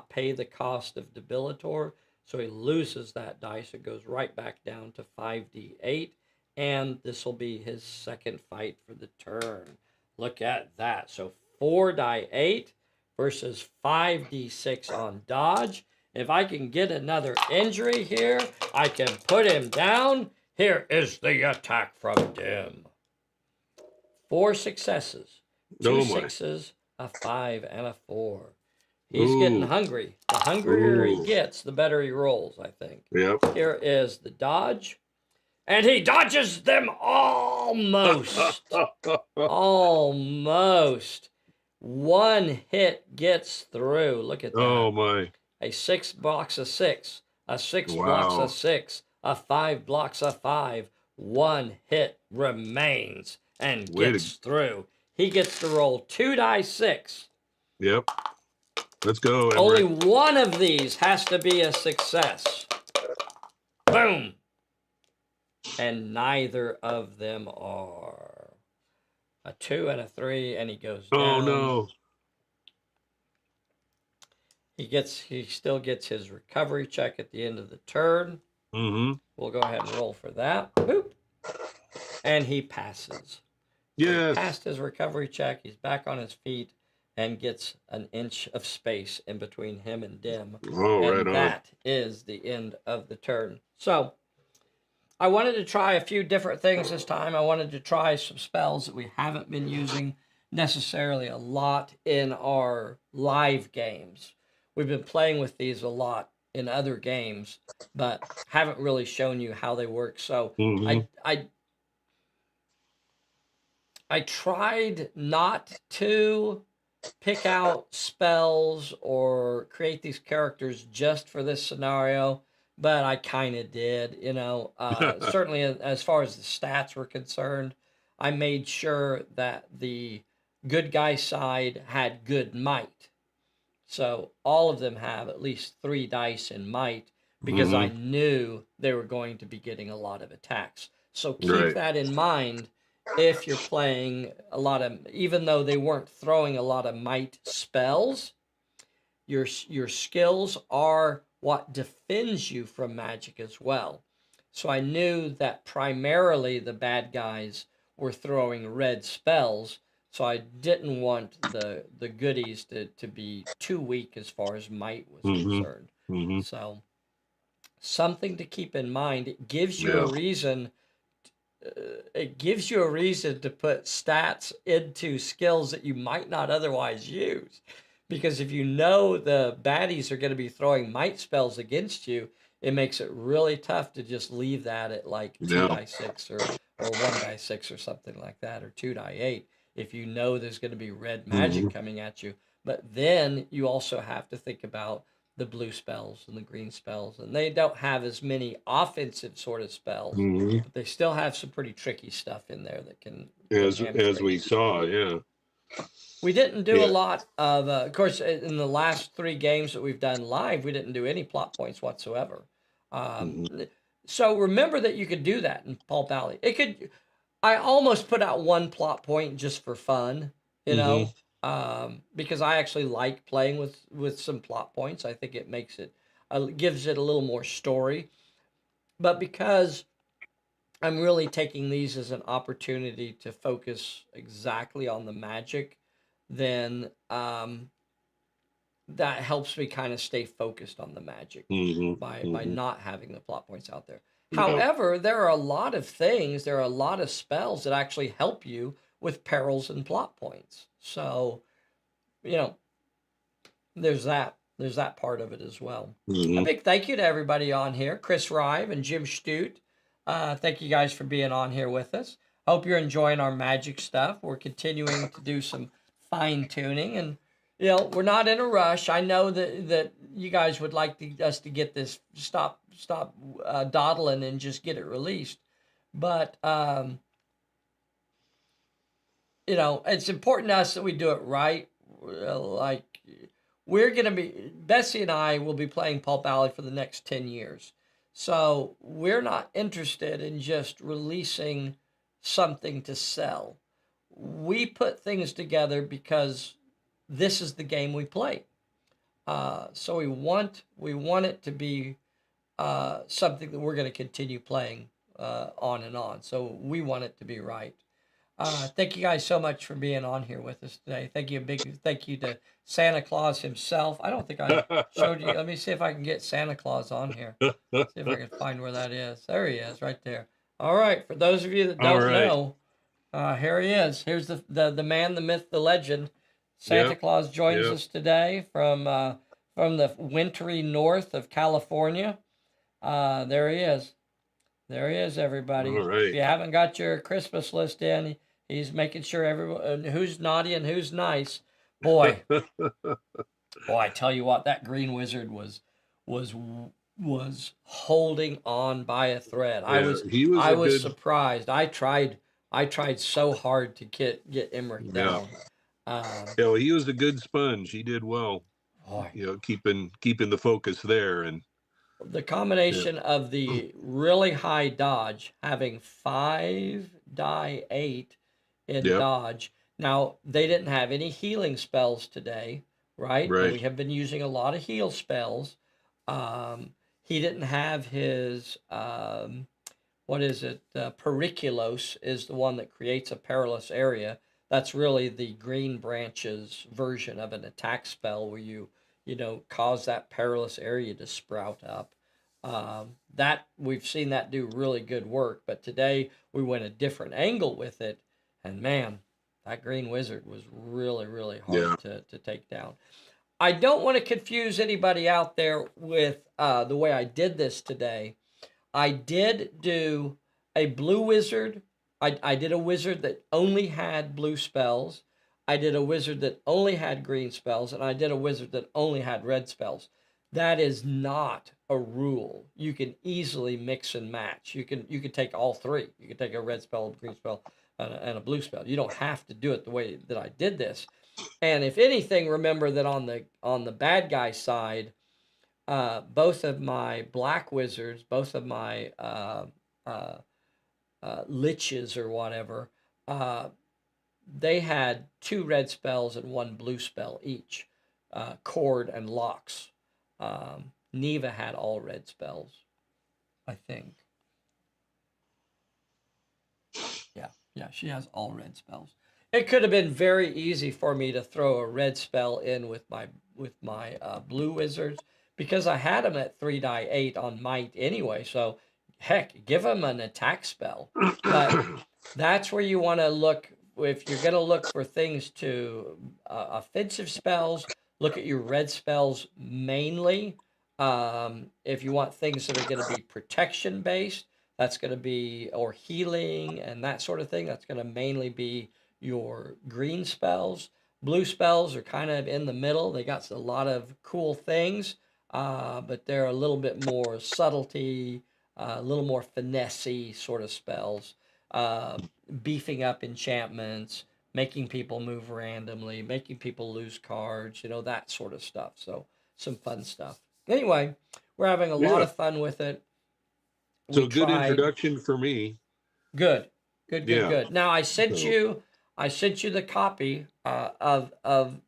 pay the cost of Debilitor, so he loses that dice. It goes right back down to 5d8. And this will be his second fight for the turn. Look at that. So 4d8 versus 5d6 on dodge. If I can get another injury here, I can put him down. Here is the attack from Dim. 4 successes. 2 6s, a 5, and a 4. He's getting hungry. The hungrier he gets, the better he rolls, I think. Yep. Here is the dodge. And he dodges them almost. Almost. One hit gets through. Look at that. Oh, my. A 6 blocks a 6. A 6 blocks a 6. A 5 blocks a 5. One hit remains and gets through. He gets to roll 2 die 6. Yep. Let's go, Emmerich. Only one of these has to be a success. Boom. And neither of them are. A 2 and a 3, and he goes down. Oh, no. He still gets his recovery check at the end of the turn. Mm-hmm. We'll go ahead and roll for that. Boop. And he passes. Yes. He passed his recovery check. He's back on his feet and gets an inch of space in between him and Dim. Oh, and right on. That is the end of the turn. So, I wanted to try a few different things this time. I wanted to try some spells that we haven't been using necessarily a lot in our live games. We've been playing with these a lot in other games, but haven't really shown you how they work. So I tried not to pick out spells or create these characters just for this scenario, but I kind of did, certainly as far as the stats were concerned. I made sure that the good guy side had good might. So all of them have at least 3 dice in might because I knew they were going to be getting a lot of attacks. So keep that in mind if you're playing a lot of, even though they weren't throwing a lot of might spells, your skills are what defends you from magic as well. So I knew that primarily the bad guys were throwing red spells, so I didn't want the goodies to be too weak as far as might was concerned. So something to keep in mind. It gives you a reason. It gives you a reason to put stats into skills that you might not otherwise use. Because if you know the baddies are going to be throwing might spells against you, it makes it really tough to just leave that at like 2 die 6 or 1 die 6 or something like that, or 2 die 8, if you know there's going to be red magic coming at you. But then you also have to think about the blue spells and the green spells, and they don't have as many offensive sort of spells, but they still have some pretty tricky stuff in there that can as we saw. We didn't do a lot of course, in the last 3 games that we've done live, we didn't do any plot points whatsoever. So remember that you could do that in Pulp Alley. I almost put out 1 plot point just for fun, you know, because I actually like playing with some plot points. I think it makes it, gives it a little more story. But because I'm really taking these as an opportunity to focus exactly on the magic, then that helps me kind of stay focused on the magic by not having the plot points out there. However, there are a lot of things, there are a lot of spells that actually help you with perils and plot points. So, you know, there's that part of it as well. A big thank you to everybody on here, Chris Rive and Jim Stute. Thank you guys for being on here with us. Hope you're enjoying our magic stuff. We're continuing to do some fine tuning, and you know, we're not in a rush. I know that you guys would like us to get this stop dawdling and just get it released, but you know, it's important to us that we do it right. Like, we're gonna be, Bessie and I will be playing Pulp Alley for the next 10 years. So we're not interested in just releasing something to sell. We put things together because this is the game we play. So we want it to be something that we're going to continue playing on and on. So we want it to be right. Thank you guys so much for being on here with us today. Thank you, a big thank you to Santa Claus himself. I don't think I showed you. Let me see if I can get Santa Claus on here. See if I can find where that is. There he is, right there. All right, for those of you that don't know, here he is. Here's the man, the myth, the legend. Santa Claus joins us today from the wintry north of California. There he is. There he is, everybody. If you haven't got your Christmas list in, he's making sure everyone who's naughty and who's nice. Boy, I tell you what, that green wizard was holding on by a thread. Yeah, I was surprised. I tried so hard to get Emmerich down. Well, he was a good sponge. He did well. Boy. You know, keeping the focus there, and the combination of the really high dodge, having 5 die 8 in dodge. Now, they didn't have any healing spells today, right? We have been using a lot of heal spells. He didn't have his, what is it? Periculos is the one that creates a perilous area. That's really the Green Branches version of an attack spell where you cause that perilous area to sprout up. That we've seen that do really good work, but today we went a different angle with it, and man, that green wizard was really, really hard to take down. I don't want to confuse anybody out there with the way I did this today. I did do a blue wizard. I did a wizard that only had blue spells. I did a wizard that only had green spells, and I did a wizard that only had red spells. That is not a rule. You can easily mix and match. You can take all 3. You can take a red spell, a green spell, and a blue spell. You don't have to do it the way that I did this. And if anything, remember that on the bad guy side, both of my black wizards, both of my liches or whatever, they had 2 red spells and 1 blue spell each, Cord and Locks. Neva had all red spells, I think. Yeah, she has all red spells. It could have been very easy for me to throw a red spell in with my blue wizards, because I had them at 3-8 on might anyway. So heck, give them an attack spell. But that's where you want to look. If you're going to look for things to offensive spells, look at your red spells mainly. If you want things that are going to be protection based, that's going to be, or healing and that sort of thing, that's going to mainly be your green spells. Blue spells are kind of in the middle. They got a lot of cool things, but they're a little bit more subtlety, a little more finessey sort of spells, beefing up enchantments, making people move randomly, making people lose cards, that sort of stuff. So some fun stuff. Anyway, we're having a lot of fun with it. So good introduction for me. Good. Now I sent you the copy of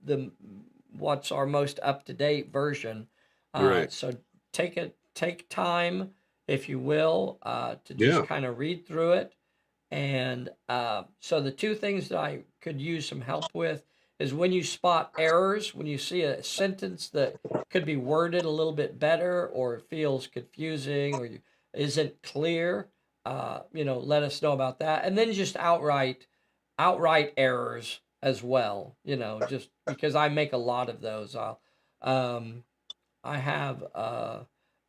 the what's our most up to date version. Right. So take time, if you will, to just kind of read through it. And so the 2 things that I could use some help with is when you spot errors, when you see a sentence that could be worded a little bit better, or feels confusing, or isn't clear, let us know about that. And then just outright errors as well, just because I make a lot of those. I have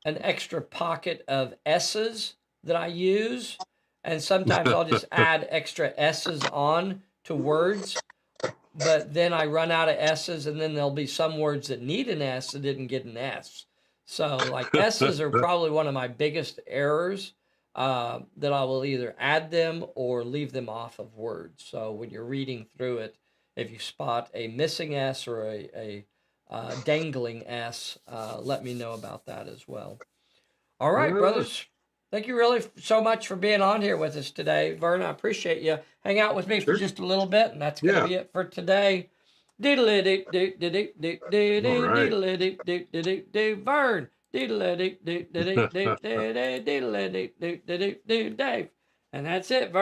an extra pocket of S's that I use, and sometimes I'll just add extra S's on to words, but then I run out of S's, and then there'll be some words that need an S that didn't get an S. So like S's are probably one of my biggest errors, that I will either add them or leave them off of words. So when you're reading through it, if you spot a missing S or a dangling S, let me know about that as well. All right, brothers. Thank you really so much for being on here with us today. Vern, I appreciate you. Hang out with me for just a little bit, and that's going to be it for today. Vern. Dave. And that's it, Vern.